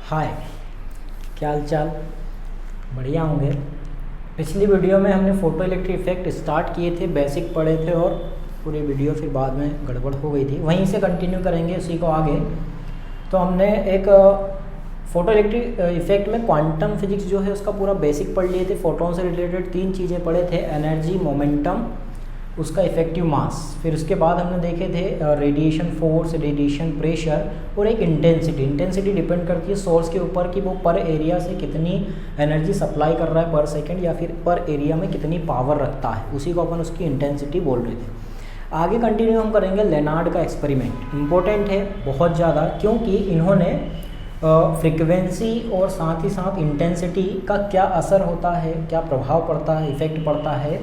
हाय, क्या हाल चाल। बढ़िया होंगे। पिछली वीडियो में हमने फोटो इलेक्ट्रिक इफेक्ट स्टार्ट किए थे, बेसिक पढ़े थे और पूरी वीडियो फिर बाद में गड़बड़ हो गई थी। वहीं से कंटिन्यू करेंगे उसी को आगे। तो हमने एक फ़ोटो इलेक्ट्रिक इफेक्ट में क्वांटम फिजिक्स जो है उसका पूरा बेसिक पढ़ लिए थे। फोटोन से रिलेटेड 3 चीज़ें पढ़े थे, एनर्जी, मोमेंटम, उसका इफेक्टिव मास। फिर उसके बाद हमने देखे थे रेडिएशन फोर्स, रेडिएशन प्रेशर और एक इंटेंसिटी। इंटेंसिटी डिपेंड करती है सोर्स के ऊपर कि वो पर एरिया से कितनी एनर्जी सप्लाई कर रहा है पर सेकंड, या फिर पर एरिया में कितनी पावर रखता है, उसी को अपन उसकी इंटेंसिटी बोल रहे थे। आगे कंटिन्यू हम करेंगे लेनार्ड का एक्सपेरिमेंट। इम्पोर्टेंट है बहुत ज़्यादा, क्योंकि इन्होंने फ्रिक्वेंसी और साथ ही साथ इंटेंसिटी का क्या असर होता है, क्या प्रभाव पड़ता है, इफ़ेक्ट पड़ता है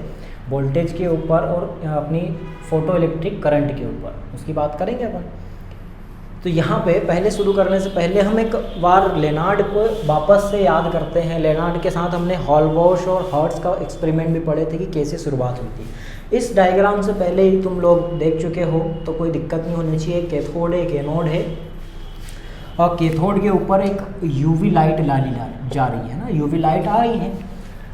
वोल्टेज के ऊपर और अपनी फ़ोटो इलेक्ट्रिक करंट के ऊपर, उसकी बात करेंगे अपन। तो यहाँ पे पहले शुरू करने से पहले हम एक बार लेनार्ड को वापस से याद करते हैं। लेनार्ड के साथ हमने हॉल-बॉश और हर्ट्ज़ का एक्सपेरिमेंट भी पढ़े थे कि कैसे शुरुआत हुई थी। इस डायग्राम से पहले ही तुम लोग देख चुके हो, तो कोई दिक्कत नहीं होनी चाहिए। कैथोड है, एक एनोड है, और कैथोड के ऊपर एक यूवी लाइट डाली जा रही है ना, यूवी लाइट आ रही है।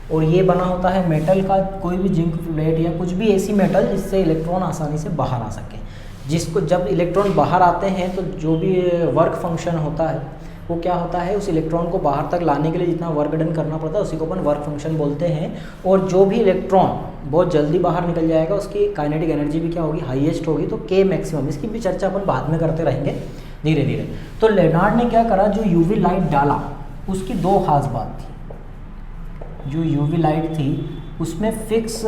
और ये बना होता है मेटल का, कोई भी जिंक प्लेट या कुछ भी ऐसी मेटल जिससे इलेक्ट्रॉन आसानी से बाहर आ सके। जिसको जब इलेक्ट्रॉन बाहर आते हैं तो जो भी वर्क फंक्शन होता है वो क्या होता है, उस इलेक्ट्रॉन को बाहर तक लाने के लिए जितना वर्क डन करना पड़ता है उसी को अपन वर्क फंक्शन बोलते हैं। और जो भी इलेक्ट्रॉन बहुत जल्दी बाहर निकल जाएगा उसकी काइनेटिक एनर्जी भी क्या होगी, हाईएस्ट होगी, तो के मैक्सिमम। इसकी भी चर्चा अपन बाद में करते रहेंगे धीरे धीरे। तो लेनार्ड ने क्या करा, जो यूवी लाइट डाला उसकी 2 खास बात थी। जो यूवी लाइट थी उसमें फिक्स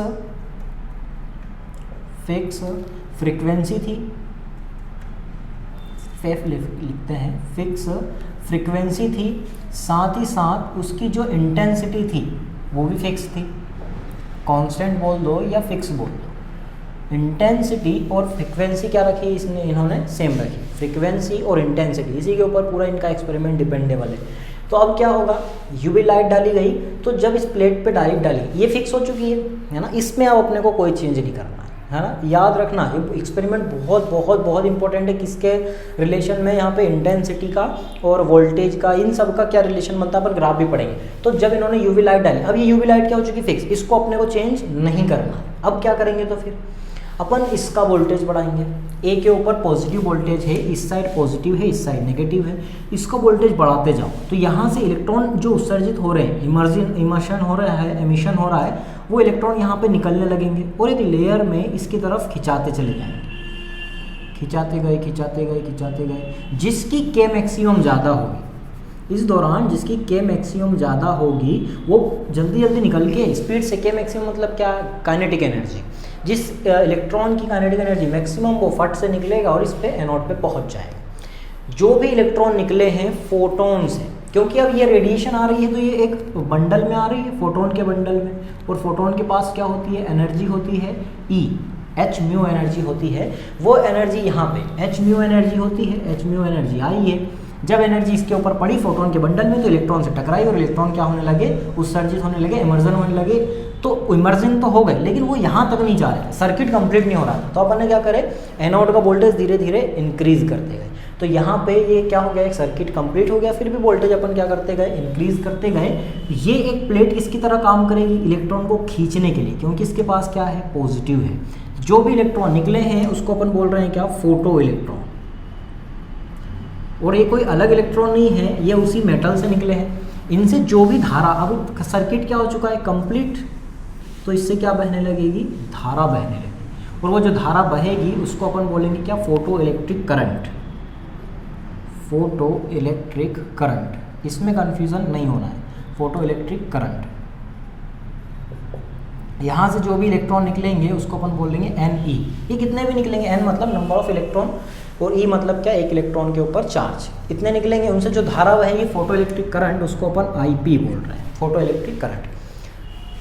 फ्रीक्वेंसी थी, फेफ लिखते हैं, फिक्स फ्रीक्वेंसी थी। साथ ही साथ उसकी जो इंटेंसिटी थी वो भी फिक्स थी। कांस्टेंट बोल दो या फिक्स बोल दो, इंटेंसिटी और फ्रीक्वेंसी क्या रखी इन्होंने सेम रखी। फ्रीक्वेंसी और इंटेंसिटी, इसी के ऊपर पूरा इनका एक्सपेरिमेंट डिपेंडेबल है। तो अब क्या होगा, यूवी लाइट डाली गई, तो जब इस प्लेट पे डायरेक्ट डाली, ये फिक्स हो चुकी है ना, इसमें अब अपने को कोई चेंज नहीं करना है ना। याद रखना ये एक्सपेरिमेंट बहुत बहुत बहुत इंपॉर्टेंट है। किसके रिलेशन में, यहाँ पे इंटेंसिटी का और वोल्टेज का, इन सब का क्या रिलेशन बनता है अपन ग्राफ भी पढ़ेंगे। तो जब इन्होंने यूवी लाइट डाली, अब ये यूवी लाइट क्या हो चुकी फिक्स, इसको अपने को चेंज नहीं करना। अब क्या करेंगे, तो फिर अपन इसका वोल्टेज बढ़ाएंगे। ए के ऊपर पॉजिटिव वोल्टेज है, इस साइड पॉजिटिव है, इस साइड नेगेटिव है, इसको वोल्टेज बढ़ाते जाओ। तो यहाँ से इलेक्ट्रॉन जो उत्सर्जित हो रहे हैं, इमर्शन हो रहा है, एमिशन हो रहा है, वो इलेक्ट्रॉन यहाँ पे निकलने लगेंगे और एक लेयर में इसकी तरफ खिंचाते चले जाएंगे। खिंचाते गए खिंचाते गए खिंचाते गए, जिसकी के मैक्सिमम ज़्यादा होगी इस दौरान, जिसकी के मैक्सिमम ज़्यादा होगी वो जल्दी जल्दी निकल के स्पीड से, के मैक्सिमम मतलब क्या, काइनेटिक एनर्जी, जिस इलेक्ट्रॉन की काइनेटिक एनर्जी मैक्सिमम वो फट से निकलेगा और इस पे एनोड पे पहुंच जाएगा। जो भी इलेक्ट्रॉन निकले हैं फोटोन से, क्योंकि अब ये रेडिएशन आ रही है तो ये एक बंडल में आ रही है, फोटोन के बंडल में, और फोटोन के पास क्या होती है, एनर्जी होती है ई, एच म्यू एनर्जी होती है। वो एनर्जी यहाँ पे एच म्यू एनर्जी होती है, एच म्यू एनर्जी आई है। जब एनर्जी इसके ऊपर पड़ी फोटोन के बंडल में तो इलेक्ट्रॉन से टकराई और इलेक्ट्रॉन क्या होने लगे, उत्सर्जित होने लगे, इमर्जन होने लगे। तो इमर्जन तो हो गए, लेकिन वो यहाँ तक नहीं जा रहे थे, सर्किट कंप्लीट नहीं हो रहा था। तो अपन ने क्या करे, एनोड का वोल्टेज धीरे धीरे इंक्रीज करते गए। तो यहाँ पे ये क्या हो गया, एक सर्किट कंप्लीट हो गया, फिर भी वोल्टेज अपन क्या करते गए, इंक्रीज करते गए। ये एक प्लेट किसकी तरह काम करेगी, इलेक्ट्रॉन को खींचने के लिए, क्योंकि इसके पास क्या है, पॉजिटिव है। जो भी इलेक्ट्रॉन निकले हैं उसको अपन बोल रहे हैं क्या, फोटो इलेक्ट्रॉन। और ये कोई अलग इलेक्ट्रॉन नहीं है, ये उसी मेटल से निकले हैं। इनसे जो भी धारा, अब सर्किट क्या हो चुका है, कंप्लीट, तो इससे क्या बहने लगेगी, धारा बहने लगेगी। और वो जो धारा बहेगी उसको अपन बोलेंगे क्या, photo electric current. Photo electric current, इसमें कंफ्यूजन नहीं होना है, फोटो इलेक्ट्रिक करंट। यहाँ से जो भी इलेक्ट्रॉन निकलेंगे उसको अपन बोलेंगे एन ई। ये कितने भी निकलेंगे, एन मतलब नंबर ऑफ इलेक्ट्रॉन और ई मतलब क्या, एक इलेक्ट्रॉन के ऊपर चार्ज, इतने निकलेंगे। उनसे जो धारा बहेगी फोटो इलेक्ट्रिक करंट, उसको अपन आई पी बोल रहे हैं, फोटो इलेक्ट्रिक करंट।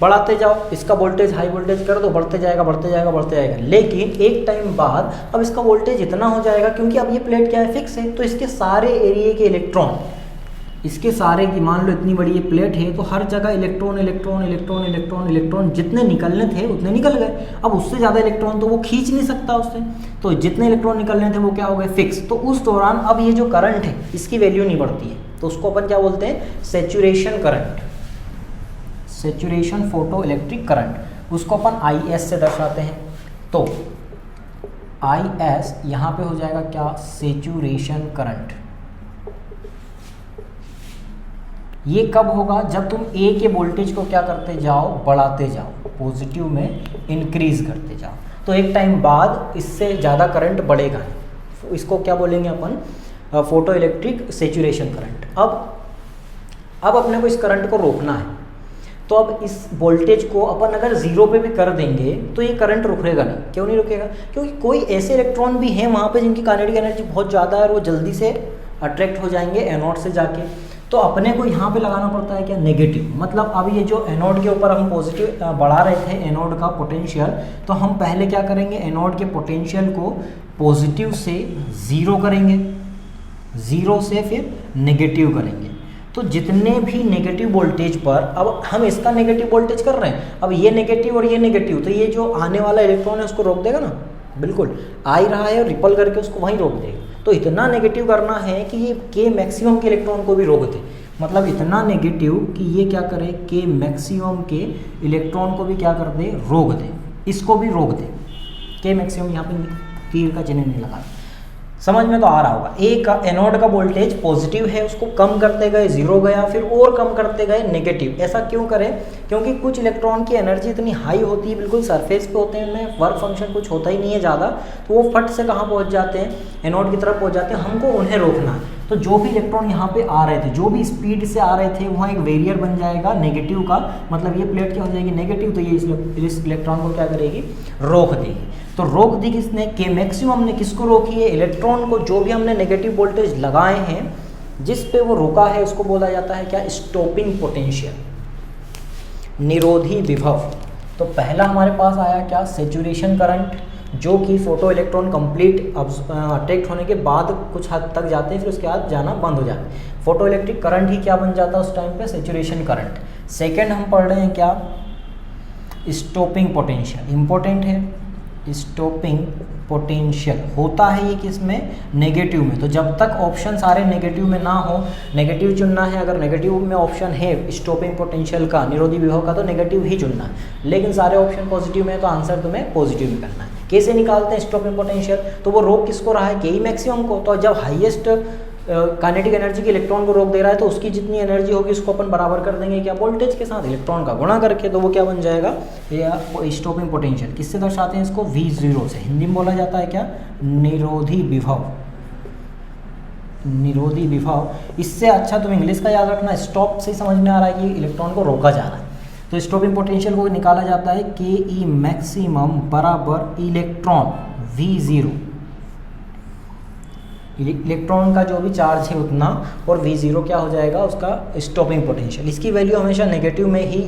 बढ़ाते जाओ, इसका वोल्टेज हाई वोल्टेज कर दो, बढ़ते जाएगा बढ़ते जाएगा बढ़ते जाएगा। लेकिन एक टाइम बाद अब इसका वोल्टेज इतना हो जाएगा, क्योंकि अब ये प्लेट क्या है, फिक्स है, तो इसके सारे एरिया के इलेक्ट्रॉन, इसके सारे की, मान लो इतनी बड़ी ये प्लेट है तो हर जगह electron electron electron electron electron, जितने निकलने थे उतने निकल गए। अब उससे ज़्यादा इलेक्ट्रॉन तो वो खींच नहीं सकता उससे, तो जितने इलेक्ट्रॉन निकलने थे वो क्या हो गए, फिक्स। तो उस दौरान अब ये जो करंट है इसकी वैल्यू नहीं बढ़ती है, तो उसको अपन क्या बोलते हैं, saturation current, saturation photo electric current, उसको अपन IS से दर्शाते हैं। तो IS यहाँ पे हो जाएगा क्या, सेचुरेशन करंट। ये कब होगा, जब तुम A के वोल्टेज को क्या करते जाओ, बढ़ाते जाओ, पॉजिटिव में इंक्रीज करते जाओ, तो एक टाइम बाद इससे ज़्यादा करंट बढ़ेगा। इसको क्या बोलेंगे अपन, फोटो इलेक्ट्रिक सेचुरेशन करंट। अब अपने को इस करंट को रोकना है, तो अब इस वोल्टेज को अपन अगर 0 पे भी कर देंगे तो ये करंट रुकेगा नहीं। क्यों नहीं रुकेगा, क्योंकि कोई ऐसे इलेक्ट्रॉन भी हैं वहाँ पे जिनकी काइनेटिक एनर्जी बहुत ज़्यादा है और वो जल्दी से अट्रैक्ट हो जाएंगे एनोड से जाके। तो अपने को यहाँ पे लगाना पड़ता है क्या, नेगेटिव। मतलब अब ये जो एनोड के ऊपर हम पॉजिटिव बढ़ा रहे थे एनोड का पोटेंशियल, तो हम पहले क्या करेंगे, एनोड के पोटेंशियल को पॉजिटिव से 0 करेंगे, 0 से फिर नेगेटिव करेंगे। तो जितने भी नेगेटिव वोल्टेज पर, अब हम इसका नेगेटिव वोल्टेज कर रहे हैं, अब ये नेगेटिव और ये नेगेटिव, तो ये जो आने वाला इलेक्ट्रॉन है उसको रोक देगा ना, बिल्कुल आ ही रहा है और रिपल करके उसको वहीं रोक देगा। तो इतना नेगेटिव करना है कि ये के मैक्सिमम के इलेक्ट्रॉन को भी रोक दे, मतलब इतना नेगेटिव कि ये क्या करे, के मैक्सिमम के इलेक्ट्रॉन को भी क्या कर दे, रोक दे, इसको भी रोक दे। के मैक्सिमम यहाँ पे तीर का चिन्ह नहीं लगा, समझ में तो आ रहा होगा। एक एनोड का वोल्टेज पॉजिटिव है, उसको कम करते गए 0 गया, फिर और कम करते गए नेगेटिव। ऐसा क्यों करें, क्योंकि कुछ इलेक्ट्रॉन की एनर्जी इतनी हाई होती है, बिल्कुल सरफेस पे होते हैं, उनमें वर्क फंक्शन कुछ होता ही नहीं है ज़्यादा, तो वो फट से कहाँ पहुँच जाते हैं, एनोड की तरफ पहुँच जाते हैं। हमको उन्हें रोकना है। तो जो भी इलेक्ट्रॉन यहाँ पे आ रहे थे, जो भी स्पीड से आ रहे थे, वहाँ एक बैरियर बन जाएगा नेगेटिव का, मतलब ये प्लेट क्या हो जाएगी, नेगेटिव, तो ये इस इलेक्ट्रॉन को क्या करेगी, रोक देगी। तो रोक दी किसने, के मैक्सिमम ने। किसको रोकी है, इलेक्ट्रॉन को। जो भी हमने नेगेटिव वोल्टेज लगाए हैं, जिस पे वो रुका है, उसको बोला जाता है क्या, स्टॉपिंग पोटेंशियल, निरोधी विभव। तो पहला हमारे पास आया क्या, सेचुरेशन करंट, जो कि फोटो इलेक्ट्रॉन कंप्लीट अट्रैक्ट होने के बाद कुछ हद तक जाते हैं, फिर उसके बाद जाना बंद हो जाता है। फोटो इलेक्ट्रिक करंट ही क्या बन जाता है उस टाइम पे, सेचुरेशन करंट। सेकेंड हम पढ़ रहे हैं क्या, स्टॉपिंग पोटेंशियल, इंपॉर्टेंट है। स्टॉपिंग पोटेंशियल होता है ये किसमें, नेगेटिव में। तो जब तक ऑप्शन सारे नेगेटिव में ना हो, नेगेटिव चुनना है। अगर नेगेटिव में ऑप्शन है स्टॉपिंग पोटेंशियल का, निरोधी विभव का, तो नेगेटिव ही चुनना है। लेकिन सारे ऑप्शन पॉजिटिव में है, तो आंसर तुम्हें पॉजिटिव में करना है। कैसे निकालते हैं स्टॉपिंग पोटेंशियल, तो वो रोक किसको रहा है, के ई मैक्सिमम को। तो जब हाईएस्ट काइनेटिक एनर्जी के इलेक्ट्रॉन को रोक दे रहा है, तो उसकी जितनी एनर्जी होगी उसको अपन बराबर कर देंगे क्या, वोल्टेज के साथ, इलेक्ट्रॉन का गुणा करके। तो वो क्या बन जाएगा, ये स्टॉपिंग पोटेंशियल। किससे दर्शाते हैं इसको, V0 से। हिंदी में बोला जाता है क्या, निरोधी विभव, निरोधी विभव। इससे अच्छा तुम इंग्लिश का याद रखना, स्टॉप से समझ में आ रहा है कि इलेक्ट्रॉन को रोका जा रहा है। तो स्टॉपिंग पोटेंशियल को निकाला जाता है के ई मैक्सिमम बराबर इलेक्ट्रॉन V0, इलेक्ट्रॉन का जो भी चार्ज है उतना, और V0 क्या हो जाएगा, उसका स्टॉपिंग पोटेंशियल। इसकी वैल्यू हमेशा नेगेटिव में ही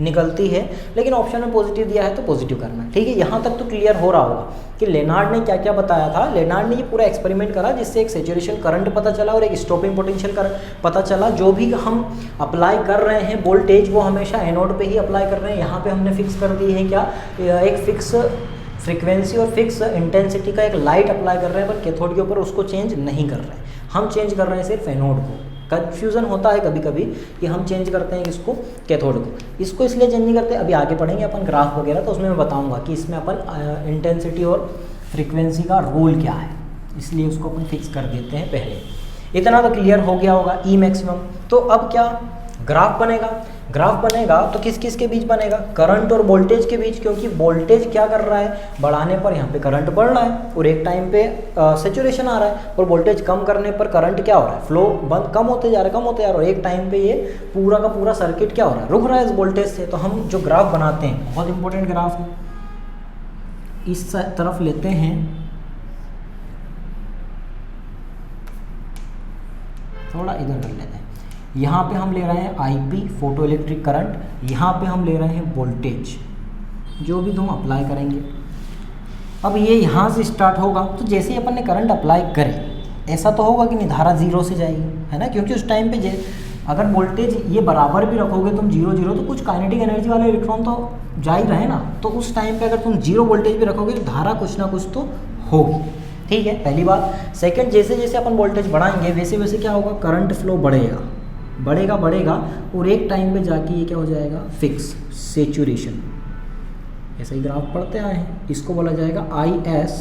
निकलती है, लेकिन ऑप्शन में पॉजिटिव दिया है तो पॉजिटिव करना। ठीक है, यहाँ तक तो क्लियर हो रहा होगा कि लेनार्ड ने क्या क्या बताया था। लेनार्ड ने ये पूरा एक्सपेरिमेंट करा, जिससे एक सेचुरेशन करंट पता चला और एक स्टॉपिंग पोटेंशियल पता चला। जो भी हम अप्लाई कर रहे हैं वोल्टेज, वो हमेशा एनोड पे ही अप्लाई कर रहे हैं। यहाँ पे हमने फिक्स कर दी है क्या, एक फिक्स फ्रीक्वेंसी और फिक्स इंटेंसिटी का एक लाइट अप्लाई कर रहे हैं, पर कैथोड के ऊपर उसको चेंज नहीं कर रहे हैं। हम चेंज कर रहे हैं सिर्फ एनोड को। कन्फ्यूज़न होता है कभी कभी कि हम चेंज करते हैं किसको, कैथोड को। इसको इसलिए चेंज नहीं करते, अभी आगे पढ़ेंगे अपन ग्राफ वगैरह, तो उसमें मैं बताऊंगा कि इसमें अपन इंटेंसिटी और फ्रीक्वेंसी का रोल क्या है, इसलिए उसको अपन फिक्स कर देते हैं पहले। इतना तो क्लियर हो गया होगा, ई मैक्सिमम। तो अब क्या ग्राफ बनेगा, ग्राफ बनेगा तो किस किस के बीच बनेगा, करंट और वोल्टेज के बीच। क्योंकि वोल्टेज क्या कर रहा है, बढ़ाने पर यहाँ पे करंट बढ़ रहा है, और एक टाइम पे सेचुरेशन आ रहा है, और वोल्टेज कम करने पर करंट क्या हो रहा है, फ्लो बंद, कम होते जा रहा है, कम होते जा रहा है, और एक टाइम पे ये पूरा का पूरा सर्किट क्या हो रहा है, रुक रहा है इस वोल्टेज से। तो हम जो ग्राफ बनाते हैं, बहुत इंपॉर्टेंट ग्राफ है, इस तरफ लेते हैं, थोड़ा इधर कर लेते हैं। यहाँ पे हम ले रहे हैं IP फोटो इलेक्ट्रिक करंट, यहाँ पे हम ले रहे हैं वोल्टेज, जो भी तुम अप्लाई करेंगे। अब ये यहाँ से स्टार्ट होगा, तो जैसे ही अपन ने करंट अप्लाई करे, ऐसा तो होगा कि नहीं धारा 0 से जाएगी, है ना। क्योंकि उस टाइम पे अगर वोल्टेज ये बराबर भी रखोगे तुम 0 0, तो कुछ काइनेटिक एनर्जी वाले इलेक्ट्रॉन तो जा ही रहे ना। तो उस टाइम पे अगर तुम 0 वोल्टेज भी रखोगे, तो धारा कुछ ना कुछ तो होगी। ठीक है, पहली बात। सेकंड, जैसे जैसे अपन वोल्टेज बढ़ाएंगे वैसे वैसे क्या होगा, करंट फ्लो बढ़ेगा बढ़ेगा बढ़ेगा और एक टाइम पे जाके ये क्या हो जाएगा, फिक्स, सेचुरेशन। ऐसा ही ग्राफ पढ़ते आए हैं, इसको बोला जाएगा IS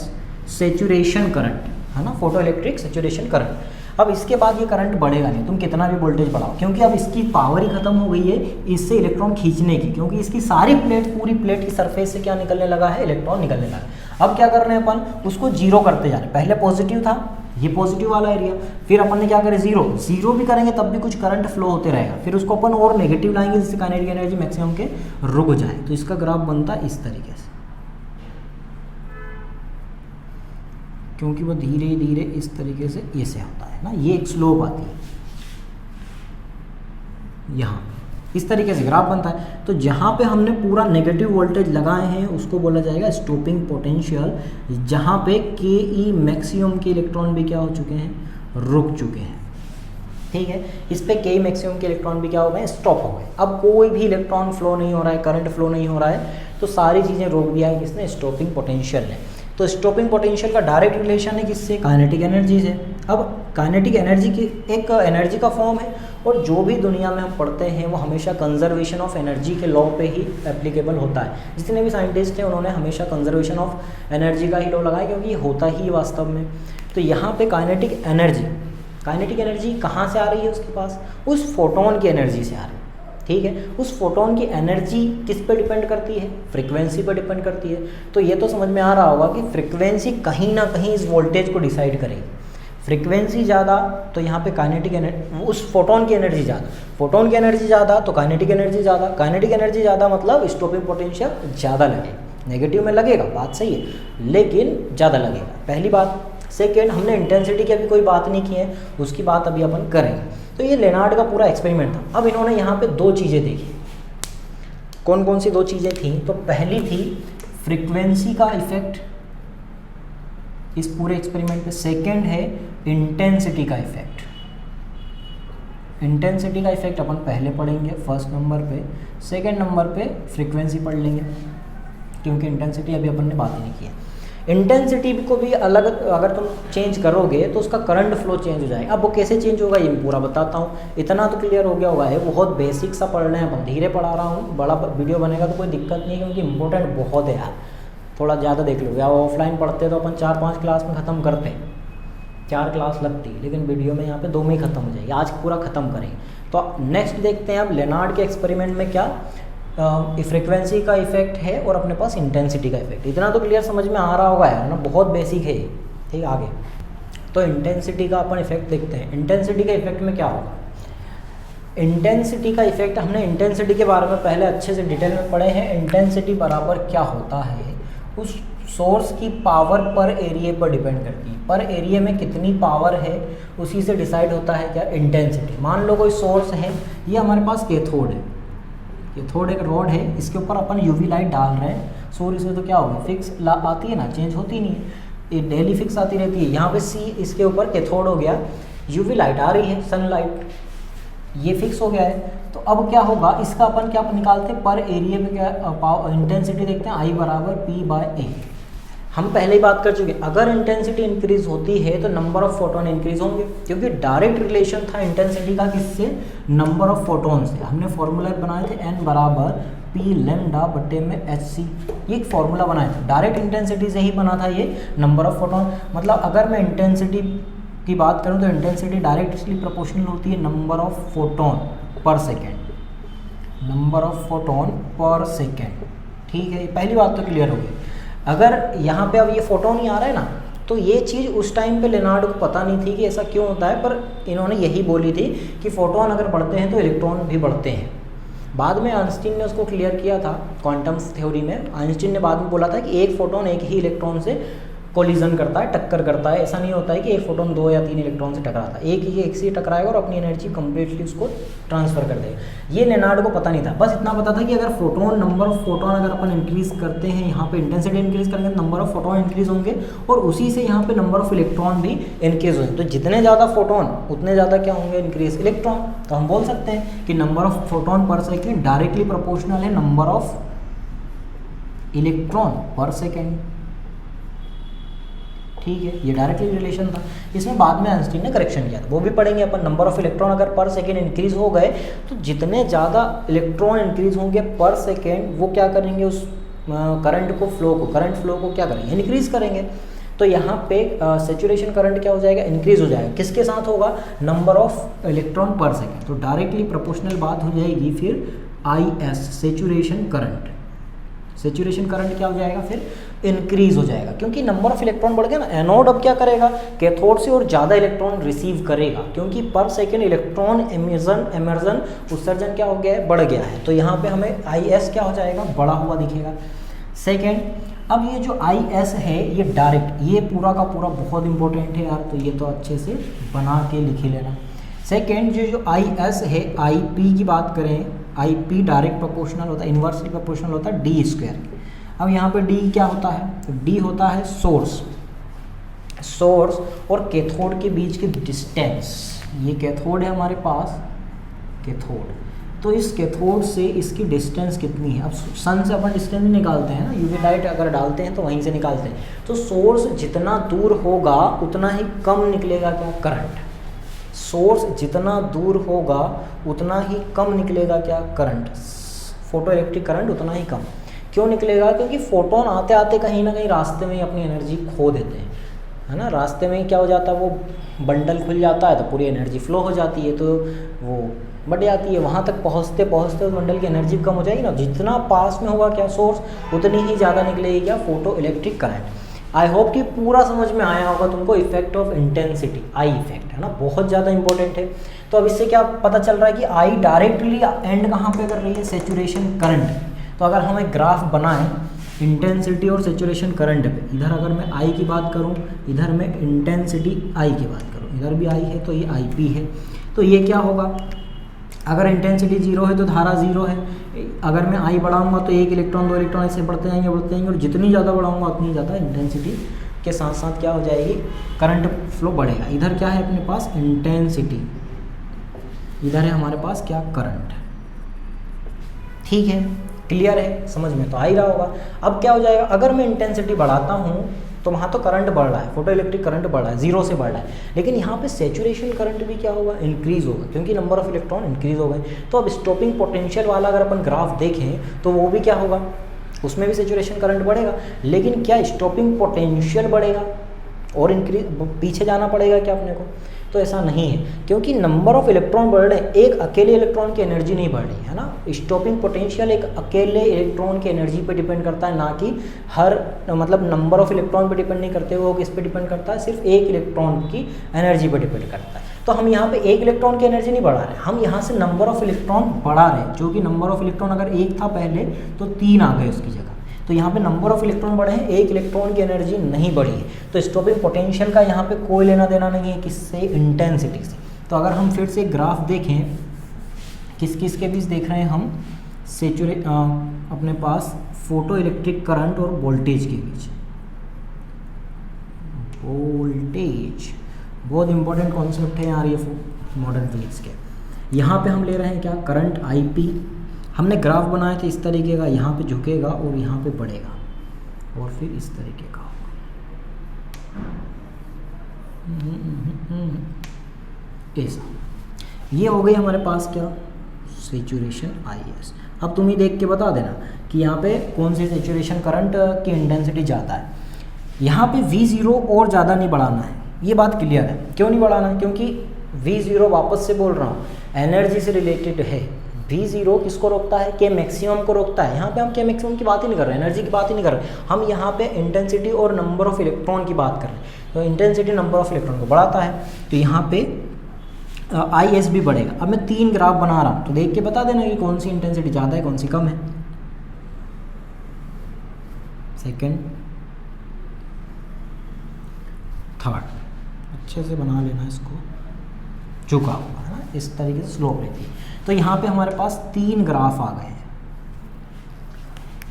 सेचुरेशन करंट, है ना, फोटो इलेक्ट्रिक सेचुरेशन करंट। अब इसके बाद ये करंट बढ़ेगा नहीं, तुम कितना भी वोल्टेज बढ़ाओ, क्योंकि अब इसकी पावर ही खत्म हो गई है इससे इलेक्ट्रॉन खींचने की, क्योंकि इसकी सारी प्लेट, पूरी प्लेट की सरफेस से क्या निकलने लगा है, इलेक्ट्रॉन निकलने लगा है। अब क्या कर रहे हैं अपन, उसको जीरो करते जा रहे हैं। पहले पॉजिटिव था, ये पॉजिटिव वाला एरिया, फिर अपन ने क्या करें, जीरो भी करेंगे तब भी कुछ करंट फ्लो होते रहेगा, फिर उसको अपन और नेगेटिव लाएंगे जिससे काइनेटिक एनर्जी मैक्सिमम के रुक जाए। तो इसका ग्राफ बनता है इस तरीके से, क्योंकि वो धीरे धीरे इस तरीके से ऐसे होता है ना, ये एक स्लोप आती है यहाँ, इस तरीके से ग्राफ बनता है। तो जहाँ पे हमने पूरा नेगेटिव वोल्टेज लगाए हैं उसको बोला जाएगा स्टॉपिंग पोटेंशियल, जहाँ पे के मैक्सिमम के इलेक्ट्रॉन भी क्या हो चुके हैं, रुक चुके हैं। ठीक है, इस पे के मैक्सिमम के इलेक्ट्रॉन भी क्या हो गए, स्टॉप हो गए। अब कोई भी इलेक्ट्रॉन फ्लो नहीं हो रहा है, करंट फ्लो नहीं हो रहा है, तो सारी चीज़ें रोक दिया है किसने, स्टॉपिंग पोटेंशियल ने। तो स्टॉपिंग पोटेंशियल का डायरेक्ट रिलेशन है किससे, काइनेटिक एनर्जी से। अब काइनेटिक एनर्जी की एक एनर्जी का फॉर्म है, और जो भी दुनिया में हम पढ़ते हैं वो हमेशा कंजर्वेशन ऑफ एनर्जी के लॉ पे ही एप्लीकेबल होता है। जितने भी साइंटिस्ट हैं उन्होंने हमेशा कंजर्वेशन ऑफ एनर्जी का ही लॉ लगाया, क्योंकि ये होता ही वास्तव में। तो यहाँ पे काइनेटिक एनर्जी कहाँ से आ रही है उसके पास, उस फोटोन की एनर्जी से आ रही है। ठीक है, उस फोटोन की एनर्जी किस पे डिपेंड करती है, फ्रीक्वेंसी पे डिपेंड करती है। तो ये तो समझ में आ रहा होगा कि फ्रीक्वेंसी कहीं ना कहीं इस वोल्टेज को डिसाइड करेगी। फ्रीक्वेंसी ज़्यादा तो यहाँ पे काइनेटिक एनर्जी, उस फोटोन की एनर्जी ज़्यादा, फोटोन की एनर्जी ज़्यादा तो काइनेटिक एनर्जी ज़्यादा, काइनेटिक एनर्जी ज़्यादा मतलब स्टॉपिंग पोटेंशियल ज़्यादा लगेगा। नेगेटिव में लगेगा, बात सही है, लेकिन ज़्यादा लगेगा, पहली बात। सेकेंड, हमने इंटेंसिटी की अभी कोई बात नहीं की है, उसकी बात अभी अपन करेंगे। तो ये लेनार्ड का पूरा एक्सपेरिमेंट था। अब इन्होंने यहाँ पे दो चीज़ें देखी, कौन कौन सी दो चीज़ें थी, तो पहली थी फ्रीक्वेंसी का इफेक्ट इस पूरे एक्सपेरिमेंट पे। सेकेंड है इंटेंसिटी का इफेक्ट। इंटेंसिटी का इफेक्ट अपन पहले पढ़ेंगे फर्स्ट नंबर पे, सेकेंड नंबर पे फ्रीक्वेंसी पढ़ लेंगे, क्योंकि इंटेंसिटी अभी अपन ने बात नहीं की है। इंटेंसिटी को भी अलग अगर तुम चेंज करोगे तो उसका करंट फ्लो चेंज हो जाएगा। अब वो कैसे चेंज होगा ये मैं पूरा बताता हूँ, इतना तो क्लियर हो गया होगा। है बहुत बेसिक सा पढ़ रहे हैं अपन, धीरे पढ़ा रहा हूँ, बड़ा वीडियो बनेगा तो कोई दिक्कत नहीं है, क्योंकि इंपॉर्टेंट बहुत है यार, थोड़ा ज़्यादा देख लो। या ऑफलाइन पढ़ते तो अपन 4-5 क्लास में ख़त्म करते, 4 क्लास लगती, लेकिन वीडियो में यहाँ पे 2 में ही ख़त्म हो जाएगी। आज पूरा ख़त्म करेंगे। तो नेक्स्ट देखते हैं अब लेनार्ड के एक्सपेरिमेंट में क्या फ्रीक्वेंसी का इफेक्ट है और अपने पास इंटेंसिटी का इफेक्ट। इतना तो क्लियर समझ में आ रहा होगा यार ना, बहुत बेसिक है। ठीक, आगे तो इंटेंसिटी का अपन इफेक्ट देखते हैं। इंटेंसिटी के इफेक्ट में क्या होगा, इंटेंसिटी का इफेक्ट हमने इंटेंसिटी के बारे में पहले अच्छे से डिटेल में पढ़े हैं। इंटेंसिटी बराबर क्या होता है, उस सोर्स की पावर पर एरिया पर डिपेंड करती है। पर एरिया में कितनी पावर है उसी से डिसाइड होता है क्या, इंटेंसिटी। मान लो कोई सोर्स है, ये हमारे पास कैथोड है, कैथोड एक रॉड है, इसके ऊपर अपन यूवी लाइट डाल रहे हैं। सोर्स में तो क्या होगा, फिक्स आती है ना, चेंज होती नहीं है, ये डेली फिक्स आती रहती है। यहाँ पे सी इसके ऊपर कैथोड हो गया, यूवी लाइट आ रही है, सनलाइट, ये फिक्स हो गया है। तो अब क्या होगा, इसका अपन क्या निकालते हैं, पर एरिया पे क्या इंटेंसिटी देखते हैं, I बराबर P/A। हम पहले ही बात कर चुके हैं, अगर इंटेंसिटी इंक्रीज होती है तो नंबर ऑफ फोटोन इंक्रीज होंगे, क्योंकि डायरेक्ट रिलेशन था इंटेंसिटी का किससे, नंबर ऑफ फोटोन से। हमने फॉर्मूला बनाए थे N बराबर P लैम्डा बटे में HC, ये एक फॉर्मूला बनाया था, डायरेक्ट इंटेंसिटी से ही बना था ये नंबर ऑफ फोटोन। मतलब अगर मैं इंटेंसिटी की बात करूँ तो इंटेंसिटी डायरेक्टली प्रोपोर्शनल होती है नंबर ऑफ फोटोन पर सेकेंड, नंबर ऑफ फोटोन पर सेकेंड। ठीक है, पहली बात तो क्लियर हो गई। अगर यहाँ पे अब ये फोटोन ही आ रहा है ना, तो ये चीज़ उस टाइम पे लेनार्ड को पता नहीं थी कि ऐसा क्यों होता है, पर इन्होंने यही बोली थी कि फोटोन अगर बढ़ते हैं तो इलेक्ट्रॉन भी बढ़ते हैं। बाद में आइंस्टीन ने उसको क्लियर किया था, क्वांटम थ्योरी में आइंस्टीन ने बाद में बोला था कि एक फोटोन एक ही इलेक्ट्रॉन से कोलिजन करता है, टक्कर करता है। ऐसा नहीं होता है कि एक फोटोन 2 या 3 इलेक्ट्रॉन से टकराता है, एक से टकराएगा और अपनी एनर्जी कंप्लीटली उसको ट्रांसफर कर देगा। ये लेनार्ड को पता नहीं था, बस इतना पता था कि अगर फोटोन, नंबर ऑफ फोटोन अगर अपन इंक्रीज करते हैं, यहाँ पे इंटेंसिटी इंक्रीज करेंगे तो नंबर ऑफ फोटोन इंक्रीज होंगे, और उसी से यहाँ पे नंबर ऑफ इलेक्ट्रॉन भी इंक्रीज होंगे। तो जितने ज़्यादा फोटोन उतने ज़्यादा क्या होंगे, इंक्रीज इलेक्ट्रॉन। तो हम बोल सकते हैं कि नंबर ऑफ फोटोन पर सेकेंड डायरेक्टली प्रोपोर्शनल है नंबर ऑफ इलेक्ट्रॉन पर सेकेंड। ठीक है, ये डायरेक्टली रिलेशन था। इसमें बाद में आइंस्टीन ने करेक्शन किया था, वो भी पढ़ेंगे अपन। नंबर ऑफ इलेक्ट्रॉन अगर पर सेकेंड इंक्रीज हो गए तो जितने ज़्यादा इलेक्ट्रॉन इंक्रीज होंगे पर सेकेंड, वो क्या करेंगे, उस करंट फ्लो को क्या करेंगे, इंक्रीज करेंगे। तो यहाँ पे सेचुरेशन करंट क्या हो जाएगा, इंक्रीज हो जाएगा। किसके साथ होगा, नंबर ऑफ इलेक्ट्रॉन पर सेकेंड। तो डायरेक्टली प्रोपोर्शनल बात हो जाएगी फिर IS saturation current. Saturation current क्या हो जाएगा, फिर इंक्रीज हो जाएगा, क्योंकि नंबर ऑफ इलेक्ट्रॉन बढ़ गया ना। एनोड अब क्या करेगा, कैथोड से और ज़्यादा इलेक्ट्रॉन रिसीव करेगा, क्योंकि पर सेकेंड इलेक्ट्रॉन एमर्जन उत्सर्जन क्या हो गया है, बढ़ गया है। तो यहाँ पे हमें IS क्या हो जाएगा, बढ़ा हुआ दिखेगा। सेकेंड, अब ये जो IS है ये डायरेक्ट, ये पूरा का पूरा बहुत इंपॉर्टेंट है यार, तो ये तो अच्छे से बना के लिख ही लेना। सेकेंड, जो IS है, IP की बात करें, IP डायरेक्ट प्रोपोर्शनल होता है, इन्वर्सली प्रोपोर्शनल होता है D स्क्वायर। अब यहाँ पे D क्या होता है, तो D होता है सोर्स और कैथोड के बीच की डिस्टेंस। ये कैथोड है हमारे पास, कैथोड, तो इस कैथोड से इसकी डिस्टेंस कितनी है। अब सन से अपन डिस्टेंस निकालते हैं ना, यूवी लाइट अगर डालते हैं तो वहीं से निकालते हैं। तो सोर्स जितना दूर होगा उतना ही कम निकलेगा क्या, करंट। सोर्स जितना दूर होगा उतना ही कम निकलेगा क्या, करंट। फोटो इलेक्ट्रिक करंट उतना ही कम क्यों निकलेगा, क्योंकि फोटोन आते आते कहीं ना कहीं रास्ते में ही अपनी एनर्जी खो देते हैं, है ना। रास्ते में क्या हो जाता है, वो बंडल खुल जाता है तो पूरी एनर्जी फ्लो हो जाती है, तो वो बढ़ जाती है। वहाँ तक पहुँचते पहुँचते उस बंडल की एनर्जी कम हो जाएगी ना। जितना पास में होगा क्या सोर्स, उतनी ही ज़्यादा निकलेगी क्या, photo electric current. I hope कि पूरा समझ में आया होगा तुमको। Effect of intensity, I effect, है ना, बहुत ज़्यादा इंपॉर्टेंट है। तो अब इससे क्या पता चल रहा है कि आई डायरेक्टली एंड कहाँ पे कर रही है, सेचुरेशन करंट। तो अगर हम एक ग्राफ बनाएं इंटेंसिटी और सेचुरेशन करंट पे, इधर अगर मैं आई की बात करूं, इधर मैं इंटेंसिटी आई की बात करूं, इधर भी आई है तो ये IP है। तो ये क्या होगा, अगर इंटेंसिटी 0 है तो धारा 0 है। अगर मैं आई बढ़ाऊंगा तो 1 इलेक्ट्रॉन 2 इलेक्ट्रॉन ऐसे बढ़ते जाएंगे और जितनी ज़्यादा बढ़ाऊंगा उतनी ज़्यादा इंटेंसिटी के साथ साथ क्या हो जाएगी, करंट फ्लो बढ़ेगा। इधर क्या है अपने पास, इंटेंसिटी, इधर है हमारे पास क्या, करंट। ठीक है, क्लियर है, समझ में तो आ ही रहा होगा। अब क्या हो जाएगा, अगर मैं इंटेंसिटी बढ़ाता हूँ तो वहाँ तो करंट बढ़ रहा है, फोटो इलेक्ट्रिक करंट बढ़ रहा है, 0 से बढ़ रहा है। लेकिन यहाँ पे सेचुरेशन करंट भी क्या होगा, इंक्रीज होगा, क्योंकि नंबर ऑफ इलेक्ट्रॉन इंक्रीज हो गए। तो अब स्टॉपिंग पोटेंशियल वाला अगर अपन ग्राफ देखें तो वो भी क्या होगा, उसमें भी सेचुरेशन करंट बढ़ेगा। लेकिन क्या स्टॉपिंग पोटेंशियल बढ़ेगा और इंक्रीज, पीछे जाना पड़ेगा क्या अपने को, तो ऐसा नहीं है, क्योंकि नंबर ऑफ इलेक्ट्रॉन बढ़ रहे हैं, एक अकेले इलेक्ट्रॉन की एनर्जी नहीं बढ़ रही है ना। स्टॉपिंग पोटेंशियल एक अकेले इलेक्ट्रॉन की एनर्जी पे डिपेंड करता है, ना कि हर मतलब नंबर ऑफ इलेक्ट्रॉन पे डिपेंड नहीं करते, वो किस पे डिपेंड करता है, सिर्फ एक इलेक्ट्रॉन की एनर्जी पे डिपेंड करता है। तो हम यहाँ पे एक इलेक्ट्रॉन की एनर्जी नहीं बढ़ा रहे, हम यहाँ से नंबर ऑफ इलेक्ट्रॉन बढ़ा रहे हैं, जो कि नंबर ऑफ इलेक्ट्रॉन अगर 1 था पहले तो 3 आ गए उसकी जगह। तो यहाँ पे नंबर ऑफ इलेक्ट्रॉन बढ़े हैं, एक इलेक्ट्रॉन की एनर्जी नहीं बढ़ी है। तो स्टॉपिंग पोटेंशियल का यहाँ पे कोई लेना देना नहीं है किससे, इंटेंसिटी से। तो अगर हम फिर से ग्राफ देखें, किस किस के बीच देख रहे हैं हम, अपने पास फोटो इलेक्ट्रिक करंट और वोल्टेज के बीच। वोल्टेज बहुत इंपॉर्टेंट कॉन्सेप्ट है यार ये मॉडर्न फिजिक्स के। यहाँ पे हम ले रहे हैं क्या, करंट IP। हमने ग्राफ बनाया था इस तरीके का, यहाँ पे झुकेगा और यहाँ पे बढ़ेगा और फिर इस तरीके का होगा ऐसा। ये हो गई हमारे पास क्या, सेचुरेशन IS। अब तुम ही देख के बता देना कि यहाँ पे कौन सी सेचुरेशन करंट की इंटेंसिटी ज़्यादा है। यहाँ पे V0 और ज़्यादा नहीं बढ़ाना है, ये बात क्लियर है। क्यों नहीं बढ़ाना है, क्योंकि V0 वापस से बोल रहा हूँ एनर्जी से रिलेटेड है। V0 किसको रोकता है, के मैक्सिमम को रोकता है। यहाँ पे हम के मैक्सिमम की बात ही नहीं कर रहे, एनर्जी की बात ही नहीं कर रहे, हम यहाँ पे इंटेंसिटी और नंबर ऑफ इलेक्ट्रॉन की बात कर रहे हैं। तो इंटेंसिटी नंबर ऑफ इलेक्ट्रॉन को बढ़ाता है, तो यहाँ पे IS भी बढ़ेगा। अब मैं 3 ग्राफ बना रहा हूँ, तो देख के बता देना कि कौन सी इंटेंसिटी ज़्यादा है, कौन सी कम है। सेकेंड, थर्ड, अच्छे से बना लेना इसको, झुका हुआ है ना, इस तरीके से स्लोप रहती है। तो यहाँ पे हमारे पास 3 ग्राफ आ गए हैं।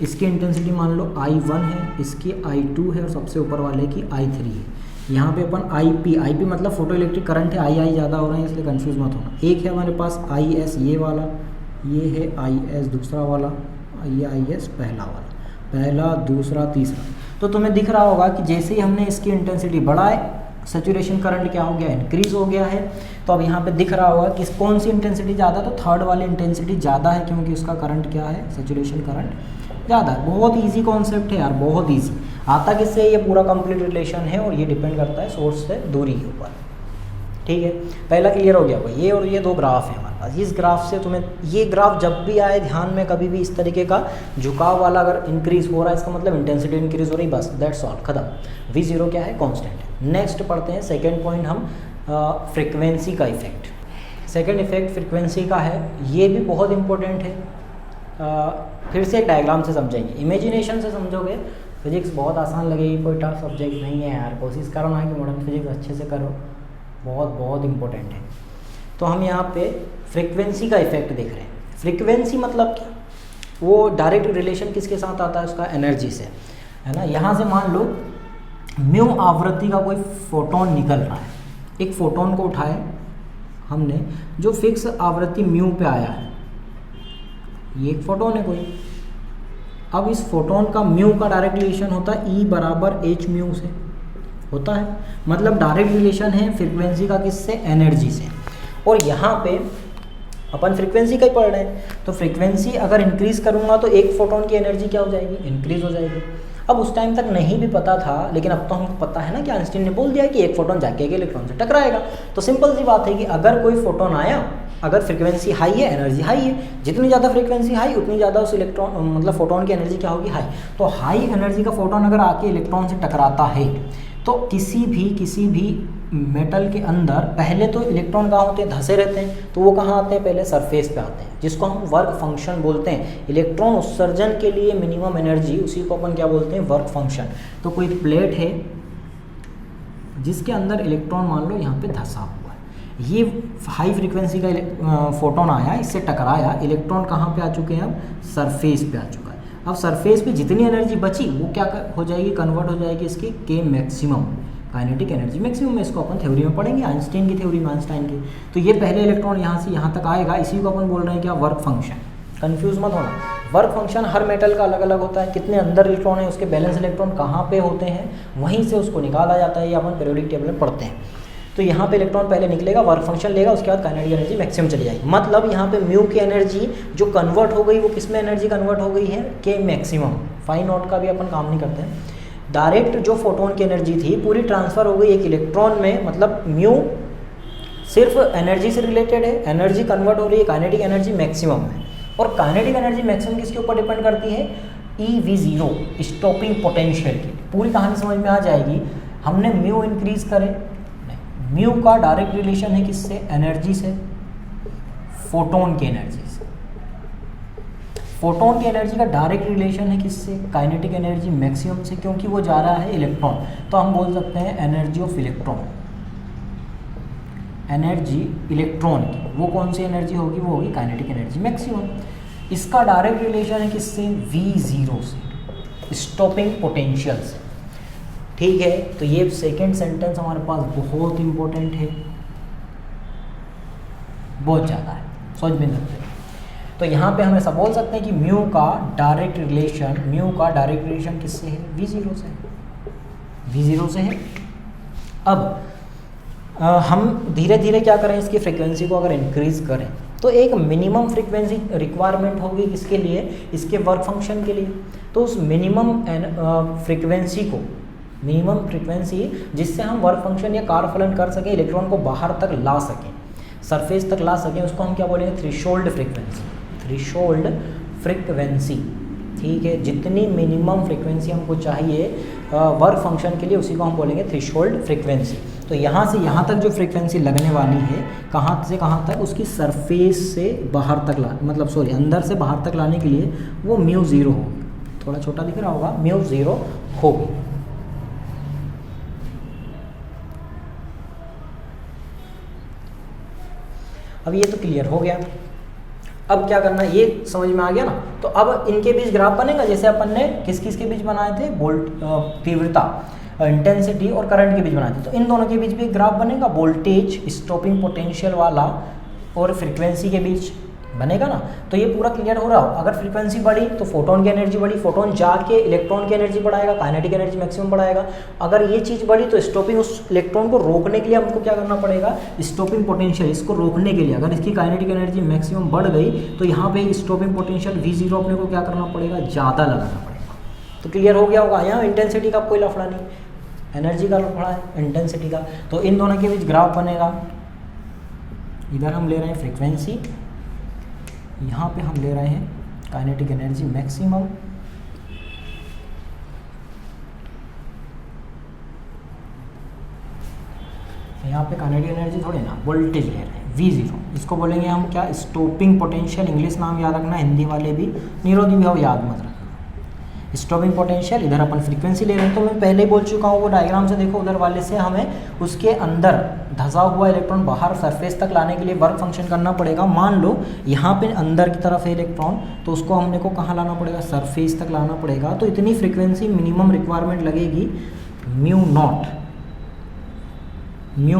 इसकी इंटेंसिटी मान लो I1 है, इसकी I2 है और सबसे ऊपर वाले की I3 है। यहाँ पे अपन IP मतलब फोटो इलेक्ट्रिक करंट है, I ज़्यादा हो रहा है इसलिए कंफ्यूज मत होना। एक है हमारे पास IS ये वाला, ये है IS दूसरा वाला, ये IS पहला वाला, पहला दूसरा तीसरा। तो तुम्हें दिख रहा होगा कि जैसे ही हमने इसकी इंटेंसिटी बढ़ाए, सैचुरेशन करंट क्या हो गया, इंक्रीज हो गया है। तो अब यहाँ पे दिख रहा होगा कि कौन सी इंटेंसिटी ज़्यादा, तो थर्ड वाली इंटेंसिटी ज़्यादा है, क्योंकि उसका करंट क्या है, सैचुरेशन करंट ज़्यादा है। बहुत इजी कॉन्सेप्ट है यार, बहुत इजी। आता किससे, ये पूरा कंप्लीट रिलेशन है और ये डिपेंड करता है सोर्स से दूरी के ऊपर। ठीक है, पहला क्लियर हो गया होगा। ये और ये दो ग्राफ है हमारे पास। इस ग्राफ से तुम्हें, ये ग्राफ जब भी आए ध्यान में, कभी भी इस तरीके का झुकाव वाला अगर इंक्रीज हो रहा है, इसका मतलब इंटेंसिटी इंक्रीज हो रही, बस दैट्स ऑल, खत्म। V0 क्या है, कांस्टेंट है। नेक्स्ट पढ़ते हैं सेकंड पॉइंट हम, फ्रीक्वेंसी का इफेक्ट। सेकंड इफेक्ट फ्रीक्वेंसी का है, ये भी बहुत इंपॉर्टेंट है। फिर से एक डायग्राम से समझेंगे, इमेजिनेशन से समझोगे फिजिक्स बहुत आसान लगेगी, कोई टफ सब्जेक्ट नहीं है यार। कोशिश करो ना कि मॉडर्न फिजिक्स अच्छे से करो, बहुत बहुत इंपॉर्टेंट है। तो हम यहाँ पे फ्रीक्वेंसी का इफेक्ट देख रहे हैं। फ्रीक्वेंसी मतलब क्या, वो डायरेक्ट रिलेशन किसके साथ आता है, उसका एनर्जी से, है ना। यहाँ से मान लो म्यू आवृत्ति का कोई फोटोन निकल रहा है, एक फोटोन को उठाए हमने, जो फिक्स आवृत्ति म्यू पे आया है, ये एक फोटोन है कोई। अब इस फोटोन का म्यू का डायरेक्ट रिलेशन होता है E बराबर H म्यू से, होता है। मतलब डायरेक्ट रिलेशन है फ्रीक्वेंसी का किससे, एनर्जी से। और यहाँ पे अपन फ्रीक्वेंसी का ही पढ़ रहे हैं, तो फ्रीक्वेंसी अगर इंक्रीज करूँगा तो एक फोटोन की एनर्जी क्या हो जाएगी, इंक्रीज हो जाएगी। अब उस टाइम तक नहीं भी पता था, लेकिन अब तो हमको पता है ना कि आइंस्टीन ने बोल दिया कि एक फोटोन जाके एक इलेक्ट्रॉन से टकराएगा। तो सिंपल सी बात है कि अगर कोई फोटोन आया, अगर फ्रीक्वेंसी हाई है, एनर्जी हाई है, जितनी ज़्यादा फ्रीक्वेंसी हाई उतनी ज़्यादा उस इलेक्ट्रॉन मतलब फोटोन की एनर्जी क्या होगी, हाई। तो हाई एनर्जी का फोटोन अगर आके इलेक्ट्रॉन से टकराता है, तो किसी भी मेटल के अंदर पहले तो इलेक्ट्रॉन कहाँ होते हैं, धंसे रहते हैं। तो वो कहाँ आते हैं, पहले सरफेस पे आते हैं, जिसको हम वर्क फंक्शन बोलते हैं। इलेक्ट्रॉन उत्सर्जन के लिए मिनिमम एनर्जी, उसी को अपन क्या बोलते हैं, वर्क फंक्शन। तो कोई प्लेट है जिसके अंदर इलेक्ट्रॉन मान लो यहाँ पे धंसा हुआ है, ये हाई फ्रीक्वेंसी का फोटोन आया, इससे टकराया, इलेक्ट्रॉन कहाँ पे आ चुके हैं, अब सरफेस पे आ चुका है। अब सरफेस पे जितनी एनर्जी बची वो क्या हो जाएगी, कन्वर्ट हो जाएगी इसकी K maximum, kinetic energy maximum में। इसको अपन थ्योरी में पढ़ेंगे, आइंस्टाइन की थ्योरी में, आइंस्टाइन की। तो ये पहले इलेक्ट्रॉन यहाँ से यहाँ तक आएगा, इसी को अपन बोल रहे हैं क्या, वर्क फंक्शन। कंफ्यूज मत होना, वर्क फंक्शन हर मेटल का अलग अलग होता है। कितने अंदर इलेक्ट्रॉन है, उसके बैलेंस इलेक्ट्रॉन कहाँ पे होते हैं, वहीं से उसको निकाला जाता है, ये अपन पीरियोडिक टेबल में पढ़ते हैं। तो यहाँ पे इलेक्ट्रॉन पहले निकलेगा, वर्क फंक्शन लेगा, उसके बाद काइनेटिक एनर्जी मैक्सिमम चली जाएगी। मतलब यहाँ पे म्यू की एनर्जी जो कन्वर्ट हो गई, वो किस में एनर्जी कन्वर्ट हो गई है, K मैक्सिमम। फाइन नोट का भी अपन काम नहीं करते हैं। डायरेक्ट जो फोटोन की एनर्जी थी पूरी ट्रांसफ़र हो गई एक इलेक्ट्रॉन में। मतलब म्यू सिर्फ एनर्जी से रिलेटेड है, एनर्जी कन्वर्ट हो रही है काइनेटिक एनर्जी मैक्सिमम में। और काइनेटिक एनर्जी मैक्सिमम किसके ऊपर डिपेंड करती है, EV0, स्टॉपिंग पोटेंशियल की। पूरी कहानी समझ में आ जाएगी। हमने म्यू इंक्रीज करे, म्यू का डायरेक्ट रिलेशन है किससे, एनर्जी से, फोटोन की एनर्जी से। फोटोन की एनर्जी का डायरेक्ट रिलेशन है किससे, काइनेटिक एनर्जी मैक्सिमम से, क्योंकि वो जा रहा है इलेक्ट्रॉन। तो हम बोल सकते हैं energy of electron, energy electron की वो कौन सी एनर्जी होगी, वो होगी काइनेटिक एनर्जी मैक्सिमम। इसका डायरेक्ट रिलेशन है किससे, V0 से, स्टॉपिंग पोटेंशियल से। ठीक है, तो ये सेकंड सेंटेंस हमारे पास बहुत इंपॉर्टेंट है, बहुत ज़्यादा है, सोच भी नहीं सकते। तो यहाँ पे हम ऐसा बोल सकते हैं कि म्यू का डायरेक्ट रिलेशन किससे है, V0 से, V0 से है। अब हम धीरे धीरे क्या करें, इसकी फ्रीक्वेंसी को अगर इंक्रीज करें तो एक मिनिमम फ्रीक्वेंसी रिक्वायरमेंट होगी किसके लिए, इसके वर्क फंक्शन के लिए। तो उस मिनिमम फ्रीक्वेंसी जिससे हम वर्क फंक्शन या कार्य फलन कर सकें, इलेक्ट्रॉन को बाहर तक ला सकें, सरफेस तक ला सकें, उसको हम क्या बोलेंगे, थ्रेशोल्ड फ्रीक्वेंसी। ठीक है, जितनी मिनिमम फ्रीक्वेंसी हमको चाहिए वर्क फंक्शन के लिए, उसी को हम बोलेंगे थ्रेशोल्ड फ्रीक्वेंसी। तो यहाँ से यहाँ तक जो फ्रीक्वेंसी लगने वाली है, कहाँ से कहाँ तक, उसकी सरफेस से बाहर तक अंदर से बाहर तक लाने के लिए वो μ0 होगी। थोड़ा छोटा दिख रहा होगा, μ0 होगी। अब ये तो क्लियर हो गया। अब क्या करना है, ये समझ में आ गया ना। तो अब इनके बीच ग्राफ बनेगा, जैसे अपन ने किस के बीच बनाए थे, तीव्रता, इंटेंसिटी और करंट के बीच बनाए थे। तो इन दोनों के बीच भी एक ग्राफ बनेगा, वोल्टेज, स्टॉपिंग पोटेंशियल वाला और फ्रीक्वेंसी के बीच। बनेगा ना। तो ये पूरा क्लियर हो रहा हो, अगर फ्रीक्वेंसी बढ़ी तो फोटोन की एनर्जी बढ़ी, फोटोन जाके इलेक्ट्रॉन की एनर्जी बढ़ाएगा, काइनेटिक एनर्जी मैक्सिमम बढ़ाएगा। अगर ये चीज़ बढ़ी तो स्टॉपिंग, उस इलेक्ट्रॉन को रोकने के लिए हमको क्या करना पड़ेगा, स्टॉपिंग पोटेंशियल, इसको रोकने के लिए अगर इसकी काइनेटिक एनर्जी मैक्सिमम बढ़ गई तो यहाँ पे स्टॉपिंग पोटेंशियल V0 अपने को क्या करना पड़ेगा, ज़्यादा लगाना पड़ेगा। तो क्लियर हो गया होगा। यहाँ इंटेंसिटी का कोई लफड़ा नहीं, एनर्जी का लफड़ा है, इंटेंसिटी का। तो इन दोनों के बीच ग्राफ बनेगा। इधर हम ले रहे हैं फ्रीक्वेंसी, यहाँ पे हम ले रहे हैं काइनेटिक एनर्जी मैक्सिमम, यहाँ पे काइनेटिक एनर्जी थोड़ी ना, वोल्टेज ले रहे हैं V0। इसको बोलेंगे हम क्या, स्टॉपिंग पोटेंशियल। इंग्लिश नाम याद रखना, हिंदी वाले भी, निरोधी विभव याद मत रखना। स्टॉपिंग पोटेंशियल, इधर अपन फ्रीक्वेंसी ले रहे हैं। तो मैं पहले ही बोल चुका हूँ, वो डायग्राम से देखो, उधर वाले से हमें उसके अंदर धंसा हुआ इलेक्ट्रॉन बाहर सरफेस तक लाने के लिए वर्क फंक्शन करना पड़ेगा। मान लो यहाँ पे अंदर की तरफ है इलेक्ट्रॉन, तो उसको हमने को कहाँ लाना पड़ेगा, सरफेस तक लाना पड़ेगा। तो इतनी फ्रीक्वेंसी मिनिमम रिक्वायरमेंट लगेगी, म्यू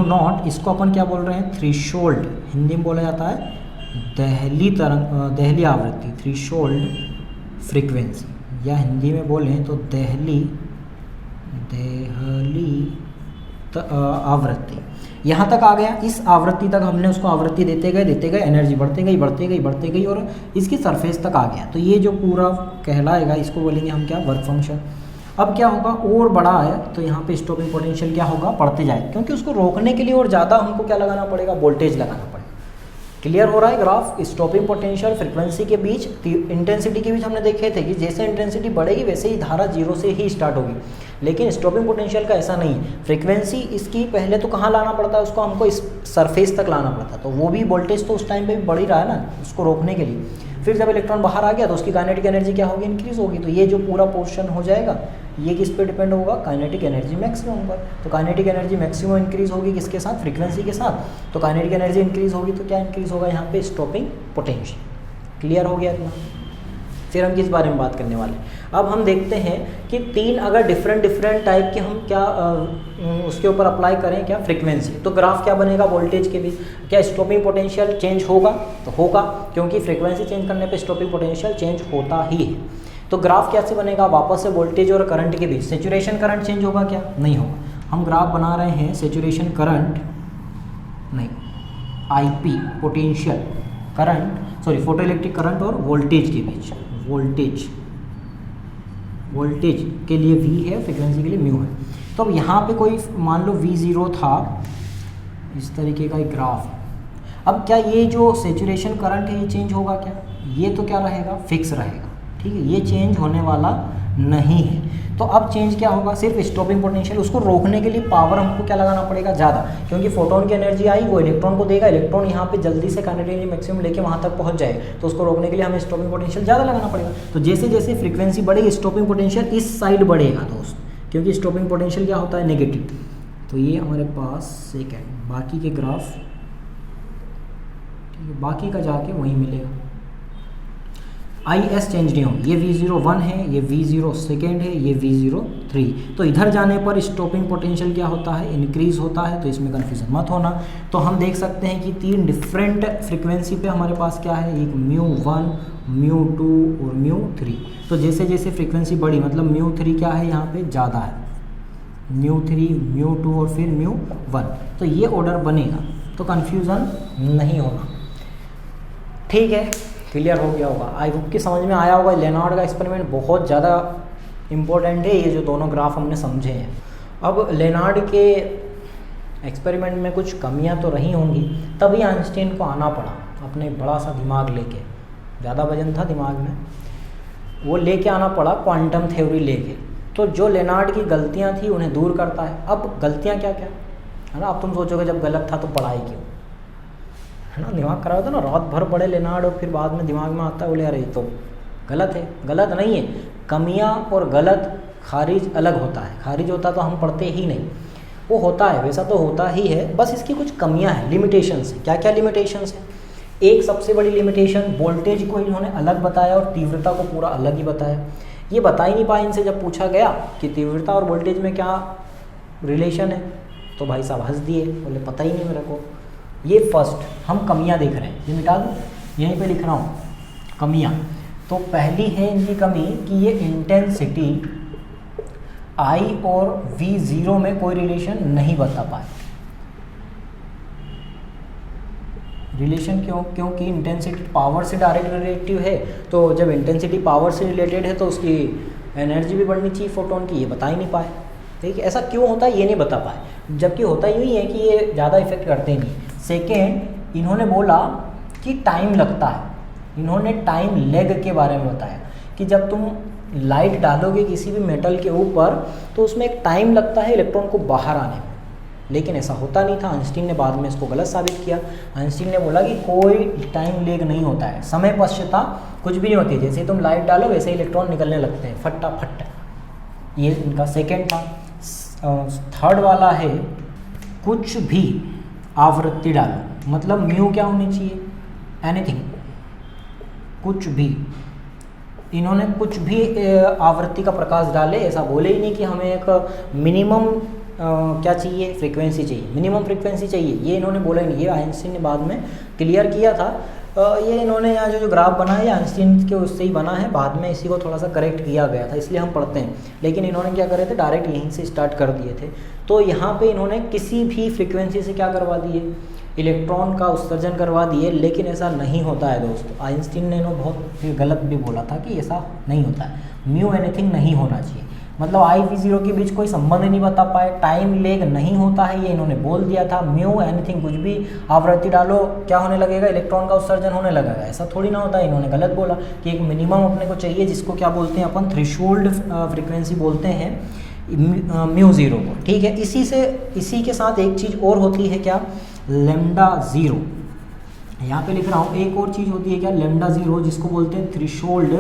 नॉट। इसको अपन क्या बोल रहे हैं, थ्रेशोल्ड, हिंदी में बोला जाता है दहली आवृत्ति, थ्रेशोल्ड फ्रीक्वेंसी, या हिंदी में बोलें तो दहली आवृत्ति। यहाँ तक आ गया। इस आवृत्ति तक हमने उसको आवृत्ति देते गए, एनर्जी बढ़ते गई और इसकी सरफेस तक आ गया। तो ये जो पूरा कहलाएगा, इसको बोलेंगे हम क्या, वर्क फंक्शन। अब क्या होगा, और बड़ा है तो यहाँ पे स्टॉपिंग पोटेंशियल क्या होगा, बढ़ते जाएगा, क्योंकि उसको रोकने के लिए और ज़्यादा हमको क्या लगाना पड़ेगा, वोल्टेज लगाना पड़ेगा। क्लियर हो रहा है ग्राफ। स्टॉपिंग पोटेंशियल फ्रीक्वेंसी के बीच, इंटेंसिटी के बीच हमने देखे थे कि जैसे इंटेंसिटी बढ़ेगी वैसे ही धारा 0 से ही स्टार्ट होगी। लेकिन स्टॉपिंग पोटेंशियल का ऐसा नहीं है। फ्रीक्वेंसी इसकी पहले तो कहाँ लाना पड़ता है, उसको हमको इस सरफेस तक लाना पड़ता है। तो वो भी वोल्टेज तो उस टाइम पे भी बढ़ ही रहा है ना, उसको रोकने के लिए। फिर जब इलेक्ट्रॉन बाहर आ गया तो उसकी काइनेटिक एनर्जी क्या होगी, इंक्रीज होगी। तो ये जो पूरा पोर्शन हो जाएगा, ये किस पे डिपेंड होगा, काइनेटिक एनर्जी मैक्सिमम पर। तो काइनेटिक एनर्जी मैक्सिमम इंक्रीज होगी किसके साथ, फ्रीक्वेंसी के साथ। तो काइनेटिक एनर्जी इंक्रीज होगी तो क्या इंक्रीज होगा, यहाँ पे स्टॉपिंग पोटेंशियल। क्लियर हो गया इतना। फिर हम किस बारे में बात करने वाले हैं, अब हम देखते हैं कि 3 अगर डिफरेंट टाइप के हम क्या उसके ऊपर अप्लाई करें क्या, फ्रीक्वेंसी। तो ग्राफ क्या बनेगा, वोल्टेज के बीच क्या स्टॉपिंग पोटेंशियल चेंज होगा, तो होगा, क्योंकि फ्रीक्वेंसी चेंज करने पे स्टॉपिंग पोटेंशियल चेंज होता ही है। तो ग्राफ कैसे बनेगा, वापस से वोल्टेज और करंट के बीच। सेचुरेशन करंट चेंज होगा क्या, नहीं होगा। हम ग्राफ बना रहे हैं सेचुरेशन करंट नहीं, IP potential current, sorry photo electric current और वोल्टेज के बीच। वोल्टेज के लिए V है, फ्रीक्वेंसी के लिए म्यू है। तो अब यहाँ पे कोई मान लो V0 था, इस तरीके का एक ग्राफ है। अब क्या ये जो सेचुरेशन करंट है ये चेंज होगा क्या, ये तो क्या रहेगा, फिक्स रहेगा, ठीक है, ये चेंज होने वाला नहीं है। तो अब चेंज क्या होगा, सिर्फ स्टॉपिंग पोटेंशियल, उसको रोकने के लिए पावर हमको क्या लगाना पड़ेगा, ज़्यादा, क्योंकि फोटोन की एनर्जी आई वो इलेक्ट्रॉन को देगा, इलेक्ट्रॉन यहाँ पे जल्दी से काइनेटिक एनर्जी मैक्सिमम लेके वहाँ तक पहुँच जाए, तो उसको रोकने के लिए हमें स्टॉपिंग पोटेंशियल ज़्यादा लगाना पड़ेगा। तो जैसे जैसे फ्रीक्वेंसी बढ़ेगी स्टॉपिंग पोटेंशियल इस साइड बढ़ेगा दोस्त, क्योंकि स्टॉपिंग पोटेंशियल क्या होता है, नेगेटिव। तो ये हमारे पास सेकेंड, बाकी के ग्राफ, ठीक है, बाकी का जाके वहीं मिलेगा। IS चेंज नहीं होगी, ये V0 1 है, ये V0 सेकेंड है, ये V0 3। तो इधर जाने पर स्टॉपिंग पोटेंशियल क्या होता है, इंक्रीज होता है, तो इसमें कन्फ्यूजन मत होना। तो हम देख सकते हैं कि 3 डिफरेंट फ्रीक्वेंसी पे हमारे पास क्या है, एक μ1, μ2 और μ3। तो जैसे जैसे फ्रीक्वेंसी बढ़ी, मतलब μ3 क्या है यहाँ पे ज़्यादा है, μ3, μ2 और फिर μ1। तो ये ऑर्डर बनेगा, तो कन्फ्यूज़न नहीं होना, ठीक है। क्लियर हो गया होगा, आई होप कि समझ में आया होगा। लेनार्ड का एक्सपेरिमेंट बहुत ज़्यादा इम्पोर्टेंट है, ये जो दोनों ग्राफ हमने समझे हैं। अब लेनार्ड के एक्सपेरिमेंट में कुछ कमियां तो रही होंगी, तभी आइंस्टीन को आना पड़ा अपने बड़ा सा दिमाग लेके, ज़्यादा वजन था दिमाग में, वो लेके आना पड़ा क्वांटम थ्योरी लेके। तो जो लेनार्ड की गलतियाँ थी उन्हें दूर करता है। अब गलतियाँ क्या क्या है ना, अब तुम सोचोगे जब गलत था तो पढ़ाई क्यों, है ना, दिमाग खराब होता ना, रात भर पढ़े लेनार्ड और फिर बाद में दिमाग में आता है बोले अरे तो गलत है। गलत नहीं है, कमियां और गलत खारिज अलग होता है। खारिज होता तो हम पढ़ते ही नहीं, वो होता है, वैसा तो होता ही है, बस इसकी कुछ कमियां हैं, लिमिटेशंस हैं। क्या क्या लिमिटेशंस हैं, एक सबसे बड़ी लिमिटेशन, वोल्टेज को इन्होंने अलग बताया और तीव्रता को पूरा अलग ही बताया। ये बता ही नहीं पाए इनसे, जब पूछा गया कि तीव्रता और वोल्टेज में क्या रिलेशन है तो भाई साहब हंस दिए, बोले पता ही नहीं मेरे को। ये फर्स्ट हम कमियां देख रहे हैं, ये मिटा दूँ। यहीं पे लिख रहा हूँ कमियाँ। तो पहली है इनकी कमी कि ये इंटेंसिटी I और V0 में कोई रिलेशन नहीं बता पाए। रिलेशन क्योंकि इंटेंसिटी पावर से डायरेक्ट रिलेटिव है, तो जब इंटेंसिटी पावर से रिलेटेड है तो उसकी एनर्जी भी बढ़नी चाहिए फोटोन की, ये बता ही नहीं पाए। ठीक है, ऐसा क्यों होता है ये नहीं बता पाए, जबकि होता यूँ ही है कि ये ज़्यादा इफेक्ट करते नहीं। सेकेंड, इन्होंने बोला कि टाइम लगता है, इन्होंने टाइम लेग के बारे में बताया कि जब तुम लाइट डालोगे किसी भी मेटल के ऊपर तो उसमें एक टाइम लगता है इलेक्ट्रॉन को बाहर आने में, लेकिन ऐसा होता नहीं था। आइंस्टीन ने बाद में इसको गलत साबित किया। आइंस्टीन ने बोला कि कोई टाइम लेग नहीं होता है, समय पश्चाता कुछ भी नहीं होती है, जैसे तुम लाइट डालो वैसे ही इलेक्ट्रॉन निकलने लगते हैं फटाफट। ये इनका सेकेंड था। थर्ड वाला है कुछ भी आवृत्ति डालो, मतलब म्यू क्या होनी चाहिए, एनीथिंग, कुछ भी। इन्होंने कुछ भी आवृत्ति का प्रकाश डाले, ऐसा बोले ही नहीं कि हमें एक मिनिमम क्या चाहिए, फ्रीक्वेंसी चाहिए, मिनिमम फ्रीक्वेंसी चाहिए, ये इन्होंने बोला ही नहीं। ये आइंस्टीन ने बाद में क्लियर किया था। ये इन्होंने यहाँ जो ग्राफ बना है ये आइंस्टीन के उससे ही बना है, बाद में इसी को थोड़ा सा करेक्ट किया गया था, इसलिए हम पढ़ते हैं। लेकिन इन्होंने क्या करे थे, डायरेक्ट यहीं से स्टार्ट कर दिए थे। तो यहाँ पे इन्होंने किसी भी फ्रीक्वेंसी से क्या करवा दिए, इलेक्ट्रॉन का उत्सर्जन करवा दिए, लेकिन ऐसा नहीं होता है दोस्तों। आइंस्टीन ने इन्होंने बहुत गलत भी बोला था कि ऐसा नहीं होता है, म्यू एनीथिंग नहीं होना चाहिए, मतलब I V0 के बीच कोई संबंध नहीं बता पाए, टाइम लेग नहीं होता है, ये इन्होंने बोल दिया था। म्यू एनीथिंग, कुछ भी आवृत्ति डालो क्या होने लगेगा, इलेक्ट्रॉन का उत्सर्जन होने लगेगा, ऐसा थोड़ी ना होता है। इन्होंने गलत बोला कि एक मिनिमम अपने को चाहिए, जिसको क्या बोलते हैं अपन, थ्रेशोल्ड फ्रीक्वेंसी बोलते हैं म्यू ज़ीरो को। ठीक है, इसी के साथ एक चीज़ और होती है क्या, लैम्डा ज़ीरो। यहाँ पे लिख रहा हूँ एक और चीज़ होती है क्या, लैम्डा ज़ीरो, जिसको बोलते हैं थ्रेशोल्ड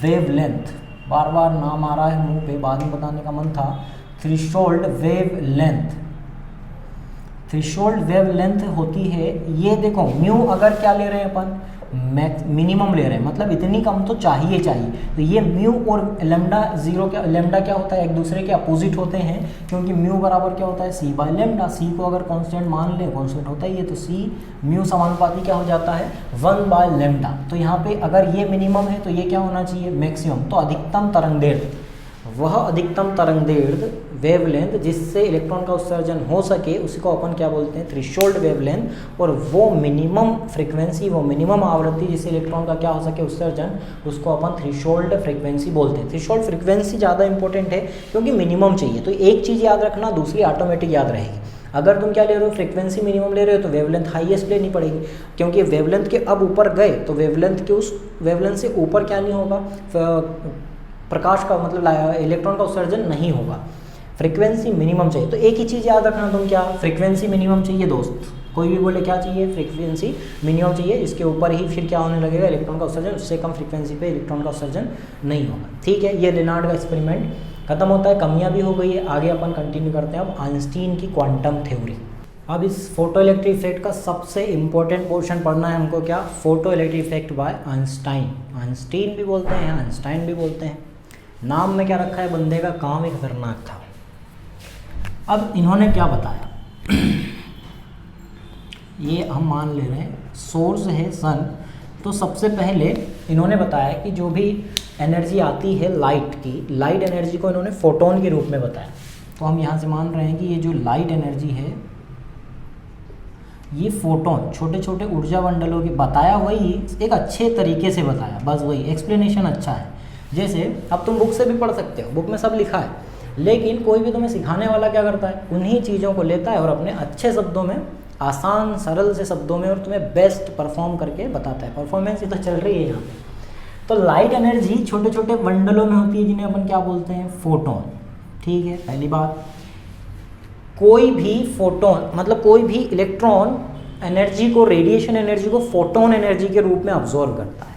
वेवलेंथ। बार बार नाम आ रहा है मुंह पे, बाद में बताने का मन था। थ्रेशोल्ड वेवलेंथ, थ्रेशोल्ड वेवलेंथ होती है ये, देखो म्यू अगर क्या ले रहे हैं अपन, मिनिमम ले रहे हैं, मतलब इतनी कम तो चाहिए। तो ये म्यू और लैम्डा ज़ीरो क्या, लैम्डा क्या होता है, एक दूसरे के अपोजिट होते हैं, क्योंकि म्यू बराबर क्या होता है, सी बाय लैम्डा। सी को अगर कांस्टेंट मान ले, कांस्टेंट होता है ये, तो सी म्यू समानुपाती क्या हो जाता है, 1 बाय लैम्डा। तो यहाँ पे अगर ये मिनिमम है तो ये क्या होना चाहिए, मैक्सिमम। तो अधिकतम तरंगदैर्घ्य, वह अधिकतम तरंगदैर्घ्य वेवलेंथ जिससे इलेक्ट्रॉन का उत्सर्जन हो सके, उसको अपन क्या बोलते हैं, थ्रेशोल्ड वेवलेंथ। और वो मिनिमम फ्रीक्वेंसी, वो मिनिमम आवृत्ति जिससे इलेक्ट्रॉन का क्या हो सके उत्सर्जन, उसको अपन थ्रेशोल्ड फ्रीक्वेंसी बोलते हैं। थ्रेशोल्ड फ्रीक्वेंसी ज़्यादा इंपॉर्टेंट है क्योंकि मिनिमम चाहिए। तो एक चीज़ याद रखना, दूसरी ऑटोमेटिक याद रहेगी। अगर तुम क्या ले रहे हो, फ्रीक्वेंसी मिनिमम ले रहे हो, तो वेवलेंथ हाईएस्ट लेनी पड़ेगी, क्योंकि वेवलेंथ के अब ऊपर गए तो वेवलेंथ के उस वेवलेंथ से ऊपर क्या नहीं होगा, प्रकाश का मतलब इलेक्ट्रॉन का उत्सर्जन नहीं होगा। फ्रीक्वेंसी मिनिमम चाहिए। तो एक ही चीज़ याद रखना तुम, क्या, फ्रीक्वेंसी मिनिमम चाहिए दोस्त। कोई भी बोले क्या चाहिए, फ्रीक्वेंसी मिनिमम चाहिए, इसके ऊपर ही फिर क्या होने लगेगा, इलेक्ट्रॉन का उत्सर्जन, उससे कम फ्रीक्वेंसी पे इलेक्ट्रॉन का उत्सर्जन नहीं होगा। ठीक है, ये लेनार्ड का एक्सपेरिमेंट खत्म होता है, कमियां भी हो गई है। आगे अपन कंटिन्यू करते हैं अब आइंस्टीन की क्वांटम थ्योरी। अब इस फोटो इलेक्ट्रिक इफेक्ट का सबसे इंपॉर्टेंट पोर्शन पढ़ना है हमको, क्या, photo electric effect bye Einstein. Einstein भी बोलते हैं, आइंस्टाइन भी बोलते हैं, नाम में क्या रखा है, बंदे का काम ही खतरनाक था। अब इन्होंने क्या बताया ये हम मान ले रहे हैं सोर्स है सन। तो सबसे पहले इन्होंने बताया कि जो भी एनर्जी आती है लाइट की, लाइट एनर्जी को इन्होंने फोटोन के रूप में बताया। तो हम यहाँ से मान रहे हैं कि ये जो लाइट एनर्जी है ये फोटोन, छोटे छोटे ऊर्जा मंडलों के, बताया वही एक अच्छे तरीके से बताया, बस वही एक्सप्लेनेशन अच्छा है। जैसे अब तुम बुक से भी पढ़ सकते हो, बुक में सब लिखा है, लेकिन कोई भी तुम्हें सिखाने वाला क्या करता है, उन्हीं चीज़ों को लेता है और अपने अच्छे शब्दों में, आसान सरल से शब्दों में, और तुम्हें बेस्ट परफॉर्म करके बताता है। परफॉर्मेंस ये तो चल रही है यहाँ पे। तो लाइट एनर्जी छोटे छोटे मंडलों में होती है, जिन्हें अपन क्या बोलते हैं, फोटोन। ठीक है, पहली बात, कोई भी फोटोन मतलब कोई भी इलेक्ट्रॉन एनर्जी को, रेडिएशन एनर्जी को फोटोन एनर्जी के रूप में ऑब्जॉर्व करता है।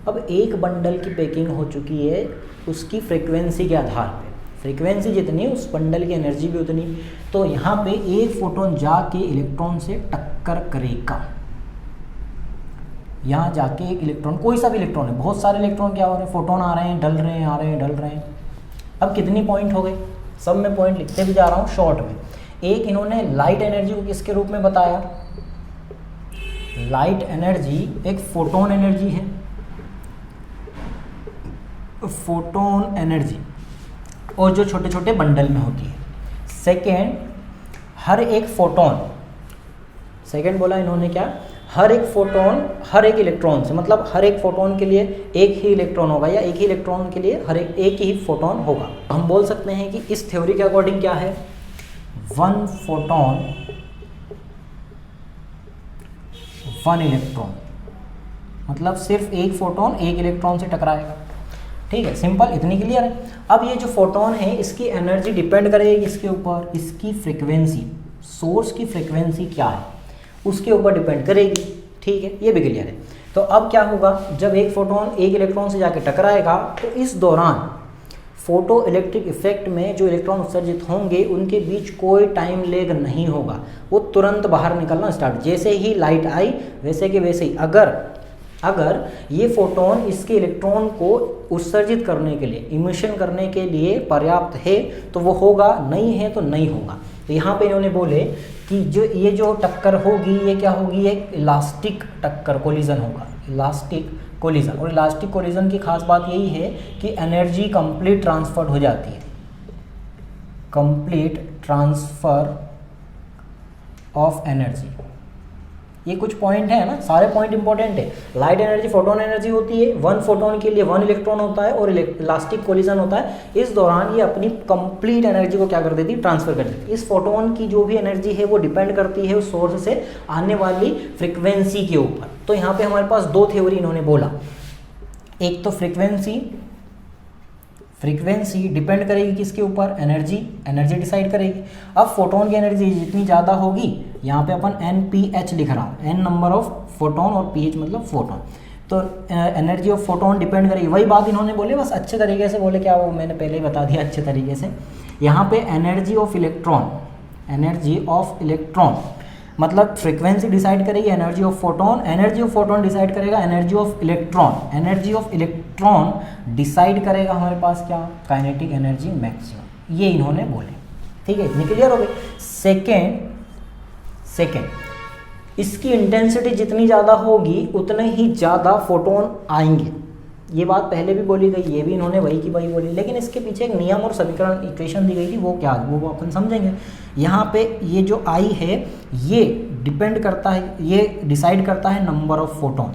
अब एक बंडल की पैकिंग हो चुकी है उसकी फ्रीक्वेंसी के आधार पे, फ्रीक्वेंसी जितनी उस बंडल की एनर्जी भी उतनी। तो यहाँ पे एक फोटोन जाके इलेक्ट्रॉन से टक्कर करेगा, यहाँ जाके एक इलेक्ट्रॉन, कोई सा भी इलेक्ट्रॉन है, बहुत सारे इलेक्ट्रॉन क्या हो रहे हैं, फोटोन आ रहे हैं, ढल रहे हैं, आ रहे हैं, ढल रहे हैं। अब कितनी पॉइंट हो गए, सब में पॉइंट लिखते भी जा रहा हूँ शॉर्ट में। एक इन्होंने लाइट एनर्जी को किसके रूप में बताया, लाइट एनर्जी एक फोटोन एनर्जी है, फोटोन एनर्जी, और जो छोटे छोटे बंडल में होती है। सेकेंड, हर एक फोटोन, सेकेंड बोला इन्होंने क्या, हर एक फोटोन हर एक इलेक्ट्रॉन से, मतलब हर एक फोटोन के लिए एक ही इलेक्ट्रॉन होगा, या एक ही इलेक्ट्रॉन के लिए हर एक ही फोटोन होगा। हम बोल सकते हैं कि इस थ्योरी के अकॉर्डिंग क्या है, वन फोटोन वन इलेक्ट्रॉन, मतलब सिर्फ एक फोटोन एक इलेक्ट्रॉन से टकराएगा। ठीक है, सिंपल, इतनी क्लियर है। अब ये जो फोटोन है इसकी एनर्जी डिपेंड करेगी इसके ऊपर, इसकी फ्रीक्वेंसी, सोर्स की फ्रीक्वेंसी क्या है उसके ऊपर डिपेंड करेगी। ठीक है, ये भी क्लियर है। तो अब क्या होगा, जब एक फोटोन एक इलेक्ट्रॉन से जाके टकराएगा तो इस दौरान फोटो इलेक्ट्रिक इफेक्ट में जो इलेक्ट्रॉन उत्सर्जित होंगे उनके बीच कोई टाइम लेग नहीं होगा, वो तुरंत बाहर निकलना स्टार्ट, जैसे ही लाइट आई वैसे के वैसे ही। अगर ये फोटोन इसके इलेक्ट्रॉन को उत्सर्जित करने के लिए, इमिशन करने के लिए पर्याप्त है तो वो होगा, नहीं है तो नहीं होगा। तो यहाँ पे इन्होंने बोले कि ये जो टक्कर होगी ये क्या होगी, एक इलास्टिक टक्कर, कोलिजन होगा, इलास्टिक कोलिजन। और इलास्टिक कोलिजन की खास बात यही है कि एनर्जी कंप्लीट ट्रांसफर हो जाती है, कंप्लीट ट्रांसफर ऑफ एनर्जी। ये कुछ पॉइंट है ना, सारे पॉइंट इंपॉर्टेंट है। लाइट एनर्जी फोटोन एनर्जी होती है, वन फोटोन के लिए वन इलेक्ट्रॉन होता है और इलास्टिक कोलिजन होता है। इस दौरान ये अपनी कंप्लीट एनर्जी को क्या कर देती है, ट्रांसफर कर देती है। इस फोटोन की जो भी एनर्जी है वो डिपेंड करती है उस सोर्स से आने वाली फ्रिक्वेंसी के ऊपर। तो यहाँ पे हमारे पास दो थ्योरी इन्होंने बोला, एक तो फ्रीक्वेंसी डिपेंड करेगी किसके ऊपर, एनर्जी डिसाइड करेगी। अब फोटोन की एनर्जी जितनी ज़्यादा होगी, यहाँ पे अपन NPH लिख रहा हूँ, N नंबर ऑफ फोटोन और PH मतलब फोटोन, तो एनर्जी ऑफ फोटोन डिपेंड करेगी। वही बात इन्होंने बोले, बस अच्छे तरीके से बोले, क्या वो मैंने पहले ही बता दिया अच्छे तरीके से। यहाँ पे एनर्जी ऑफ इलेक्ट्रॉन मतलब फ्रीक्वेंसी डिसाइड करेगी एनर्जी ऑफ फोटोन डिसाइड करेगा एनर्जी ऑफ इलेक्ट्रॉन डिसाइड करेगा हमारे पास क्या, काइनेटिक एनर्जी मैक्सिमम। ये इन्होंने बोले। ठीक है, इतनी क्लियर हो गई। सेकेंड, इसकी इंटेंसिटी जितनी ज़्यादा होगी उतने ही ज़्यादा फोटोन आएंगे। ये बात पहले भी बोली गई, ये भी इन्होंने वही की वही बोली, लेकिन इसके पीछे एक नियम और समीकरण इक्वेशन दी गई थी, वो क्या, वो अपन समझेंगे। यहाँ पे ये जो I है ये डिपेंड करता है, ये डिसाइड करता है नंबर ऑफ फोटोन।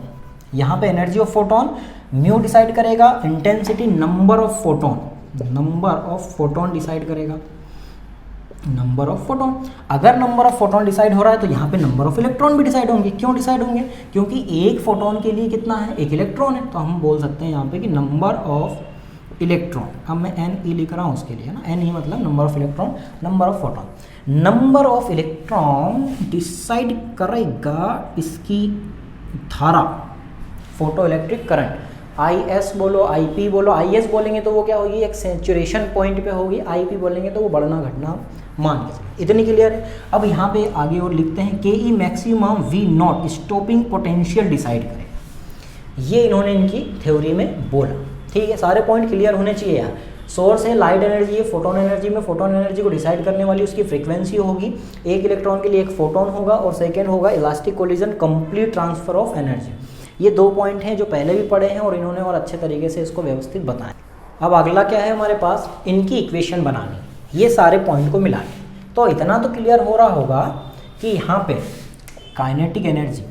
यहाँ पे energy of photon mu decide करेगा, intensity number of photon decide करेगा, नंबर ऑफ फोटोन। अगर नंबर ऑफ फोटोन डिसाइड हो रहा है तो यहाँ पे नंबर ऑफ इलेक्ट्रॉन भी डिसाइड होंगे। क्यों डिसाइड होंगे, क्योंकि एक फोटोन के लिए कितना है, एक इलेक्ट्रॉन है। तो हम बोल सकते हैं यहाँ पे कि नंबर ऑफ इलेक्ट्रॉन, अब मैं NE लिख रहा हूँ उसके लिए ना, NE मतलब number of electron, number of photon. Number of electron decide करेगा इसकी धारा, फोटो इलेक्ट्रिक करंट। IS बोलो, IP बोलो, IS बोलेंगे तो वो क्या होगी, एक सेचुरेशन पॉइंट पे होगी, IP बोलेंगे तो वो बढ़ना घटना मान के। इतनी क्लियर है। अब यहाँ पे आगे और लिखते हैं KE maximum V0 stopping potential decide करें। ये इन्होंने इनकी थ्योरी में बोला। ठीक है, सारे पॉइंट क्लियर होने चाहिए यार। सोर्स है लाइट एनर्जी है, फोटोन एनर्जी में फोटोन एनर्जी को डिसाइड करने वाली उसकी फ्रीक्वेंसी होगी, एक इलेक्ट्रॉन के लिए एक फोटोन होगा, और सेकेंड होगा elastic collision, complete transfer of energy. ये दो पॉइंट हैं जो पहले भी पढ़े हैं और इन्होंने और अच्छे तरीके से इसको व्यवस्थित बताया। अब अगला क्या है हमारे पास, इनकी इक्वेशन बनानी, ये सारे पॉइंट को मिला के। तो इतना तो क्लियर हो रहा होगा कि यहाँ पे काइनेटिक एनर्जी,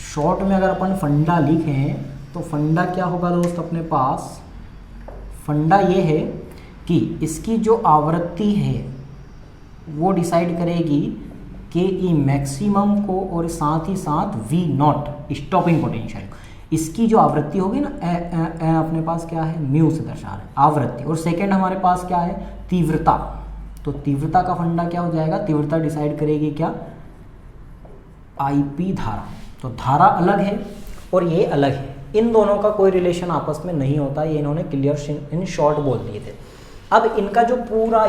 शॉर्ट में अगर अपन फंडा लिखें तो फंडा क्या होगा दोस्त अपने पास, फंडा ये है कि इसकी जो आवृत्ति है वो डिसाइड करेगी KE मैक्सिमम को और साथ ही साथ V0 स्टॉपिंग पोटेंशियल। इसकी जो आवृत्ति होगी ना, अपने पास क्या है, म्यू से दर्शा रहा है आवृत्ति, और सेकंड हमारे पास क्या है, तीव्रता। तो तीव्रता का फंडा क्या हो जाएगा, तीव्रता डिसाइड करेगी क्या, IP धारा। तो धारा अलग है और ये अलग है, इन दोनों का कोई रिलेशन आपस में नहीं होता, ये इन्होंने क्लियर इन शॉर्ट बोल दिए थे। अब इनका जो पूरा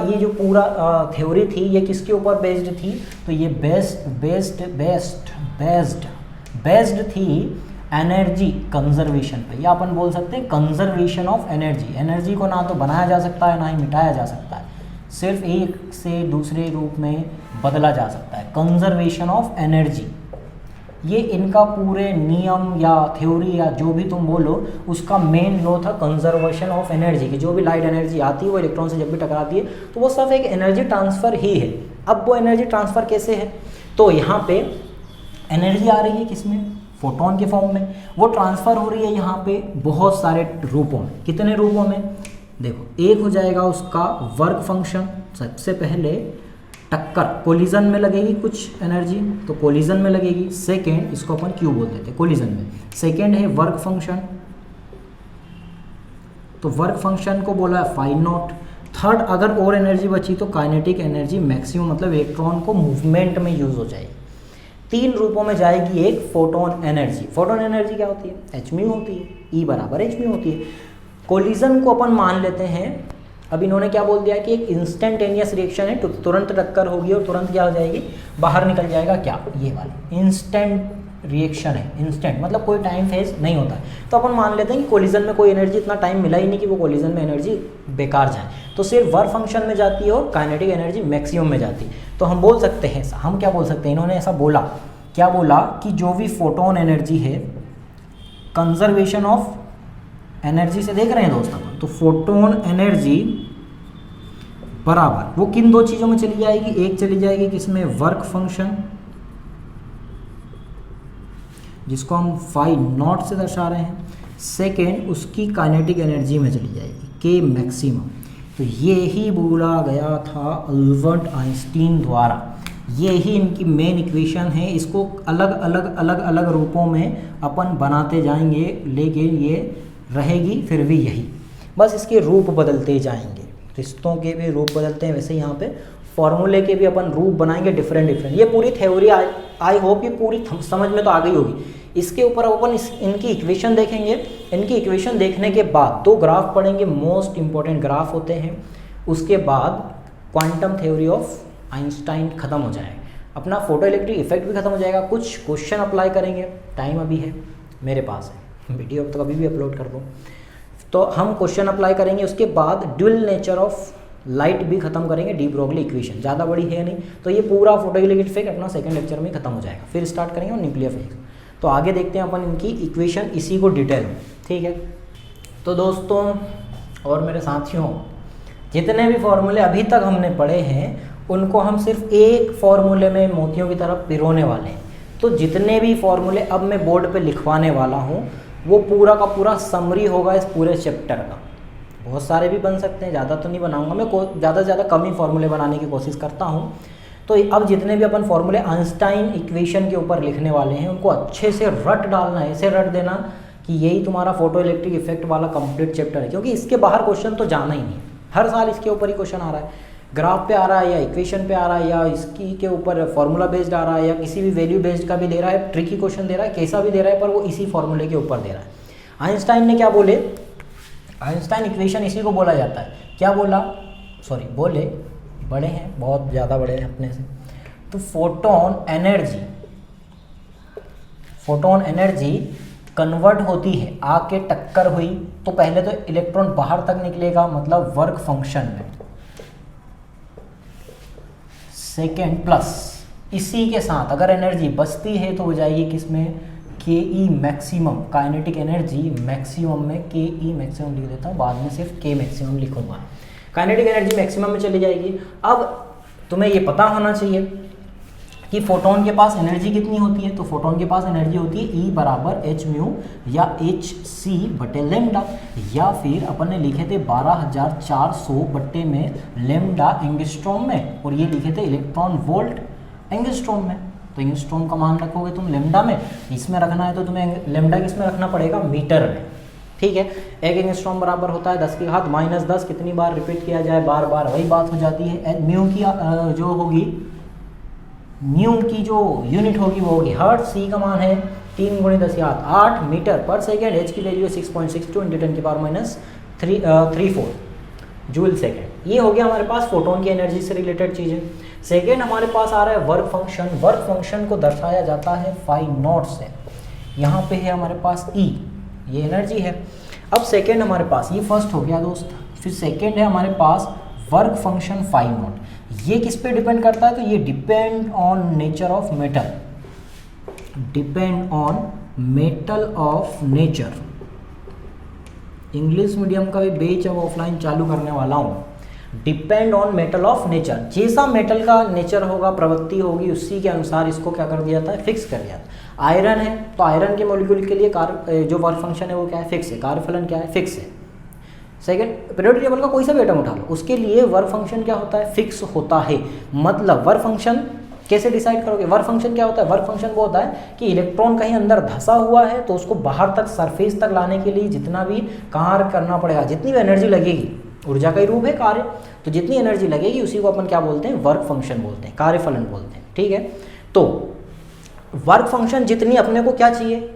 थ्योरी थी ये किसके ऊपर बेस्ड थी, तो ये बेस्ड थी एनर्जी कंजर्वेशन पे, या अपन बोल सकते हैं कंजर्वेशन ऑफ एनर्जी। एनर्जी को ना तो बनाया जा सकता है ना ही मिटाया जा सकता है, सिर्फ एक से दूसरे रूप में बदला जा सकता है। कंजर्वेशन ऑफ एनर्जी, ये इनका पूरे नियम या थ्योरी या जो भी तुम बोलो उसका मेन लॉ था कंजर्वेशन ऑफ एनर्जी की। जो भी लाइट एनर्जी आती है वो इलेक्ट्रॉन से जब भी टकराती है तो वो सिर्फ एक एनर्जी ट्रांसफ़र ही है। अब वो एनर्जी ट्रांसफ़र कैसे है, तो यहाँ पे एनर्जी आ रही है किसमें, फोटोन के फॉर्म में, वो ट्रांसफ़र हो रही है यहाँ पे बहुत सारे रूपों में। कितने रूपों में, देखो, एक हो जाएगा उसका वर्क फंक्शन, सबसे पहले टक्कर कोलिजन में लगेगी कुछ एनर्जी तो कोलिजन में लगेगी। सेकेंड, इसको अपन क्यू बोल देते हैं कोलिजन में। सेकेंड है वर्क फंक्शन, तो वर्क फंक्शन को बोला है फाई नॉट। थर्ड, अगर और एनर्जी बची तो काइनेटिक एनर्जी मैक्सिमम, मतलब इलेक्ट्रॉन को मूवमेंट में यूज हो जाएगी। 3 रूपों में जाएगी एक फोटोन एनर्जी। फोटोन एनर्जी क्या होती है, एच म्यू होती है, ई बराबर एच म्यू होती है। कोलिजन को अपन मान लेते हैं, अब इन्होंने क्या बोल दिया कि एक इंस्टेंटेनियस रिएक्शन है, तुरंत टक्कर होगी और तुरंत क्या हो जाएगी, बाहर निकल जाएगा, क्या, ये वाला इंस्टेंट रिएक्शन है। इंस्टेंट मतलब कोई टाइम फेज नहीं होता है। तो अपन मान लेते हैं कि कोलिजन में कोई एनर्जी इतना टाइम मिला ही नहीं कि वो कोलिजन में एनर्जी बेकार जाए, तो सिर्फ वर्क फंक्शन में जाती है और काइनेटिक एनर्जी मैक्सिमम में जाती है। तो हम बोल सकते हैं, हम क्या बोल सकते हैं, इन्होंने ऐसा बोला, क्या बोला कि जो भी फोटोन एनर्जी है, कंजर्वेशन ऑफ एनर्जी से देख रहे हैं दोस्तों, तो फोटोन एनर्जी बराबर वो किन 2 चीज़ों में चली जाएगी, एक चली जाएगी किसमें, वर्क फंक्शन, जिसको हम फाई नॉट से दर्शा रहे हैं। सेकेंड, उसकी काइनेटिक एनर्जी में चली जाएगी, के मैक्सिमम। तो ये ही बोला गया था अल्बर्ट आइंस्टीन द्वारा, ये ही इनकी मेन इक्वेशन है। इसको अलग अलग रूपों में अपन बनाते जाएंगे, लेकिन ये रहेगी फिर भी यही, बस इसके रूप बदलते जाएंगे। रिश्तों के भी रूप बदलते हैं, वैसे यहाँ पे फॉर्मूले के भी अपन रूप बनाएंगे डिफरेंट। ये पूरी थ्योरी आई होप ये पूरी समझ में तो आ गई होगी। इसके ऊपर अपन इनकी इक्वेशन देखेंगे। इनकी इक्वेशन देखने के बाद 2 ग्राफ पढ़ेंगे, मोस्ट इंपॉर्टेंट ग्राफ होते हैं। उसके बाद क्वांटम थ्योरी ऑफ आइंस्टाइन खत्म हो जाएगा, अपना फोटो इलेक्ट्रिक इफेक्ट भी खत्म हो जाएगा। कुछ क्वेश्चन अप्लाई करेंगे, टाइम अभी है मेरे पास है, वीडियो तो कभी भी अपलोड कर दो, तो हम क्वेश्चन अप्लाई करेंगे। उसके बाद ड्यूल नेचर ऑफ लाइट भी खत्म करेंगे, डी ब्रोगली इक्वेशन, ज़्यादा बड़ी है नहीं, तो ये पूरा फोटो इलेक्ट्रिक इफेक्ट अपना सेकंड लेक्चर में खत्म हो जाएगा। फिर स्टार्ट करेंगे और न्यूक्लियर फिजिक्स। तो आगे देखते हैं अपन इनकी इक्वेशन, इसी को डिटेल में, ठीक है। तो दोस्तों और मेरे साथियों, जितने भी फॉर्मूले अभी तक हमने पढ़े हैं उनको हम सिर्फ एक फॉर्मूले में मोतियों की तरफ पिरोने वाले हैं। तो जितने भी फॉर्मूले अब मैं बोर्ड पे लिखवाने वाला हूँ वो पूरा का पूरा समरी होगा इस पूरे चैप्टर का। बहुत सारे भी बन सकते हैं, ज़्यादा तो नहीं बनाऊंगा मैं, ज़्यादा से ज़्यादा कम ही फॉर्मूले बनाने की कोशिश करता हूँ। तो अब जितने भी अपन फॉर्मूले आइंस्टाइन इक्वेशन के ऊपर लिखने वाले हैं उनको अच्छे से रट डालना है, ऐसे रट देना कि यही तुम्हारा फोटो इलेक्ट्रिक इफेक्ट वाला कंप्लीट चैप्टर है, क्योंकि इसके बाहर क्वेश्चन तो जाना ही नहीं है। हर साल इसके ऊपर ही क्वेश्चन आ रहा है, ग्राफ पे आ रहा है या इक्वेशन पे आ रहा है या इसकी के ऊपर फॉर्मूला बेस्ड आ रहा है या किसी भी वैल्यू बेस्ड का भी दे रहा है, ट्रिकी क्वेश्चन दे रहा है, कैसा भी दे रहा है, पर वो इसी फॉर्मूले के ऊपर दे रहा है। आइंस्टाइन ने क्या बोले, आइंस्टाइन इक्वेशन इसी को बोला जाता है, क्या बोला, सॉरी बोले, बड़े हैं, बहुत ज़्यादा बड़े हैं अपने से। तो फोटोन एनर्जी कन्वर्ट होती है, आके टक्कर हुई तो पहले तो इलेक्ट्रॉन बाहर तक निकलेगा, मतलब वर्क फंक्शन में। सेकेंड प्लस इसी के साथ अगर एनर्जी बचती है तो हो जाएगी किसमें, के ई मैक्सिमम, काइनेटिक एनर्जी मैक्सिमम में, के ई मैक्सिमम लिख देता हूँ, बाद में सिर्फ के मैक्सिमम लिखूंगा। काइनेटिक एनर्जी मैक्सिमम में चली जाएगी। अब तुम्हें ये पता होना चाहिए कि फोटोन के पास एनर्जी कितनी होती है, तो फोटोन के पास एनर्जी होती है ई बराबर एच म्यू या एच सी बटे लेमडा, या फिर अपन ने लिखे थे 12,400 बट्टे में लेमडा एंगस्ट्रॉम में, और ये लिखे थे इलेक्ट्रॉन वोल्ट एंगस्ट्रॉम में। तो एंगस्ट्रॉम का मान रखोगे तुम लेमडा में, इसमें रखना है तो तुम्हें लेमडा किस में रखना पड़ेगा, मीटर में, ठीक है। एक एंगस्ट्रॉम बराबर होता है 10 की घात -10, कितनी बार रिपीट किया जाए, बार बार वही बात हो जाती है। म्यू की जो होगी, म्यू की जो यूनिट होगी वो होगी हर्ट्ज, सी का मान है 3 × 10⁸ मीटर पर सेकेंड, एच की वैल्यू 6.62 × 10⁻³ जूल सेकेंड। ये हो गया हमारे पास फोटोन की एनर्जी से रिलेटेड चीज़ें। सेकेंड हमारे पास आ रहा है वर्क फंक्शन। वर्क फंक्शन को दर्शाया जाता है फाई नॉट से, यहाँ पे है हमारे पास ई, ये एनर्जी है। अब सेकेंड हमारे पास, ये फर्स्ट हो गया दोस्त, फिर सेकेंड है हमारे पास वर्क फंक्शन फाई नॉट। ये किस पे डिपेंड करता है, तो ये depend on nature of metal. Depend on metal of nature. English medium का भी बैच अब ऑफलाइन चालू करने वाला हूँ। Depend on metal of nature, जैसा मेटल का नेचर होगा, प्रवृत्ति होगी, उसी के अनुसार इसको क्या कर दिया जाता है, फिक्स कर दिया जाता है। आयरन है तो आयरन के मॉलिक्यूल के लिए जो वर्क फंक्शन है वो क्या है, फिक्स है। कार्यफलन क्या है, फिक्स है। सेकेंड, पीरियोडिक टेबल का कोई सा भी एटम उठा लो, उसके लिए वर्क फंक्शन क्या होता है, फिक्स होता है। मतलब वर्क फंक्शन कैसे डिसाइड करोगे, वर्क फंक्शन क्या होता है, वर्क फंक्शन वो होता है कि इलेक्ट्रॉन कहीं अंदर धंसा हुआ है तो उसको बाहर तक सरफेस तक लाने के लिए जितना भी कार्य करना पड़ेगा, जितनी भी एनर्जी लगेगी, ऊर्जा का ही रूप है कार्य, तो जितनी एनर्जी लगेगी उसी को अपन क्या बोलते हैं, वर्क फंक्शन बोलते हैं, कार्यफलन बोलते हैं। ठीक है, तो वर्क फंक्शन जितनी अपने को क्या चाहिए,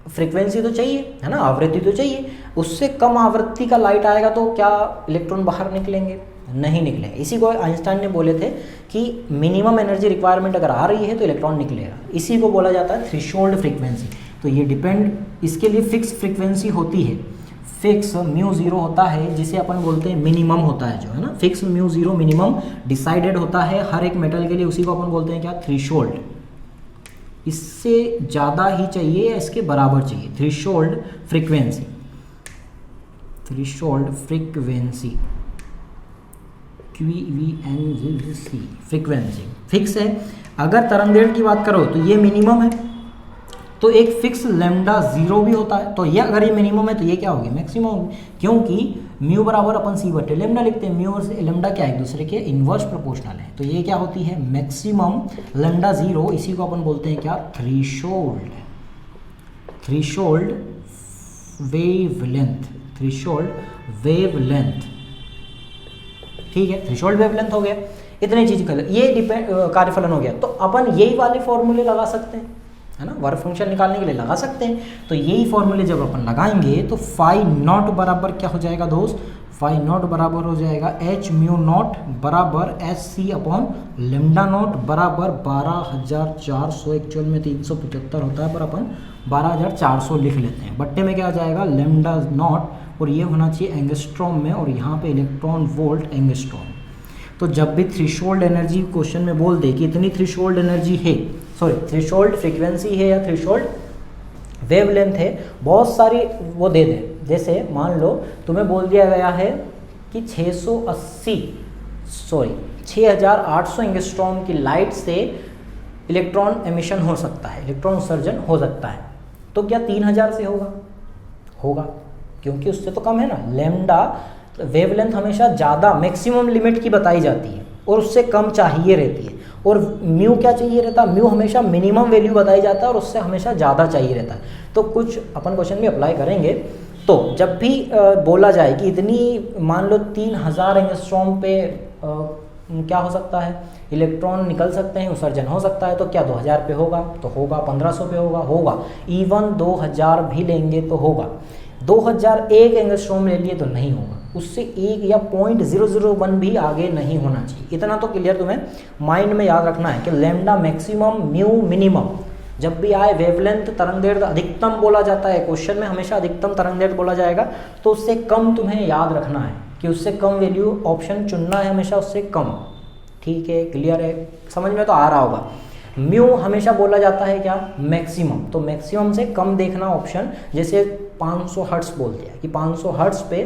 फ्रीक्वेंसी तो चाहिए, है ना, आवृत्ति तो चाहिए। उससे कम आवृत्ति का लाइट आएगा तो क्या इलेक्ट्रॉन बाहर निकलेंगे, नहीं निकलेंगे। इसी को आइंस्टाइन ने बोले थे कि मिनिमम एनर्जी रिक्वायरमेंट अगर आ रही है तो इलेक्ट्रॉन निकलेगा। इसी को बोला जाता है थ्रेशोल्ड फ्रीक्वेंसी। तो ये डिपेंड, इसके लिए फिक्स फ्रीक्वेंसी होती है, फिक्स म्यू जीरो होता है, जिसे अपन बोलते हैं मिनिमम होता है, जो है ना, fix mu zero minimum decided होता है हर एक मेटल के लिए, उसी को अपन बोलते हैं क्या, थ्रेशोल्ड। इससे ज़्यादा ही चाहिए या इसके बराबर चाहिए, threshold frequency, threshold frequency, QVNC frequency fix है। अगर तरंगदैर्घ्य की बात करो तो ये मिनिमम है, तो एक फिक्स लैम्डा जीरो भी होता है। तो ये अगर ये मिनिमम है तो ये क्या होगी, मैक्सिमम होगी, क्योंकि म्यू बराबर अपन सी बटे लैम्डा लिखते हैं। म्यू और लैम्डा क्या एक दूसरे के इन्वर्स प्रोपोर्शनल है, तो ये क्या होती है, मैक्सिमम लैम्डा जीरो। इसी को अपन बोलते हैं क्या, threshold, threshold wavelength, threshold wavelength. ठीक है, थ्रेशोल्ड वेवलेंथ हो गया, इतनी चीज कर, ये डिपेंड कार्यफलन हो गया। तो अपन यही वाले फॉर्मूले लगा सकते हैं, है ना, वर्क फंक्शन निकालने के लिए लगा सकते हैं। तो यही फॉर्मूले जब अपन लगाएंगे तो फाई नॉट बराबर क्या हो जाएगा दोस्त, फाई नॉट बराबर हो जाएगा एच म्यू नॉट बराबर s c upon lambda naught बराबर 12,400, एक्चुअल में 375 होता है पर अपन 12,400 लिख लेते हैं। बट्टे में क्या आ जाएगा, लेमडा नॉट, और ये होना चाहिए एंगस्ट्रॉम में, और यहाँ पे इलेक्ट्रॉन वोल्ट एंगस्ट्रॉम। तो जब भी थ्रेशोल्ड एनर्जी क्वेश्चन में बोल दे कि इतनी थ्रेशोल्ड एनर्जी है, सॉरी थ्रेशोल्ड फ्रीक्वेंसी है या थ्रेशोल्ड वेवलेंथ है, बहुत सारी वो दे दे। जैसे मान लो तुम्हें बोल दिया गया है कि 6,800 एंगस्ट्रॉम की लाइट से इलेक्ट्रॉन एमिशन हो सकता है, इलेक्ट्रॉन उत्सर्जन हो सकता है, तो क्या 3,000 से होगा, होगा, क्योंकि उससे तो कम है ना। लैम्डा वेवलेंथ हमेशा ज़्यादा मैक्सिमम लिमिट की बताई जाती है और उससे कम चाहिए रहती है, और म्यू क्या चाहिए रहता है, म्यू हमेशा मिनिमम वैल्यू बताई जाता है और उससे हमेशा ज़्यादा चाहिए रहता है। तो कुछ अपन क्वेश्चन भी अप्लाई करेंगे, तो जब भी बोला जाए कि इतनी, मान लो 3,000 एंगस्ट्रॉम पे क्या हो सकता है, इलेक्ट्रॉन निकल सकते हैं, उत्सर्जन हो सकता है, तो क्या 2,000 पे होगा, तो होगा, 1,500 पे होगा, होगा, इवन 2,000 भी लेंगे तो होगा। 2,001 एंगस्ट्रॉम ले लिए तो नहीं होगा, उससे 1 या 0.001 भी आगे नहीं होना चाहिए। इतना तो क्लियर तुम्हें माइंड में याद रखना है कि लैम्डा मैक्सिमम, म्यू मिनिमम। जब भी आए वेवलेंथ तरंगदैर्घ्य अधिकतम बोला जाता है, क्वेश्चन में हमेशा अधिकतम तरंगदैर्घ्य बोला जाएगा, तो उससे कम तुम्हें याद रखना है कि उससे कम वैल्यू ऑप्शन चुनना है, हमेशा उससे कम। ठीक है, क्लियर है, समझ में तो आ रहा होगा। म्यू हमेशा बोला जाता है क्या, मैक्सिमम, तो मैक्सिमम से कम देखना ऑप्शन। जैसे 500 हर्ट्ज बोल दिया कि 500 हर्ट्ज पे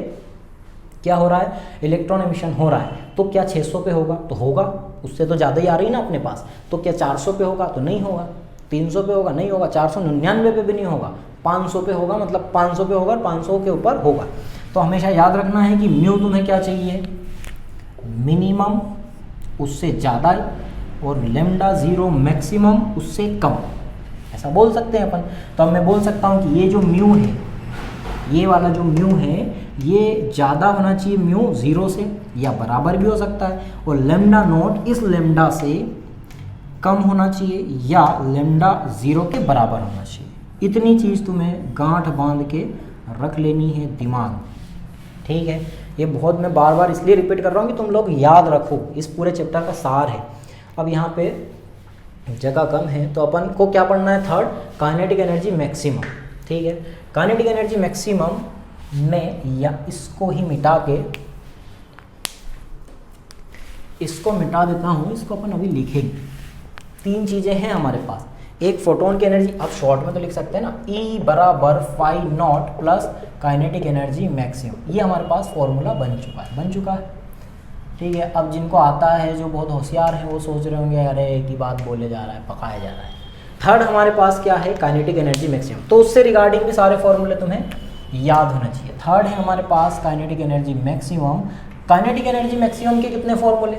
क्या हो रहा है, इलेक्ट्रॉन एमिशन हो रहा है, तो क्या 600 पे होगा, तो होगा, उससे तो ज़्यादा ही आ रही है ना अपने पास। तो क्या 400 पे होगा, तो नहीं होगा, 300 पे होगा, नहीं होगा, 499 पे भी नहीं होगा, 500 पे होगा, मतलब 500 पे होगा, 500 के ऊपर होगा। तो हमेशा याद रखना है कि म्यू तुम्हें क्या चाहिए, मिनिमम, उससे ज़्यादा, और लैम्डा जीरो मैक्सिमम, उससे कम, ऐसा बोल सकते हैं अपन। तो अब मैं बोल सकता हूँ कि ये जो म्यू है, ये वाला जो म्यू है, ये ज़्यादा होना चाहिए म्यू जीरो से, या बराबर भी हो सकता है, और लैम्डा नॉट इस लैम्डा से कम होना चाहिए, या लैम्डा जीरो के बराबर होना चाहिए। इतनी चीज़ तुम्हें गांठ बांध के रख लेनी है दिमाग। ठीक है, ये बहुत मैं बार बार इसलिए रिपीट कर रहा हूँ कि तुम लोग याद रखो, इस पूरे चैप्टर का सार है। अब यहाँ पे जगह कम है, तो अपन को क्या पढ़ना है, थर्ड, काइनेटिक एनर्जी मैक्सिमम। ठीक है, काइनेटिक एनर्जी मैक्सिमम में, या इसको ही मिटा के, इसको मिटा देता हूँ, इसको अपन अभी लिखेंगे। 3 चीज़ें हैं हमारे पास, एक फोटोन की एनर्जी आप शॉर्ट में तो लिख सकते हैं ना, E बराबर phi naught plus kinetic energy maximum. ये हमारे पास फॉर्मूला बन चुका है। ठीक है, अब जिनको आता है, जो बहुत होशियार हैं, वो सोच रहे होंगे अरे एक ही बात बोले जा रहा है, पकाया जा रहा है। थर्ड हमारे पास क्या है, काइनेटिक एनर्जी मैक्सिमम। तो उससे रिगार्डिंग भी सारे फॉर्मूले तुम्हें याद होना चाहिए। थर्ड है हमारे पास kinetic energy maximum. Kinetic energy maximum के कितने फॉर्मूले?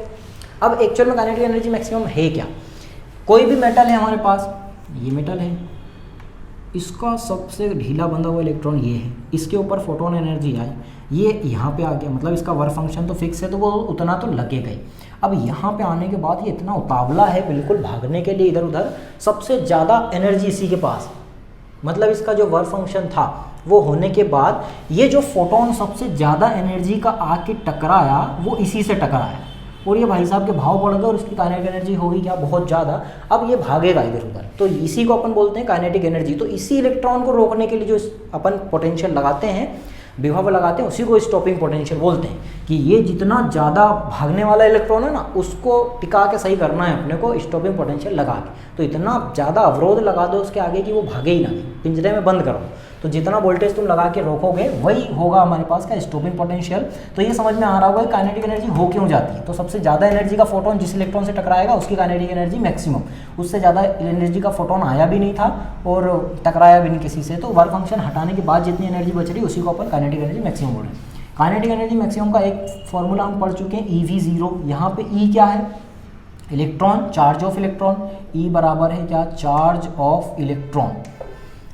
अब एक्चुअल में काइनेटिक एनर्जी मैक्सिमम है क्या? कोई भी मेटल है हमारे पास, ये मेटल है, इसका सबसे ढीला बंधा हुआ इलेक्ट्रॉन ये है, इसके ऊपर फोटोन एनर्जी आई, ये यहाँ पे आ गया, मतलब इसका वर्क फंक्शन तो फिक्स है, तो वो उतना तो लगेगा ही। अब यहाँ पे आने के बाद ये इतना उतावला है बिल्कुल भागने के लिए इधर उधर, सबसे ज़्यादा एनर्जी इसी के पास, मतलब इसका जो वर्क फंक्शन था वो होने के बाद ये जो फोटोन सबसे ज़्यादा एनर्जी का आके टकराया वो इसी से टकराया, और ये भाई साहब के भाव बढ़ गए और इसकी काइनेटिक एनर्जी होगी क्या, बहुत ज़्यादा। अब ये भागेगा इधर उधर, तो इसी को अपन बोलते हैं काइनेटिक एनर्जी। तो इसी इलेक्ट्रॉन को रोकने के लिए जो अपन पोटेंशियल लगाते हैं, विभव लगाते हैं, उसी को स्टॉपिंग पोटेंशियल बोलते हैं। कि ये जितना ज़्यादा भागने वाला इलेक्ट्रॉन है ना, उसको टिका के सही करना है अपने को स्टॉपिंग पोटेंशियल लगा के। तो इतना ज़्यादा अवरोध लगा दो उसके आगे कि वो भागे ही ना, पिंजरे में बंद करो। तो जितना वोल्टेज तुम लगा के रोकोगे वही होगा हमारे पास का स्टॉपिंग पोटेंशियल। तो ये समझ में आ रहा होगा काइनेटिक एनर्जी हो क्यों जाती है। तो सबसे ज़्यादा एनर्जी का फोटोन जिस इलेक्ट्रॉन से टकराएगा उसकी काइनेटिक एनर्जी मैक्सिमम, उससे ज़्यादा एनर्जी का फोटोन आया भी नहीं था और टकराया भी नहीं किसी से, तो वर्क फंक्शन हटाने के बाद जितनी एनर्जी बच रही उसी को अपन काइनेटिक एनर्जी मैक्सिमम बोल रहे हैं। काइनेटिक एनर्जी मैक्सिमम का एक फॉर्मूला हम पढ़ चुके हैं, EV0। यहाँ पे E क्या है, electron, charge of electron. E बराबर है क्या, चार्ज ऑफ इलेक्ट्रॉन।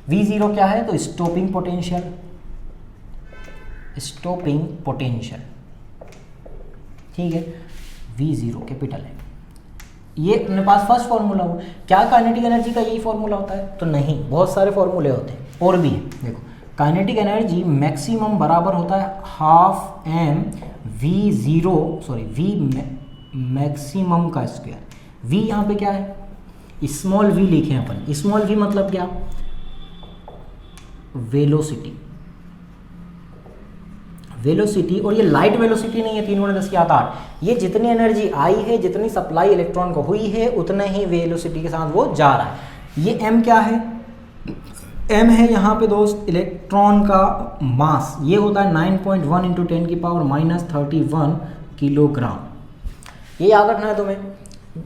V0 क्या है, तो स्टॉपिंग पोटेंशियल, स्टॉपिंग पोटेंशियल। ठीक है, V0 कैपिटल है। ये अपने पास फर्स्ट फॉर्मूला हो। क्या काइनेटिक एनर्जी का यही फॉर्मूला होता है? तो नहीं, बहुत सारे फॉर्मूले होते हैं और भी हैं। देखो, काइनेटिक एनर्जी मैक्सिमम बराबर होता है half m V0, sorry V maximum का स्क्वायर। V यहाँ पे क्या है, स्मॉल v लिखे हैं अपन। स्मॉल v मतलब क्या, वेलोसिटी। वेलोसिटी, और ये लाइट वेलोसिटी नहीं है 3 × 10⁸। ये जितनी एनर्जी आई है, जितनी सप्लाई इलेक्ट्रॉन को हुई है, उतने ही वेलोसिटी के साथ वो जा रहा है। ये m क्या है, m है यहाँ पे दोस्त इलेक्ट्रॉन का मास। ये होता है 9.1 × 10⁻³ किलोग्राम। ये याद रखना है तुम्हें।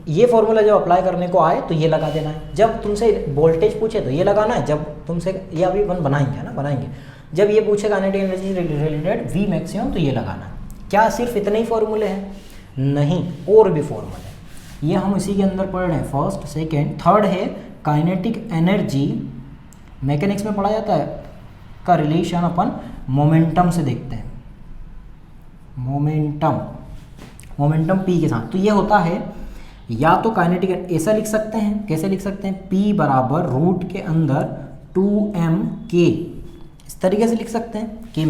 ये फॉर्मूला जब अप्लाई करने को आए तो ये लगा देना है। जब तुमसे वोल्टेज पूछे तो ये लगाना है। जब तुमसे, ये अभी अपन बनाएंगे ना, बनाएंगे। जब ये पूछे kinetic energy related V maximum, तो ये लगाना है। क्या सिर्फ इतने ही फॉर्मूले हैं? नहीं, और भी फॉर्मूले। ये हम इसी के अंदर पढ़ रहे हैं, फर्स्ट, सेकेंड, थर्ड है काइनेटिक एनर्जी। मैकेनिक्स में पढ़ा जाता है का रिलेशन अपन मोमेंटम से देखते हैं। मोमेंटम P के साथ। तो ये होता है या तो काइनेटिक, ऐसा लिख सकते हैं, कैसे लिख सकते हैं, P बराबर रूट के अंदर 2mk, इस तरीके से लिख सकते हैं। K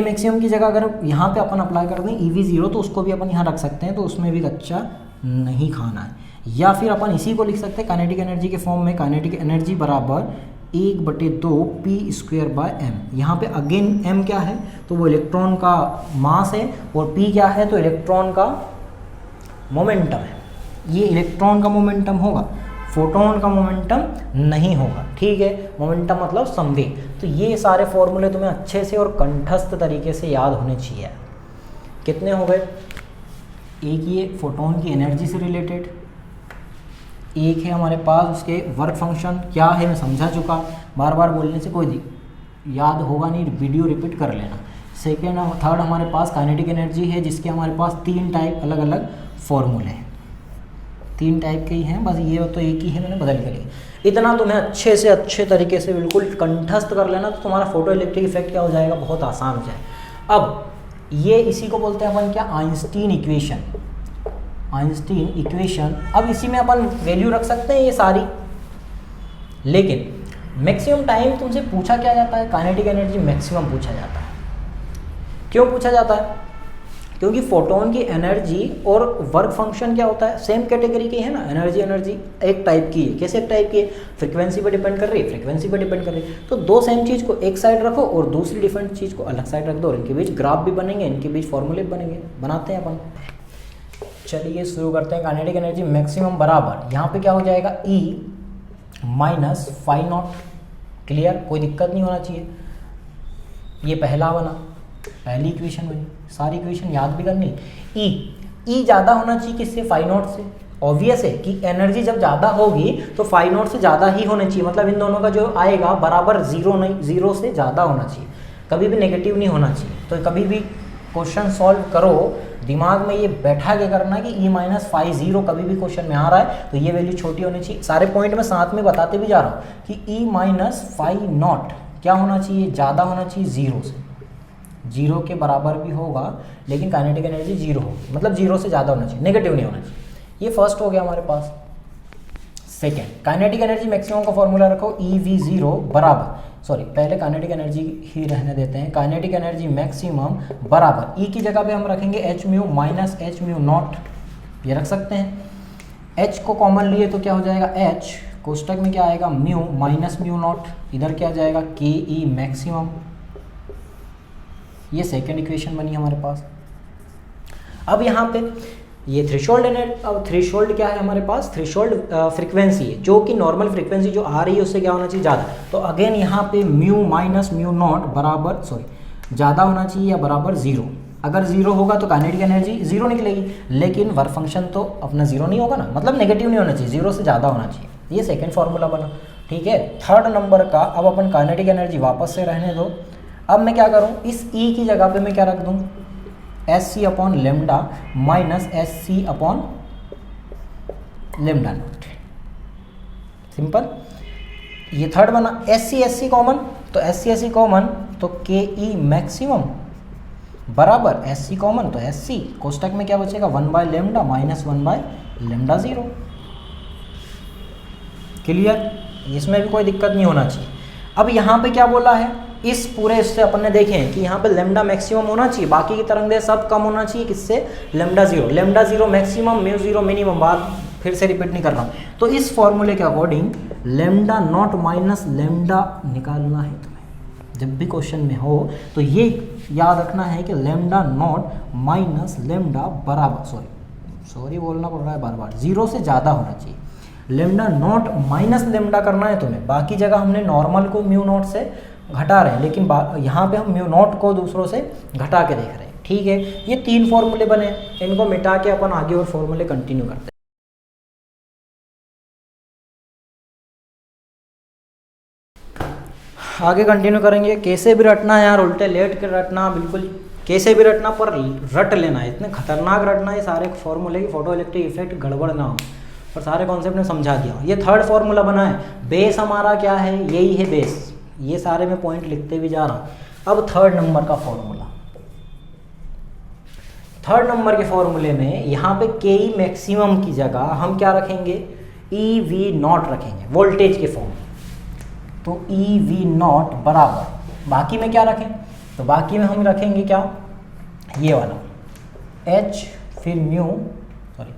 मैक्सिमम की जगह अगर यहाँ पे अपन अप्लाई कर दें EV0, तो उसको भी अपन यहाँ रख सकते हैं, तो उसमें भी कच्चा नहीं खाना है। या फिर अपन इसी को लिख सकते हैं काइनेटिक एनर्जी के फॉर्म में, काइनेटिक एनर्जी बराबर 1/2 P²/m। यहाँ पे अगेन m क्या है, तो वो इलेक्ट्रॉन का मास है, और P क्या है, तो इलेक्ट्रॉन का मोमेंटम है। ये इलेक्ट्रॉन का मोमेंटम होगा, फोटोन का मोमेंटम नहीं होगा। ठीक है, मोमेंटम मतलब संवेग। तो ये सारे फॉर्मूले तुम्हें अच्छे से और कंठस्थ तरीके से याद होने चाहिए। कितने हो गए? एक ये फोटोन की एनर्जी से रिलेटेड, एक है हमारे पास उसके वर्क फंक्शन क्या है, मैं समझा चुका, बार बार बोलने से कोई याद होगा नहीं, वीडियो रिपीट कर लेना। सेकेंड, थर्ड हमारे पास काइनेटिक एनर्जी है, जिसके हमारे पास 3 टाइप अलग अलग फॉर्मूले हैं। 3 टाइप के ही हैं, बस ये तो एक ही है, मैंने बदल के लिया। इतना तुम्हें अच्छे से अच्छे तरीके से बिल्कुल कंठस्थ कर लेना, तो तुम्हारा फोटो इलेक्ट्रिक इफेक्ट क्या हो जाएगा, बहुत आसान हो जाए। अब ये इसी को बोलते हैं अपन क्या, आइंस्टीन इक्वेशन। Einstein equation. अब इसी में अपन वैल्यू रख सकते हैं ये सारी, लेकिन मैक्सिमम टाइम तुमसे पूछा क्या जाता है, काइनेटिक एनर्जी मैक्सिमम पूछा जाता है। क्यों पूछा जाता है? क्योंकि फोटोन की एनर्जी और वर्क फंक्शन क्या होता है, सेम कैटेगरी की है ना। एनर्जी एक टाइप की है। कैसे एक टाइप की है? फ्रीक्वेंसी पर डिपेंड कर रही है, फ्रीक्वेंसी पर डिपेंड कर रही है। तो दो सेम चीज़ को एक साइड रखो और दूसरी डिफरेंट चीज़ को अलग साइड रख दो, और इनके बीच ग्राफ भी बनेंगे, इनके बीच फॉर्मूले भी बनेंगे। बनाते हैं अपन। चलिए शुरू करते हैं। काइनेटिक एनर्जी मैक्सिमम बराबर यहाँ पे क्या हो जाएगा, E minus phi naught. Clear, कोई दिक्कत नहीं होना चाहिए। ये पहला बना, पहली इक्वेशन बनी, सारी इक्वेशन याद भी करनी। E ज़्यादा होना चाहिए किससे, फाई नॉट से। ऑब्वियस है कि एनर्जी जब ज़्यादा होगी तो फाई नॉट से ज़्यादा ही होना चाहिए, मतलब इन दोनों का जो आएगा बराबर जीरो नहीं, जीरो से ज़्यादा होना चाहिए, कभी भी नेगेटिव नहीं होना चाहिए। तो कभी भी क्वेश्चन सॉल्व करो दिमाग में ये बैठा के करना कि E माइनस फाई जीरो कभी भी क्वेश्चन में आ रहा है तो ये वैल्यू छोटी होनी चाहिए। सारे पॉइंट में साथ में बताते भी जा रहा हूँ कि E माइनस फाई नॉट क्या होना चाहिए, ज़्यादा होना चाहिए जीरो से। जीरो के बराबर भी होगा लेकिन काइनेटिक एनर्जी जीरो होगी, मतलब जीरो से ज़्यादा होना चाहिए, नेगेटिव नहीं होना चाहिए। ये फर्स्ट हो गया हमारे पास। सेकेंड, काइनेटिक एनर्जी मैक्सिमम का फॉर्मूला रखो EV0 बराबर, सॉरी पहले काइनेटिक एनर्जी ही रहने देते हैं। काइनेटिक एनर्जी मैक्सिमम बराबर E की जगह पे हम रखेंगे h mu minus h mu naught, ये रख सकते हैं। h को कॉमन लिए तो क्या हो जाएगा, h कोष्टक में क्या आएगा, म्यू माइनस म्यू नॉट, इधर क्या जाएगा KE मैक्सिमम। ये सेकेंड इक्वेशन बनी हमारे पास। अब यहाँ पे ये थ्रेशोल्ड एनर्जी, अब थ्रेशोल्ड क्या है हमारे पास, थ्रेशोल्ड फ्रीक्वेंसी है, जो कि नॉर्मल फ्रीक्वेंसी जो आ रही है उससे क्या होना चाहिए, ज़्यादा। तो अगेन यहाँ पे म्यू माइनस म्यू नॉट बराबर, सॉरी ज़्यादा होना चाहिए या बराबर जीरो। अगर जीरो होगा तो काइनेटिक एनर्जी जीरो निकलेगी, लेकिन वर्क फंक्शन तो अपना जीरो नहीं होगा ना, मतलब नेगेटिव नहीं होना चाहिए, जीरो से ज़्यादा होना चाहिए। ये सेकेंड फार्मूला बना, ठीक है। थर्ड नंबर का अब अपन काइनेटिक एनर्जी वापस से रहने दो। अब मैं क्या करूँ, इस E की जगह पे मैं क्या रख दूँ, SC upon lambda minus SC upon lambda not, simple. ये थर्ड बना। SC कॉमन, तो SC कॉमन तो KE मैक्सिमम बराबर SC कॉमन तो SC, कोष्टक में क्या बचेगा 1 by lambda minus 1 by lambda zero. Clear, इसमें भी कोई दिक्कत नहीं होना चाहिए। अब यहाँ पे क्या बोला है, इस पूरे इससे अपन ने देखे हैं कि यहाँ पे लेमडा मैक्सिमम होना चाहिए, बाकी की तरंगें सब कम होना चाहिए, किससे, lambda zero maximum, mu zero minimum. बात फिर से रिपीट नहीं कर रहा हूँ। तो इस फॉर्मूले के according lambda naught minus lambda निकालना है तुम्हें, जब भी क्वेश्चन में हो तो ये याद रखना है कि लेमडा नॉट माइनस लेमडा बराबर, सॉरी बोलना पड़ रहा है बार बार, जीरो से ज़्यादा होना चाहिए। लेमडा नॉट माइनस लेमडा करना है तुम्हें, बाकी जगह हमने नॉर्मल को म्यू नॉट से घटा रहे हैं, लेकिन यहाँ पे हम म्यू नॉट को दूसरों से घटा के देख रहे हैं, ठीक है। ये तीन फॉर्मूले बने, इनको मिटा के अपन आगे और फॉर्मूले कंटिन्यू करते हैं। आगे कंटिन्यू करेंगे। कैसे भी रटना है यार, उल्टे लेट के रटना, बिल्कुल कैसे भी रटना पर रट लेना है, इतने खतरनाक रटना है सारे फॉर्मूले की, फोटो इलेक्ट्रिक इफेक्ट गड़बड़ ना हो, और सारे कॉन्सेप्ट ने समझा दिया। ये थर्ड फॉर्मूला बना है, बेस हमारा क्या है, यही है बेस। ये सारे में पॉइंट लिखते भी जा रहा हूँ। अब थर्ड नंबर का फॉर्मूला, थर्ड नंबर के फॉर्मूले में यहाँ पे KE मैक्सिमम की जगह हम क्या रखेंगे, EV0 रखेंगे, वोल्टेज के फॉर्म। तो EV0 बराबर, बाकी में क्या रखें, तो बाकी में हम रखेंगे क्या, ये वाला H फिर mu, sorry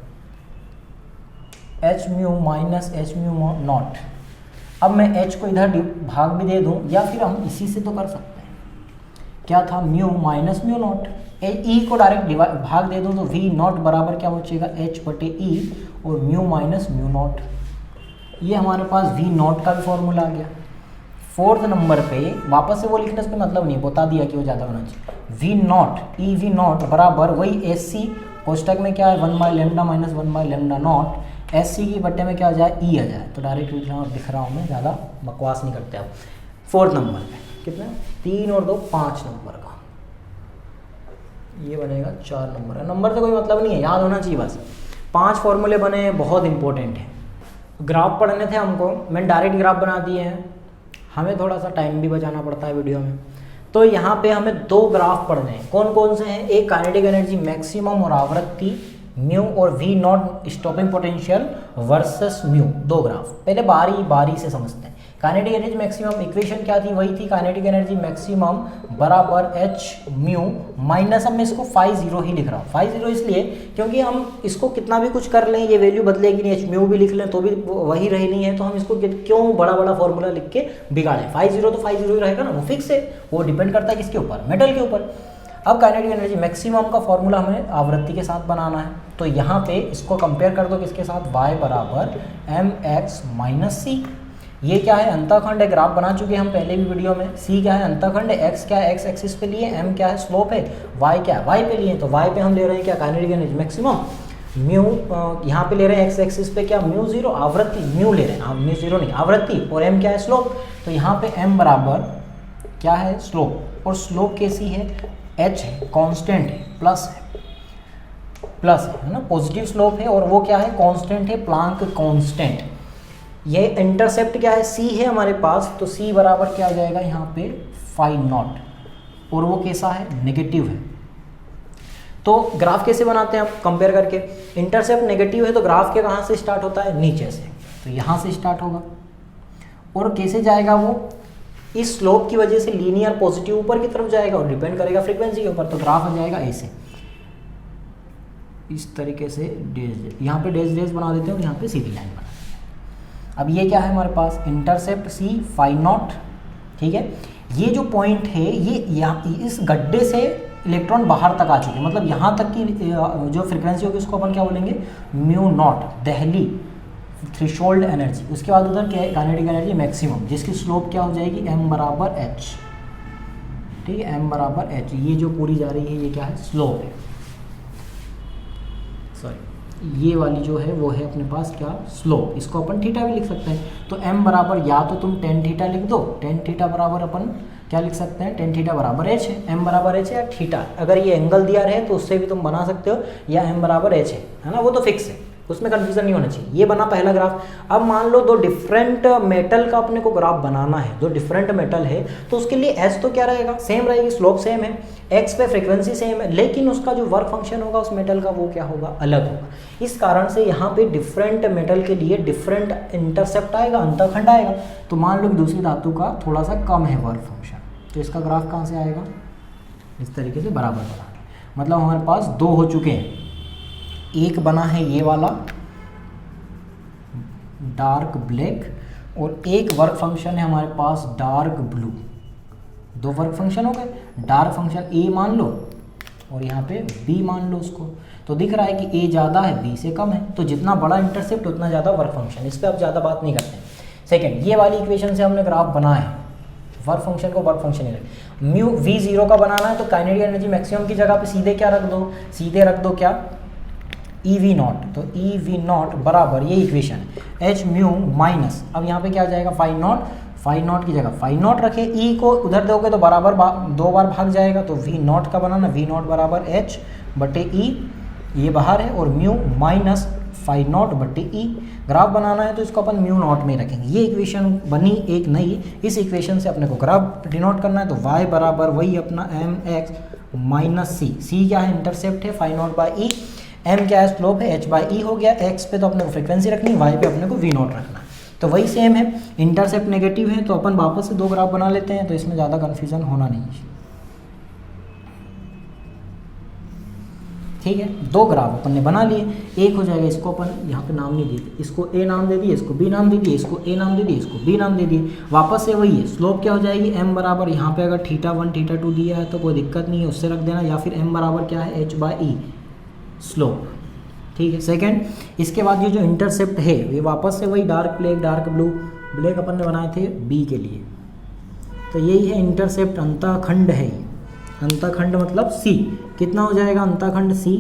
H mu minus H mu naught. अब मैं H को इधर भाग भी दे दूं, या फिर हम इसी से तो कर सकते हैं, क्या था, mu minus mu naught. E को डायरेक्ट भाग दे दूं तो V0 बराबर क्या बचेगा, H बटे E और म्यू माइनस म्यू नॉट। ये हमारे पास V0 का भी फॉर्मूला आ गया। फोर्थ नंबर पे वापस से वो लिखने से मतलब नहीं, बता दिया कि वो ज़्यादा होना चाहिए। V0 EV0 बराबर वही SC, कोष्टक में क्या है 1 by lambda minus 1 by lambda naught, SC की बट्टे में क्या आ जाए, E आ जाए। तो डायरेक्ट लिख रहा हूँ मैं, ज़्यादा बकवास नहीं करते अब। फोर्थ नंबर पे कितना, 3 और 2 5 नंबर का, ये बनेगा 4 नंबर का। नंबर से कोई मतलब नहीं है, याद होना चाहिए बस। 5 फॉर्मूले बने, बहुत इंपॉर्टेंट है। ग्राफ पढ़ने थे हमको, मैंने डायरेक्ट ग्राफ बना दिए हैं, हमें थोड़ा सा टाइम भी बचाना पड़ता है वीडियो में। तो यहाँ पे हमें 2 ग्राफ पढ़ने हैं। कौन कौन से हैं, एक काइनेटिक एनर्जी मैक्सिमम और आवृत्ति म्यू और V0 stopping potential versus mu, 2 graph. पहले बारी बारी से समझते हैं। काइनेटिक एनर्जी मैक्सिमम इक्वेशन क्या थी, वही थी काइनेटिक एनर्जी मैक्सिमम बराबर H म्यू माइनस, अब मैं इसको फाई जीरो ही लिख रहा हूँ। फाई जीरो इसलिए क्योंकि हम इसको कितना भी कुछ कर लें ये वैल्यू बदलेगी नहीं, H म्यू भी लिख लें तो भी वही रहनी है, तो हम इसको क्यों बड़ा बड़ा फॉर्मूला लिख के बिगाड़ें। फाई जीरो तो फाई जीरो ही रहेगा ना, वो फिक्स है, वो डिपेंड करता है किसके ऊपर, मेटल के ऊपर। अब काइनेटिक एनर्जी मैक्सिमम का फॉर्मूला हमें आवृत्ति के साथ बनाना है। तो यहाँ पे इसको कंपेयर कर दो किसके साथ, y बराबर mx माइनस सी। ये क्या है, अंतःखंड है, ग्राफ बना चुके हैं हम पहले भी वीडियो में। c क्या है, अंतःखंड है, x क्या है, x एक्सिस पे लिए, m क्या है, स्लोप है, y क्या है, y पे लिए। तो y पे हम ले रहे हैं क्या, काइनेटिक एनर्जी मैक्सिमम, म्यू यहाँ पे ले रहे हैं x एक्सिस पे क्या, म्यू जीरो, आवृत्ति म्यू ले रहे हैं, म्यू जीरो नहीं आवृत्ति, और m क्या है, स्लोप। तो यहाँ पे m बराबर क्या है, स्लोप, और स्लोप कैसी है, h है, कांस्टेंट है, प्लस है ना, पॉजिटिव स्लोप है, और वो क्या है, कांस्टेंट है, प्लांक कांस्टेंट। ये इंटरसेप्ट क्या है, c है हमारे पास, तो c बराबर क्या आ जाएगा यहाँ पे, फाई नॉट, और वो कैसा है, नेगेटिव है। तो ग्राफ कैसे बनाते हैं आप, कंपेयर करके, इंटरसेप्ट नेगेटिव है तो ग्राफ के कहाँ से स्टार्ट होता है, नीचे से, तो यहाँ से स्टार्ट होगा, और कैसे जाएगा वो, इस स्लोप की वजह से लीनियर पॉजिटिव ऊपर की तरफ जाएगा, और डिपेंड करेगा फ्रीक्वेंसी के ऊपर। तो ग्राफ आ जाएगा ऐसे, इस तरीके से डैश, यहाँ पे डैश डैश बना देते हैं, और यहाँ पे सीधी लाइन बना देते हैं। अब ये क्या है हमारे पास, इंटरसेप्ट सी फाई नॉट, ठीक है। ये जो पॉइंट है, ये यहाँ इस गड्ढे से इलेक्ट्रॉन बाहर तक आ चुके हैं, मतलब यहाँ तक की जो फ्रीक्वेंसी होगी उसको अपन क्या बोलेंगे, mu naught, Delhi threshold energy. उसके बाद उधर क्या है, काइनेटिक एनर्जी मैक्सिमम, जिसकी स्लोप क्या हो जाएगी, m बराबर h, ठीक है, m बराबर h। ये जो पूरी जा रही है ये क्या है, स्लोप है, सॉरी ये वाली जो है वो है अपने पास क्या, स्लोप। इसको अपन थीटा भी लिख सकते हैं। तो m बराबर, या तो तुम टेन थीटा लिख दो, टेन थीटा बराबर अपन क्या लिख सकते हैं, टेन थीटा बराबर h है, m बराबर h है, या थीटा अगर ये एंगल दिया रहे तो उससे भी तुम बना सकते हो, या m बराबर h है ना, वो तो फिक्स है, उसमें कंफ्यूजन नहीं होना चाहिए। ये बना पहला ग्राफ। अब मान लो दो डिफरेंट मेटल का अपने को ग्राफ बनाना है, दो डिफरेंट मेटल है, तो उसके लिए एच तो क्या रहेगा, सेम रहेगी, स्लोप सेम है, एक्स पे फ्रीक्वेंसी सेम है, लेकिन उसका जो वर्क फंक्शन होगा उस मेटल का वो क्या होगा, अलग होगा। इस कारण से यहाँ पे डिफरेंट मेटल के लिए डिफरेंट इंटरसेप्ट आएगा, अंतःखंड आएगा। तो मान लो कि दूसरी धातु का थोड़ा सा कम है वर्क फंक्शन, तो इसका ग्राफ कहाँ से आएगा, इस तरीके से बराबर बना के। मतलब हमारे पास दो हो चुके हैं, एक बना है ये वाला डार्क ब्लैक, और एक वर्क फंक्शन है हमारे पास डार्क ब्लू। दो वर्क फंक्शन हो गए, डार्क फंक्शन ए मान लो और यहाँ पे बी मान लो उसको। तो दिख रहा है कि ए ज़्यादा है, बी से कम है, तो जितना बड़ा इंटरसेप्ट उतना ज़्यादा वर्क फंक्शन। इस पर आप ज़्यादा बात नहीं करते। सेकेंड, ये वाली इक्वेशन से हमने ग्राफ बनाया है, वर्क फंक्शन को वर्क फंक्शन ही रख, म्यू वी जीरो का बनाना है, तो काइनेटिक एनर्जी मैक्सिमम की जगह पे सीधे क्या रख दो, सीधे रख दो क्या, ई वी नॉट। तो ई वी नॉट बराबर, ये इक्वेशन एच म्यू माइनस, अब यहाँ पे क्या आ जाएगा, फाई नॉट, फाई नॉट की जगह फाई नॉट रखे, ई को उधर दोगे तो बराबर दो बार भाग जाएगा, तो वी नॉट का बनाना, वी नॉट बराबर एच बटे ई, ये बाहर है, और म्यू माइनस फाई नॉट बटे ई। ग्राफ बनाना है तो इसको अपन म्यू नॉट में रखेंगे। ये इक्वेशन बनी एक नई, इस इक्वेशन से अपने को ग्राफ डिनोट करना है, तो y बराबर वही अपना m x minus c, c क्या है, इंटरसेप्ट है, phi naught by e, m क्या है, स्लोप है, h बाई ई हो गया, x पे तो अपने को फ्रीक्वेंसी रखनी, y पे अपने को v नॉट रखना है, तो वही सेम है। इंटरसेप्ट नेगेटिव है तो अपन वापस से दो ग्राफ बना लेते हैं, तो इसमें ज़्यादा कन्फ्यूजन होना नहीं है, ठीक है। दो ग्राफ अपन ने बना लिए, एक हो जाएगा, इसको अपन यहाँ पे नाम नहीं दिए, इसको a नाम दे दिए, इसको b नाम दे दिए, इसको a नाम दे दिए, इसको b नाम दे दिए। वापस से वही है, स्लोप क्या हो जाएगी, m बराबर, यहाँ पे अगर θ1 θ2 दिया है तो कोई दिक्कत नहीं है, उससे रख देना, या फिर m बराबर क्या है, h बाई ई स्लोप, ठीक है। सेकंड, इसके बाद ये जो इंटरसेप्ट है ये वापस से वही dark black, dark blue, black अपन ने बनाए थे बी के लिए, तो यही है इंटरसेप्ट, अंतःखंड है ये, अंतःखंड मतलब सी। कितना हो जाएगा अंतःखंड सी,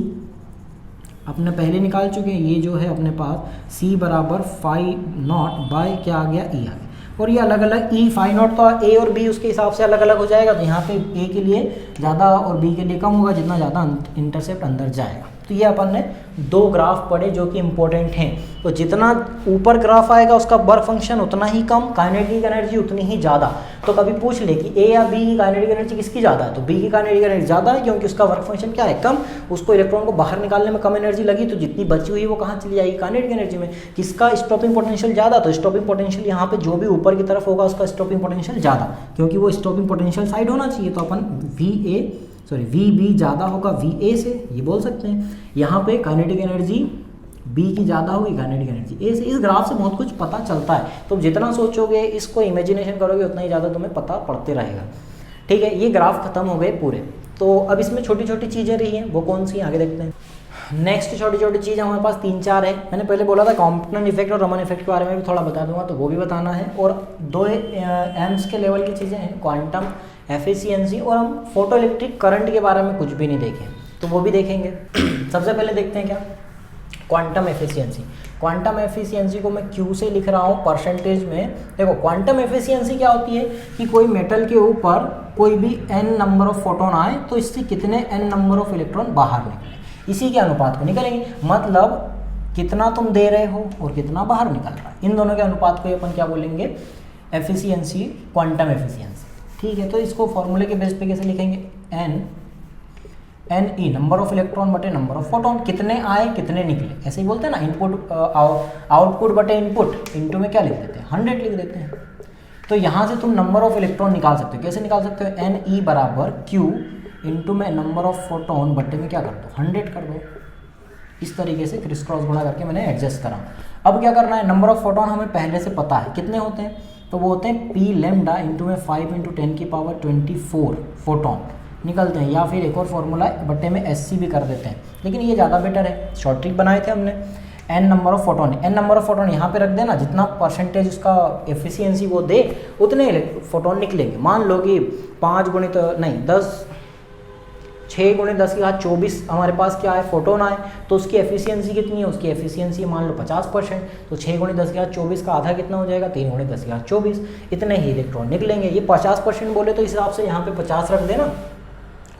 अपने पहले निकाल चुके हैं, ये जो है अपने पास सी बराबर फाई नॉट बाय क्या आ गया, ई आ गया, और ये अलग अलग ई फाई नॉट तो ए और बी उसके हिसाब से अलग अलग हो जाएगा, तो यहाँ पे ए के लिए ज़्यादा और बी के लिए कम होगा, जितना ज़्यादा इंटरसेप्ट अंदर जाएगा। तो ये अपन ने दो ग्राफ पढ़े जो कि इंपॉर्टेंट हैं। तो जितना ऊपर ग्राफ आएगा उसका वर्क फंक्शन उतना ही कम, काइनेटिक एनर्जी उतनी ही ज़्यादा। तो कभी पूछ ले कि ए या बी की काइनेटिक एनर्जी किसकी ज़्यादा है, तो बी की काइनेटिक एनर्जी ज़्यादा है, क्योंकि उसका वर्क फंक्शन क्या है, कम, उसको इलेक्ट्रॉन को बाहर निकालने में कम एनर्जी लगी, तो जितनी बची हुई वो कहाँ चली जाएगी, काइनेटिक एनर्जी में। किसका स्टॉपिंग पोटेंशियल ज़्यादा, तो स्टॉपिंग पोटेंशियल यहाँ पे जो भी ऊपर की तरफ होगा उसका स्टॉपिंग पोटेंशियल ज़्यादा, क्योंकि वो स्टॉपिंग पोटेंशियल साइड होना चाहिए, तो अपन वी बी ज़्यादा होगा वी ए से, ये बोल सकते हैं। यहाँ पे काइनेटिक एनर्जी बी की ज़्यादा होगी, काइनेटिक एनर्जी ए से। इस ग्राफ से बहुत कुछ पता चलता है, तो जितना सोचोगे इसको इमेजिनेशन करोगे उतना ही ज़्यादा तुम्हें पता पड़ते रहेगा, ठीक है। ये ग्राफ खत्म हो गए पूरे। तो अब इसमें छोटी छोटी चीज़ें रही हैं, वो कौन सी आगे देखते हैं। नेक्स्ट छोटी छोटी चीज़ हमारे पास 3-4 है। मैंने पहले बोला था कॉम्पोनेंट इफेक्ट और रमन इफेक्ट के बारे में भी थोड़ा बता दूंगा, तो वो भी बताना है। और 2 एम्स के लेवल की चीज़ें हैं, क्वांटम एफिशिएंसी, और हम फोटो इलेक्ट्रिक करंट के बारे में कुछ भी नहीं देखें, तो वो भी देखेंगे। सबसे पहले देखते हैं क्या, क्वांटम एफिशिएंसी। क्वांटम एफिशिएंसी को मैं क्यू से लिख रहा हूँ परसेंटेज में। देखो क्वांटम एफिशिएंसी क्या होती है कि कोई मेटल के ऊपर कोई भी n नंबर ऑफ फोटोन आए तो इससे कितने n नंबर ऑफ इलेक्ट्रॉन बाहर निकले, इसी के अनुपात को निकलेंगे। मतलब कितना तुम दे रहे हो और कितना बाहर निकल रहा है, इन दोनों के अनुपात को अपन क्या बोलेंगे, एफिशिएंसी, क्वांटम एफिशिएंसी। ठीक है, तो इसको फॉर्मूले के बेस पे कैसे लिखेंगे, n e number of electron बटे नंबर ऑफ फोटोन, कितने आए कितने निकले, ऐसे ही बोलते हैं ना, इनपुट आउटपुट बटे इनपुट, इनटू में क्या लिख देते हैं, 100 लिख देते हैं। तो यहाँ से तुम नंबर ऑफ इलेक्ट्रॉन निकाल सकते हो, कैसे निकाल सकते हो, एन ई बराबर क्यू इनटू में नंबर ऑफ फोटोन बटे में क्या कर दो, 100 कर दो। इस तरीके से क्रिस क्रॉस गुणा करके मैंने एडजस्ट करा। अब क्या करना है, नंबर ऑफ फोटोन हमें पहले से पता है कितने होते हैं, तो वो होते हैं पी लेमडा इंटू में 5 × 10⁻24 फोटोन निकलते हैं। या फिर एक और फॉर्मूला बट्टे में SC भी कर देते हैं, लेकिन ये ज़्यादा बेटर है। शॉर्ट ट्रिक बनाए थे हमने, n number of photon, n number of photon यहाँ पे रख देना, जितना परसेंटेज उसका एफिशिएंसी वो दे उतने फोटोन निकलेंगे। मान लो कि 6 × 10⁻24 हमारे पास क्या है, फोटोन आए, तो उसकी एफिशिएंसी कितनी है, उसकी एफिशिएंसी मान लो 50%, तो 6 × 10⁻24 का आधा कितना हो जाएगा, 3 × 10⁻24, इतने ही इलेक्ट्रॉन निकलेंगे। ये 50% बोले तो इस हिसाब से यहाँ पे 50 रख देना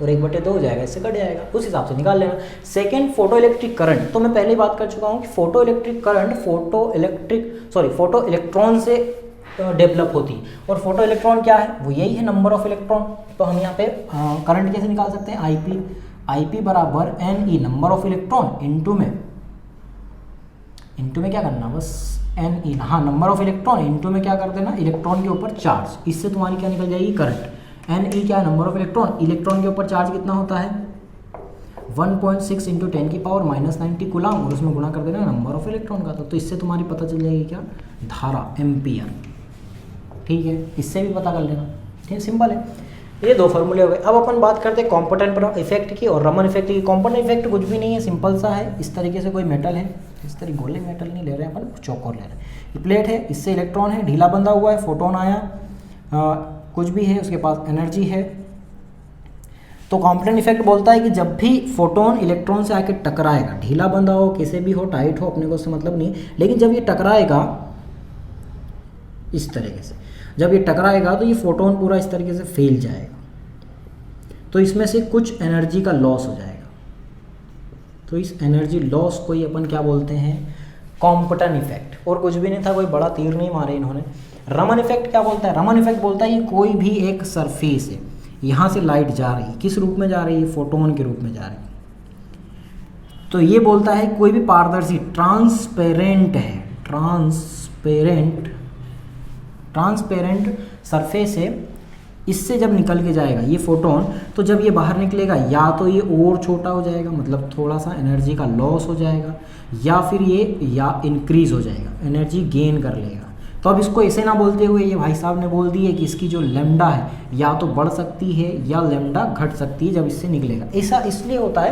और 1/2 हो जाएगा, इससे कट जाएगा, उस हिसाब से निकाल लेना। सेकेंड, फोटो इलेक्ट्रिक करंट, तो मैं पहले ही बात कर चुका हूँ कि photo electric current photo electron से डेवलप होती है। और फोटो इलेक्ट्रॉन क्या है, वो यही है नंबर ऑफ इलेक्ट्रॉन। तो हम यहाँ पे करंट कैसे निकाल सकते हैं, आईपी बराबर n e number of electron into में क्या करना, बस एन ई, हाँ नंबर ऑफ इलेक्ट्रॉन इंटू में क्या कर देना, इलेक्ट्रॉन के ऊपर चार्ज, इससे तुम्हारी क्या निकल जाएगी, करंट। एन ई क्या है, नंबर ऑफ इलेक्ट्रॉन, इलेक्ट्रॉन के ऊपर चार्ज कितना होता है 1.6 × 10⁻−90 कूलम, और उसमें गुणा कर देना नंबर ऑफ इलेक्ट्रॉन का। तो इससे तुम्हारी पता चल जाएगी क्या, धारा, एम्पियर। ठीक है, इससे भी पता कर लेना, ठीक है, सिंपल है। ये 2 फॉर्मूले हो गए। अब अपन बात करते हैं कॉम्पोनेंट इफेक्ट की और रमन इफेक्ट की। कॉम्पोनेंट इफेक्ट कुछ भी नहीं है, सिंपल सा है। इस तरीके से कोई मेटल है, इस तरीके गोले मेटल नहीं ले रहे हैं अपन, चौकोर ले रहे हैं। ये प्लेट है, इससे इलेक्ट्रॉन है, ढीला बंधा हुआ है, फोटोन आया, कुछ भी है, उसके पास एनर्जी है। तो कॉम्पोनेंट इफेक्ट बोलता है कि जब भी फोटोन इलेक्ट्रॉन से आके टकराएगा, ढीला बंधा हो, कैसे भी हो, टाइट हो, अपने को उससे मतलब नहीं, लेकिन जब ये टकराएगा इस तरीके से, जब ये टकराएगा तो ये फोटोन पूरा इस तरीके से फैल जाएगा, तो इसमें से कुछ एनर्जी का लॉस हो जाएगा। तो इस एनर्जी लॉस को ही अपन क्या बोलते हैं, कॉम्पोनेंट इफेक्ट। और कुछ भी नहीं था, कोई बड़ा तीर नहीं मारे इन्होंने। रमन इफेक्ट क्या बोलता है, रमन इफेक्ट बोलता है कि कोई भी एक सरफेस है, यहाँ से लाइट जा रही है, किस रूप में जा रही है, फोटोन के रूप में जा रही है। तो ये बोलता है कोई भी पारदर्शी ट्रांसपेरेंट है, ट्रांसपेरेंट सरफेस है, इससे जब निकल के जाएगा ये फोटोन, तो जब ये बाहर निकलेगा या तो ये और छोटा हो जाएगा, मतलब थोड़ा सा एनर्जी का लॉस हो जाएगा, या फिर ये इंक्रीज हो जाएगा, एनर्जी गेन कर लेगा। तो अब इसको ऐसे ना बोलते हुए ये भाई साहब ने बोल दी है कि इसकी जो लैम्डा है या तो बढ़ सकती है या लैम्डा घट सकती है जब इससे निकलेगा। ऐसा इसलिए होता है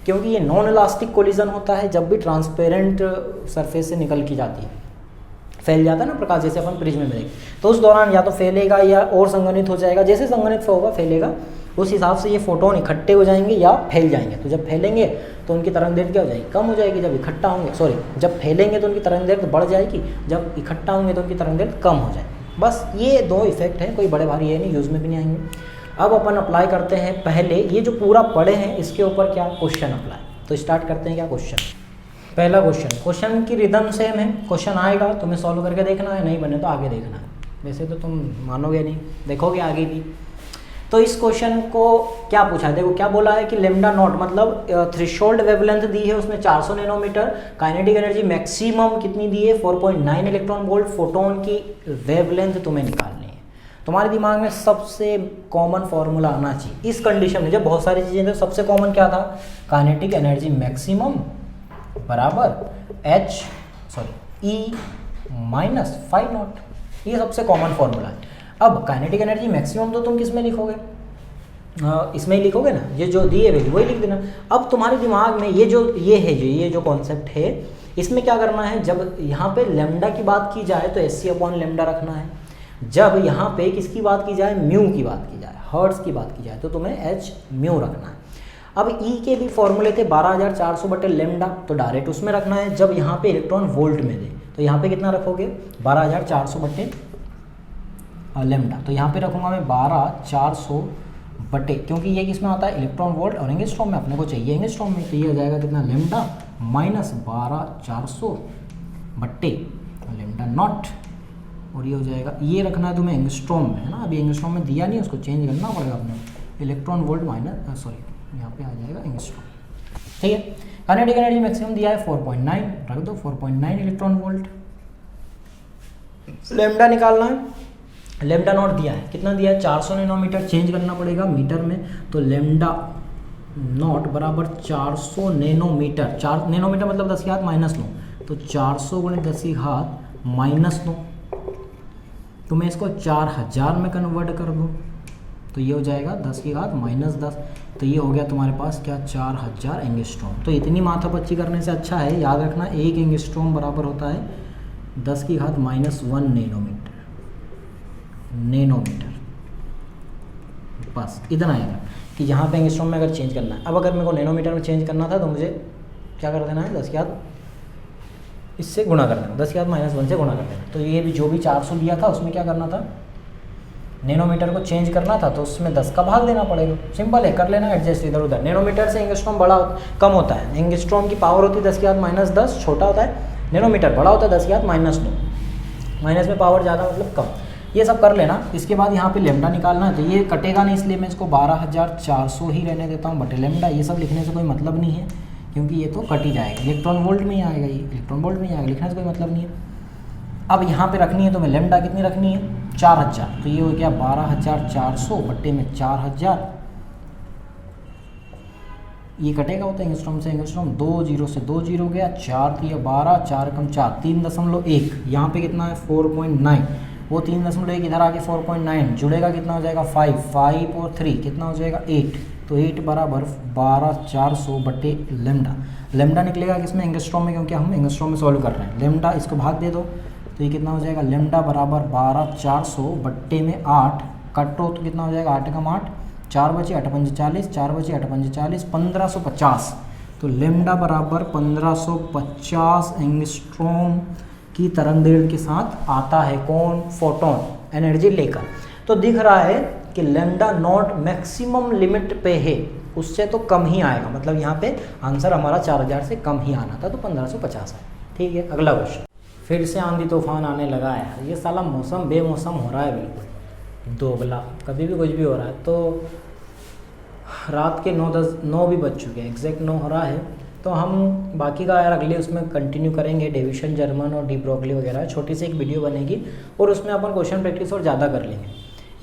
क्योंकि ये नॉन इलास्टिक कोलिजन होता है जब भी ट्रांसपेरेंट सरफेस से निकल की जाती है, फैल जाता है ना प्रकाश, जैसे अपन प्रिज्म में देखें, तो उस दौरान या तो फैलेगा या और संघनित हो जाएगा। जैसे संघनित होगा फैलेगा, उस हिसाब से ये फोटोन इकट्ठे हो जाएंगे या फैल जाएंगे। तो जब फैलेंगे तो उनकी तरंग दैर्घ्य क्या हो जाएगी, कम हो जाएगी। जब इकट्ठा होंगे, जब फैलेंगे तो उनकी तरंग दैर्घ्य बढ़ जाएगी, जब इकट्ठा होंगे तो उनकी तरंग दैर्घ्य कम हो जाएगी। बस ये 2 इफेक्ट हैं, कोई बड़े भारी ये नहीं, यूज़ में भी नहीं आएंगे। अब अपन अप्लाई करते हैं, पहले ये जो पूरा पढ़े हैं इसके ऊपर क्या क्वेश्चन अप्लाई। तो स्टार्ट करते हैं क्या क्वेश्चन। पहला क्वेश्चन की रिदम सेम है, क्वेश्चन आएगा तुम्हें सॉल्व करके देखना है, नहीं बने तो आगे देखना है। वैसे तो तुम मानोगे नहीं, देखोगे आगे भी। तो इस क्वेश्चन को क्या पूछा है, देखो क्या बोला है कि लेमडा नॉट मतलब थ्रेशोल्ड वेवलेंथ दी है उसमें 400 नैनोमीटर, काइनेटिक एनर्जी मैक्सिमम कितनी दी है 4.9 इलेक्ट्रॉन वोल्ट, फोटोन की वेवलेंथ तुम्हें निकालनी है। तुम्हारे दिमाग में सबसे कॉमन फॉर्मूला आना चाहिए इस कंडीशन में, जब बहुत सारी चीज़ें थी सबसे कॉमन क्या था, काइनेटिक एनर्जी मैक्सिमम बराबर E माइनस 5 नॉट, ये सबसे कॉमन फॉर्मूला है। अब काइनेटिक एनर्जी मैक्सिमम तो तुम किस में लिखोगे, इसमें ही लिखोगे ना, ये जो दी है वैल्यू वही लिख देना। अब तुम्हारे दिमाग में ये जो कॉन्सेप्ट है, इसमें क्या करना है, जब यहाँ पे लेमडा की बात की जाए तो एस सी अपॉन लेमडा रखना है, जब यहाँ पे किसकी बात की जाए, म्यू की बात की जाए, हर्ट्स की बात की जाए, तो तुम्हें एच म्यू रखना है। अब ई के भी फॉर्मूले थे 12400 बटे लेमडा, तो डायरेक्ट उसमें रखना है। जब यहाँ पे इलेक्ट्रॉन वोल्ट में दे तो यहाँ पे कितना रखोगे, 12400 बटे लेमडा, तो यहाँ पे रखूँगा मैं 12400 बटे, क्योंकि ये किसमें आता है, इलेक्ट्रॉन वोल्ट, और एंगस्ट्रॉम में अपने को चाहिए एंगस्ट्रॉम में, तो ये हो जाएगा कितना, लेमडा माइनस 12400 बटे लेमडा नॉट, और ये हो जाएगा, ये रखना है तुम्हें एंगस्ट्रॉम में, है ना, अभी एंगस्ट्रॉम में दिया नहीं, उसको चेंज करना पड़ेगा अपने, इलेक्ट्रॉन वोल्ट माइनस सॉरी यहाँ पे आ जाएगा एंगस्ट्रॉम, ठीक है। काइनेटिक एनर्जी मैक्सिमम दिया है 4.9, रख दो 4.9 इलेक्ट्रॉन वोल्ट। लेमडा निकालना है, लेमडा नॉट दिया है, कितना दिया है, 400 नैनोमीटर, चेंज करना पड़ेगा मीटर में, तो लेमडा नॉट बराबर 400 नैनोमीटर, 4 नैनोमीटर मतलब 10 की घात -9, तो 400 गुणित 10 की घात -9, तो मैं इसको 4000 में कन्वर्ट कर दूँ तो ये हो जाएगा 10 की घात -10, तो ये हो गया तुम्हारे पास क्या, 4000 एंगस्ट्रॉम। तो इतनी माथापच्ची करने से अच्छा है याद रखना, एक एंगस्ट्रॉम बराबर होता है 10 की घात -1 नैनोमीटर, बस इतना है कि यहाँ पे एंगस्ट्रॉम में अगर चेंज करना है। अब अगर मेरे को नैनोमीटर में चेंज करना था तो मुझे क्या कर देना है, 10 की घात इससे गुणा कर देना, 10 की घात -1 से गुणा कर देना। तो ये भी जो भी 400 दिया था उसमें क्या करना था, नैनोमीटर को चेंज करना था, तो उसमें 10 का भाग देना पड़ेगा, सिंपल है, कर लेना एडजस्ट इधर उधर। नैनोमीटर से एंगस्ट्रॉम कम होता है, एंगस्ट्रॉम की पावर होती है 10 की घात -10, छोटा होता है, नैनोमीटर बड़ा होता है 10 की घात -9, माइनस में पावर ज़्यादा मतलब कम, ये सब कर लेना। इसके बाद यहाँ पे लेमडा निकालना है, तो ये कटेगा नहीं, इसलिए मैं इसको 12400 ही रहने देता हूँ बटे लेमडा, ये सब लिखने से कोई मतलब नहीं है, क्योंकि ये तो कट ही जाएगा, इलेक्ट्रॉन वोल्ट में ही आएगा, ये इलेक्ट्रॉन वोल्ट में ही आएगा, लिखने से कोई मतलब नहीं है। अब यहाँ पे रखनी है तो मैं लेमडा कितनी रखनी है, 4000, तो ये हो गया 12400 बट्टे में 4000, ये कटेगा होता है एंगस्ट्रॉम से एंगस्ट्रॉम, 2 0 से 2 0 गया, 4 3 12, 4 कम 4 3.1, यहाँ पे कितना है 4.9, वो 3.1 इधर आके 4.9 जुड़ेगा, कितना हो जाएगा 5 और 3 कितना हो जाएगा 8, तो 8 बराबर 12400 बटे लेमडा। लेमडा निकलेगा किसमें, एंगस्ट्रॉम में, क्योंकि हम एंगस्ट्रॉम में सॉल्व कर रहे हैं। लेमडा इसको भाग दे दो तो ये कितना हो जाएगा, लेमडा बराबर 12400 बट्टे में 8, कटो तो कितना हो जाएगा, 8 कम 8, 4 बचे 8 पंजे 40, 4 बचे 8 पंजे 40, 1550, तो लेमडा बराबर 1550 एंगस्ट्रॉम की तरंग दैर्ध्य के साथ आता है कौन, फोटोन एनर्जी लेकर। तो दिख रहा है कि लेमडा नॉट मैक्सिमम लिमिट पे है, उससे तो कम ही आएगा, मतलब यहाँ पे आंसर हमारा 4000 से कम ही आना था, तो 1550 है, ठीक है। अगला क्वेश्चन, फिर से आंधी तूफान आने लगा है यार, ये साला मौसम बेमौसम हो रहा है, बिल्कुल दोगला, कभी भी कुछ भी हो रहा है। तो रात के 9 भी बज चुके हैं, एग्जैक्ट 9 हो रहा है, तो हम बाकी का यार अगले उसमें कंटिन्यू करेंगे, डेविशन जर्मन और डी ब्रोगली वगैरह, छोटी सी एक वीडियो बनेगी और उसमें अपन क्वेश्चन प्रैक्टिस और ज़्यादा कर लेंगे।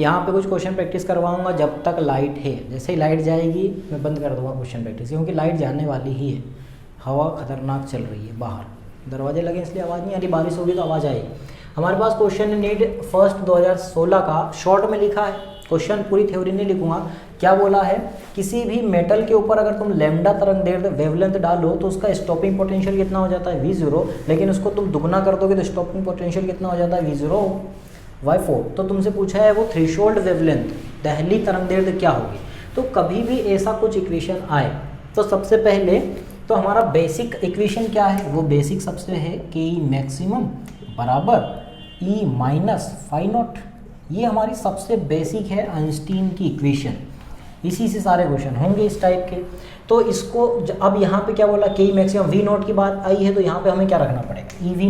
यहाँ पे कुछ क्वेश्चन प्रैक्टिस करवाऊंगा जब तक लाइट है, जैसे ही लाइट जाएगी मैं बंद कर दूँगा क्वेश्चन प्रैक्टिस, क्योंकि लाइट जाने वाली ही है, हवा खतरनाक चल रही है बाहर, दरवाजे लगे इसलिए आवाज़ नहीं आ रही, बारिश होगी तो आवाज़ आएगी। हमारे पास क्वेश्चन नीट फर्स्ट 2016 का शॉर्ट में लिखा है, क्वेश्चन पूरी थ्योरी नहीं लिखूंगा। क्या बोला है, किसी भी मेटल के ऊपर अगर तुम लैम्डा तरंग दैर्ध्य वेवलेंथ डालो तो उसका स्टॉपिंग पोटेंशियल कितना हो जाता है V0, लेकिन उसको तुम दुगना कर दोगे तो स्टॉपिंग पोटेंशियल कितना हो जाता है V0/4। तो तुमसे पूछा है वो थ्रेशोल्ड वेवलेंथ दहली तरंग दैर्ध्य क्या होगी। तो कभी भी ऐसा कुछ इक्वेशन आए तो सबसे पहले तो हमारा बेसिक इक्वेशन क्या है, वो बेसिक सबसे है कि मैक्सिमम बराबर E माइनस फाई नॉट, ये हमारी सबसे बेसिक है आइंस्टीन की इक्वेशन, इसी से सारे क्वेश्चन होंगे इस टाइप के। तो इसको अब यहाँ पे क्या बोला कि मैक्सिमम V नॉट की बात आई है, तो यहाँ पे हमें क्या रखना पड़ेगा ई वी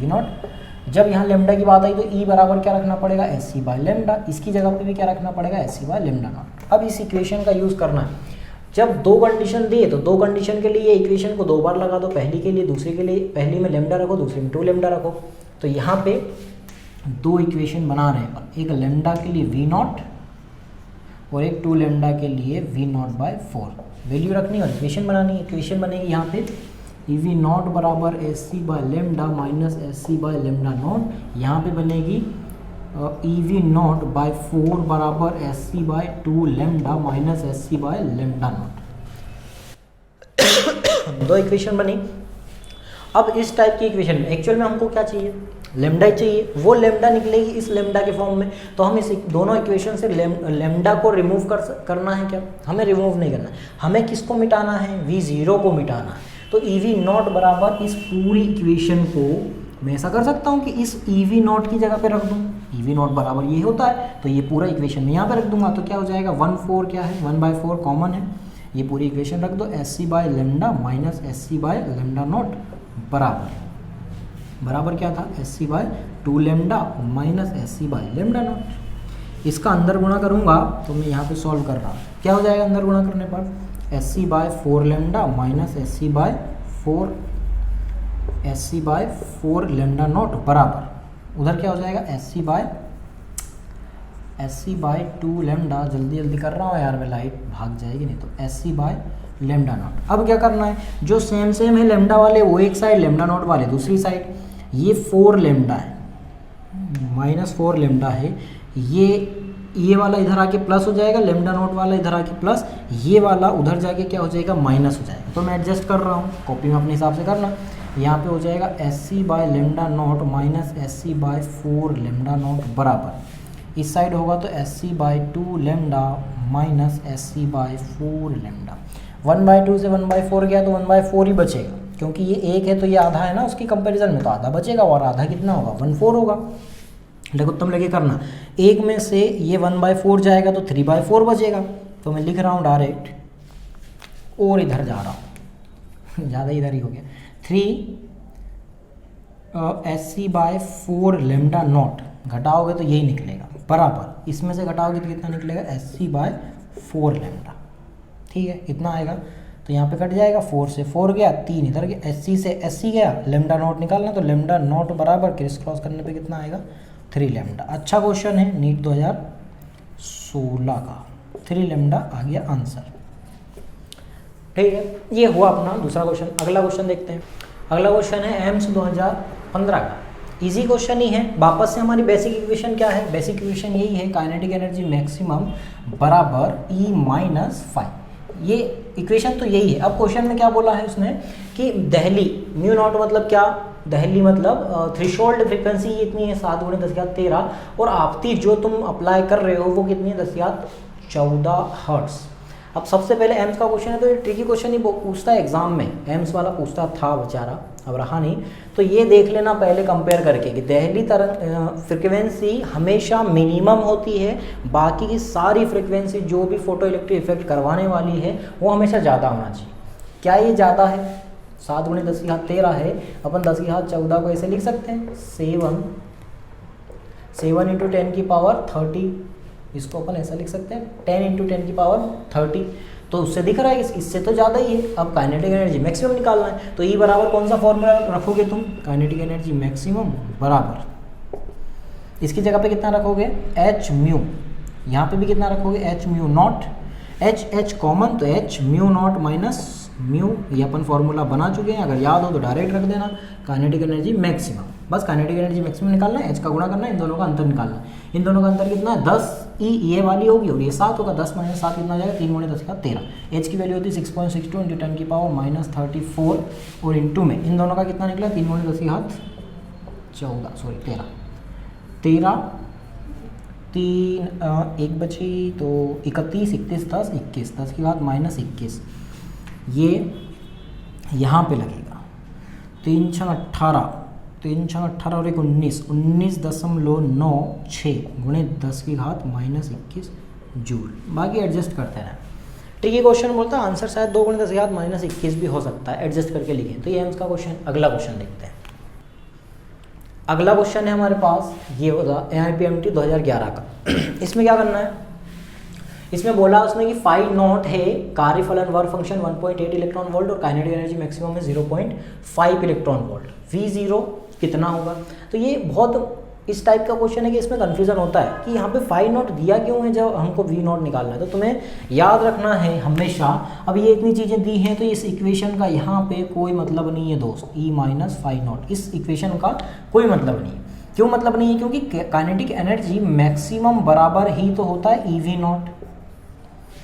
नॉट। जब यहाँ लेमडा की बात आई तो E बराबर क्या रखना पड़ेगा SC/λ, इसकी जगह पे भी क्या रखना पड़ेगा SC/λ नॉट। अब इस इक्वेशन का यूज़ करना है, जब दो कंडीशन दिए तो दो कंडीशन के लिए इक्वेशन को 2 बार लगा दो, पहली के लिए दूसरी के लिए, पहली में लेमडा रखो दूसरी में 2 लेमडा रखो। तो यहाँ पे 2 इक्वेशन बना रहे हैं, एक लेमडा के लिए V नॉट और एक 2 लेमडा के लिए V0/4 वैल्यू रखनी और इक्वेशन बनानी। इक्वेशन बनेगी यहाँ पे EV नॉट बराबर SC/λ माइनस SC/λ नॉट, यहाँ पे बनेगी ई वी नॉट बाई 4 बराबर s C by 2 lambda minus s C by lambda naught. दो इक्वेशन बनी। अब इस टाइप की इक्वेशन में एक्चुअल में हमको क्या चाहिए, लेमडा ही चाहिए, वो लेमडा निकलेगी इस लेमडा के फॉर्म में, तो हम इस दोनों इक्वेशन से लेमडा को रिमूव करना है क्या, हमें रिमूव नहीं करना है, हमें किसको मिटाना है, V0 को मिटाना है। तो ई वी नॉट बराबर इस पूरी इक्वेशन को मैं ऐसा कर सकता हूँ कि इस ई वी नॉट की जगह पे रख दूँ, ई वी नॉट बराबर ये होता है, तो ये पूरा इक्वेशन में यहाँ पे रख दूंगा, तो क्या हो जाएगा 1/4 क्या है 1/4 कॉमन है, ये पूरी इक्वेशन रख दो, s C by lambda minus s C by lambda naught बराबर क्या था, s C by 2 lambda minus s C by lambda naught. इसका अंदर गुणा करूँगा तो मैं यहाँ पे सॉल्व कर रहा हूँ, क्या हो जाएगा अंदर गुणा करने पर, s C by 4 lambda minus s C by 4 lambda naught बराबर उधर क्या हो जाएगा एस सी बाई 2 लेमडा, जल्दी कर रहा हूँ यार मैं, लाइट भाग जाएगी नहीं, तो s C by lambda naught. अब क्या करना है, जो सेम है लेमडा वाले वो एक साइड, लेमडा नॉट वाले दूसरी साइड, ये 4 लेमडा है माइनस 4 लेमडा है, ये वाला इधर आके प्लस हो जाएगा, लेमडा नॉट वाला इधर आके प्लस, ये वाला उधर जाके क्या हो जाएगा माइनस हो जाएगा। तो मैं एडजस्ट कर रहा हूँ, कॉपी में अपने हिसाब से करना, यहाँ पे हो जाएगा s C by lambda naught minus s C by 4 lambda naught बराबर, इस साइड होगा तो s C by 2 lambda minus s C by 4 lambda, 1/2 से 1/4 गया तो 1/4 ही बचेगा, क्योंकि ये एक है तो ये आधा है ना उसकी कंपैरिजन में, तो आधा बचेगा, और आधा कितना होगा 1/4 होगा। लघुत्तम लेके करना, एक में से ये 1/4 जाएगा तो 3/4 बचेगा, तो मैं लिख रहा हूँ डायरेक्ट, और इधर जा रहा हूँ ज़्यादा इधर ही हो गया, 3 S C by 4 lambda naught, घटाओगे तो यही निकलेगा बराबर, इसमें से घटाओगे तो कितना निकलेगा एस सी बाई 4 लेमडा, ठीक है इतना आएगा, तो यहाँ पे कट जाएगा, 4 से 4 गया, 3 इधर गया, एस सी से एस सी गया, लेमडा नॉट निकालना, तो लेमडा नॉट बराबर क्रिस क्रॉस करने पे कितना आएगा 3 लेमडा। अच्छा क्वेश्चन है नीट 2016 का, 3 लेमडा आ गया आंसर, ठीक है। ये हुआ अपना दूसरा क्वेश्चन। अगला क्वेश्चन देखते हैं। अगला क्वेश्चन है एम्स 2015 का, इजी क्वेश्चन ही है। वापस से हमारी बेसिक इक्वेशन क्या है, बेसिक इक्वेशन यही है, काइनेटिक एनर्जी मैक्सिमम बराबर ई माइनस 5, ये इक्वेशन तो यही है। अब क्वेश्चन में क्या बोला है उसने कि दहली म्यू नॉट मतलब क्या, दहली मतलब थ्रेशोल्ड फ्रीक्वेंसी इतनी है 7 × 10⁻13, और आपती जो तुम अप्लाई कर रहे हो वो कितनी है 10⁻14 हर्ट्स। अब सबसे पहले एम्स का क्वेश्चन है तो ये ट्रिकी क्वेश्चन ही पूछता है एग्जाम में, एम्स वाला पूछता था बेचारा, अब रहा नहीं, तो ये देख लेना पहले कंपेयर करके कि दहली तरंग फ्रिक्वेंसी हमेशा मिनिमम होती है, बाकी की सारी फ्रिक्वेंसी जो भी फोटो इलेक्ट्रिक इफेक्ट करवाने वाली है वो हमेशा ज़्यादा होना चाहिए। क्या ये ज़्यादा है, 7 × 10⁻13 है, अपन 10⁻14 को ऐसे लिख सकते हैं 7 × 10⁻30, इसको अपन ऐसा लिख सकते हैं 10 × 10⁻30, तो उससे दिख रहा है इससे तो ज़्यादा ही है। अब काइनेटिक एनर्जी मैक्सिमम निकालना है, तो ई बराबर कौन सा फॉर्मूला रखोगे तुम, काइनेटिक एनर्जी मैक्सिमम बराबर इसकी जगह पे कितना रखोगे एच म्यू, यहाँ पे भी कितना रखोगे H mu naught, H common तो H mu naught minus mu, ये अपन फॉर्मूला बना चुके हैं, अगर याद हो तो डायरेक्ट रख देना, काइनेटिक एनर्जी मैक्सिमम, बस काइनेटिक एनर्जी मैक्सिमम निकालना है, एच का गुणा करना है, इन दोनों का अंतर निकालना है। इन दोनों का अंतर कितना है 10, ये वाली होगी और ये 7 होगा, 10 - 7 कितना हो जाएगा 3 × 10⁻13, एच की वैल्यू होती है 6.62 × 10⁻34, और इंटू में इन दोनों का कितना निकला 3 × 10⁻13, 1 बची तो 31, 31, 10, 21, 10 की घात -21, ये यहाँ पे लगेगा 3 × 18, 3 × 18 और 1 19, 19.96 × 10 की घात -21 जूल। बाकी एडजस्ट करते हैं, ठीक है। क्वेश्चन बोलता है आंसर शायद 2 × 10 की घात -21 भी हो सकता है, एडजस्ट करके लिखें। तो ये एम्स का क्वेश्चन। अगला क्वेश्चन देखते हैं। अगला क्वेश्चन है हमारे पास, ये होगा AIPMT 2011 का। इसमें क्या करना है, इसमें बोला उसने कि फाई नॉट है कार्यफलन वर्क फंक्शन 1.8 इलेक्ट्रॉन वोल्ट और काइनेटिक एनर्जी मैक्सिमम है 0.5 इलेक्ट्रॉन वोल्ट, V0 कितना होगा। तो ये बहुत इस टाइप का क्वेश्चन है कि इसमें कन्फ्यूजन होता है कि यहाँ पे फाई नॉट दिया क्यों है जब हमको V0 निकालना है। तो तुम्हें याद रखना है हमेशा, अब ये इतनी चीज़ें दी हैं तो इस इक्वेशन का यहाँ पे कोई मतलब नहीं है दोस्त, E - फाई नॉट, इस इक्वेशन का कोई मतलब नहीं है। क्यों मतलब नहीं है? क्योंकि काइनेटिक एनर्जी मैक्सिमम बराबर ही तो होता है EV नॉट।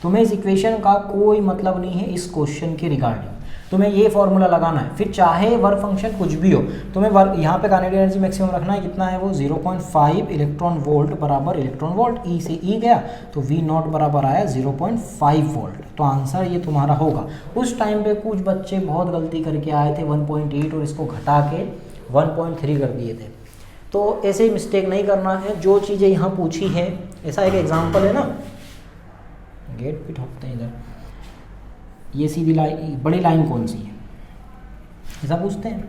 तुम्हें इस इक्वेशन का कोई मतलब नहीं है इस क्वेश्चन के रिगार्डिंग, तुम्हें ये फॉर्मूला लगाना है, फिर चाहे वर्क फंक्शन कुछ भी हो, तुम्हें वर्क यहाँ पे काइनेटिक एनर्जी मैक्सिमम रखना है। कितना है वो? 0.5 इलेक्ट्रॉन वोल्ट बराबर इलेक्ट्रॉन वोल्ट, E से E गया तो V नॉट बराबर आया 0.5 वोल्ट। तो आंसर ये तुम्हारा होगा। उस टाइम पे कुछ बच्चे बहुत गलती करके आए थे 1.8 और इसको घटा के 1.3 कर दिए थे। तो ऐसे ही मिस्टेक नहीं करना है। जो चीज़ें यहाँ पूछी है, ऐसा एक एग्जाम्पल है ना, गेट पे ठोकते हैं इधर, ये सीधी लाइन, बड़ी लाइन कौन सी है ऐसा पूछते हैं,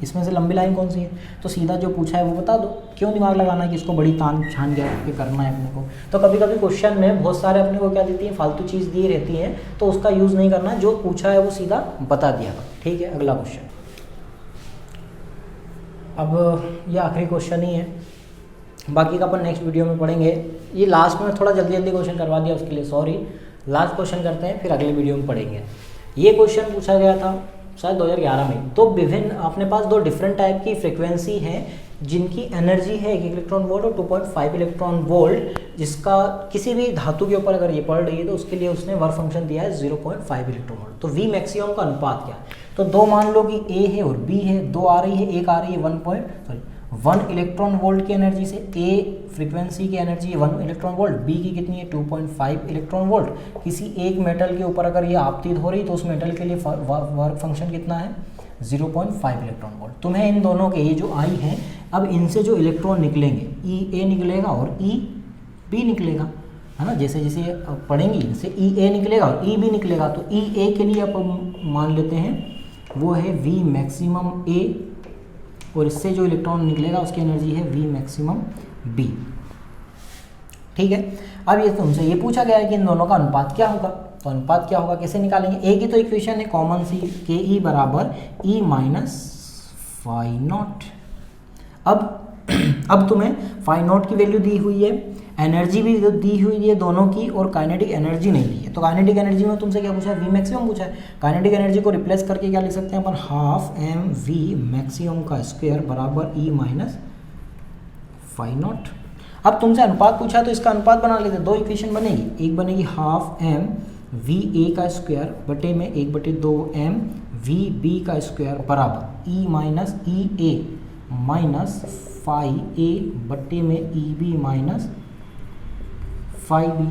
इसमें से लंबी लाइन कौन सी है, तो सीधा जो पूछा है वो बता दो। क्यों दिमाग लगाना है कि इसको बड़ी तान छान के करना है अपने को। तो कभी कभी क्वेश्चन में बहुत सारे अपने को क्या देती हैं, फालतू चीज़ दी रहती हैं, तो उसका यूज़ नहीं करना, जो पूछा है वो सीधा बता दिया। ठीक है, अगला क्वेश्चन। अब ये आखिरी क्वेश्चन ही है, बाकी का अपन नेक्स्ट वीडियो में पढ़ेंगे। ये लास्ट में थोड़ा जल्दी जल्दी क्वेश्चन करवा दिया, उसके लिए सॉरी। लास्ट क्वेश्चन करते हैं, फिर अगले वीडियो में पढ़ेंगे। ये क्वेश्चन पूछा गया था शायद 2011 में। तो विभिन्न अपने पास दो डिफरेंट टाइप की फ्रिक्वेंसी है जिनकी एनर्जी है 1 इलेक्ट्रॉन वोल्ट और 2.5 इलेक्ट्रॉन वोल्ट, जिसका किसी भी धातु के ऊपर अगर ये पड़ रही है तो उसके लिए उसने वर्क फंक्शन दिया है 0.5 इलेक्ट्रॉन वोल्ट। तो V मैक्सिमम का अनुपात क्या है? तो दो मान लो कि A है और B है, दो आ रही है, एक आ रही है 1 इलेक्ट्रॉन वोल्ट की एनर्जी से। A फ्रीक्वेंसी की एनर्जी है 1 इलेक्ट्रॉन वोल्ट, B की कितनी है 2.5 इलेक्ट्रॉन वोल्ट। किसी एक मेटल के ऊपर अगर ये आपतित हो रही तो उस मेटल के लिए वर्क फंक्शन कितना है 0.5 इलेक्ट्रॉन वोल्ट। तुम्हें इन दोनों के ये जो आई है, अब इनसे जो इलेक्ट्रॉन निकलेंगे E A निकलेगा और E B निकलेगा, है ना। जैसे जैसे पढ़ेंगे इनसे E A निकलेगा और E B निकलेगा। तो E A के लिए आप मान लेते हैं वो है V मैक्सिमम A और इससे जो इलेक्ट्रॉन निकलेगा उसकी एनर्जी है V मैक्सिमम B। ठीक है, अब ये तुमसे ये पूछा गया है कि इन दोनों का अनुपात क्या होगा। तो अनुपात क्या होगा, कैसे निकालेंगे? ए की तो इक्वेशन है कॉमन सी, के ई बराबर ई माइनस फाई नॉट। अब तुम्हें फाई नॉट की वैल्यू दी हुई है, एनर्जी भी दी हुई है दोनों की, और काइनेटिक एनर्जी नहीं दी है। तो काइनेटिक एनर्जी में तुमसे क्या पूछा है? V मैक्सिमम पूछा है। काइनेटिक एनर्जी को रिप्लेस करके क्या लिख सकते हैं अपन? हाफ mv मैक्सिमम का स्क्वायर बराबर E माइनस फाई नॉट। अब तुमसे अनुपात पूछा है तो इसका अनुपात बना लेते हैं। दो इक्वेशन बनेगी, एक बनेगी हाफ m वी ए का स्क्वायर बटे में 1/2 m वी बी का स्क्वायर बराबर E minus e a minus phi a बटे में e b minus phi b.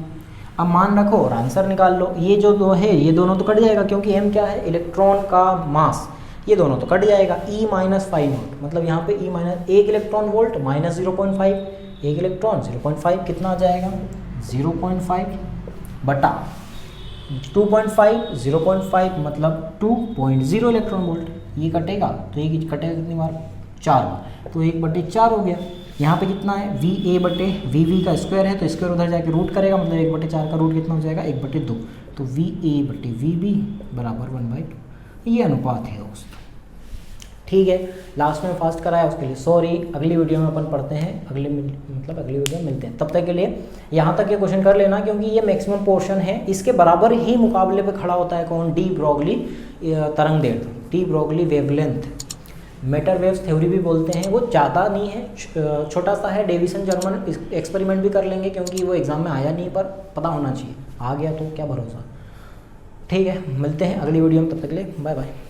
अब मान रखो और आंसर निकाल लो। ये जो दो है ये दोनों तो कट जाएगा, क्योंकि m क्या है? इलेक्ट्रॉन का मास। ये दोनों तो कट जाएगा। E माइनस फाई नॉट मतलब यहाँ पे E minus 1 electron volt minus 0.5, 1 electron 0.5 कितना आ जाएगा? 0.5 बटा 2.5, 0.5 मतलब 2.0 इलेक्ट्रॉन वोल्ट। ये कटेगा तो ये कटेगा कितनी बार? 4 बार। तो 1/4 हो गया। यहाँ पे कितना है? वी ए बटे वी वी का स्क्वायर है तो स्क्वायर उधर जाके रूट करेगा, मतलब 1/4 का रूट कितना हो जाएगा? 1/2। तो वी ए बटे वी बी बराबर 1/2। ये अनुपात है दोस्तों। ठीक है, लास्ट में फास्ट कराया उसके लिए सॉरी। अगली वीडियो में अपन पढ़ते हैं, अगली वीडियो में मिलते हैं। तब तक के लिए यहाँ तक ये क्वेश्चन कर लेना, क्योंकि ये मैक्सिमम पोर्शन है। इसके बराबर ही मुकाबले पे खड़ा होता है कौन? डी ब्रोगली तरंग दैर्ध्य, de Broglie wavelength, matter waves theory भी बोलते हैं। वो ज़्यादा नहीं है, छोटा सा है। डेविसन जर्मन एक्सपेरिमेंट भी कर लेंगे, क्योंकि वो एग्जाम में आया नहीं, पर पता होना चाहिए। आ गया तो क्या भरोसा। ठीक है, मिलते हैं अगली वीडियो में, तब तक के लिए बाय बाय।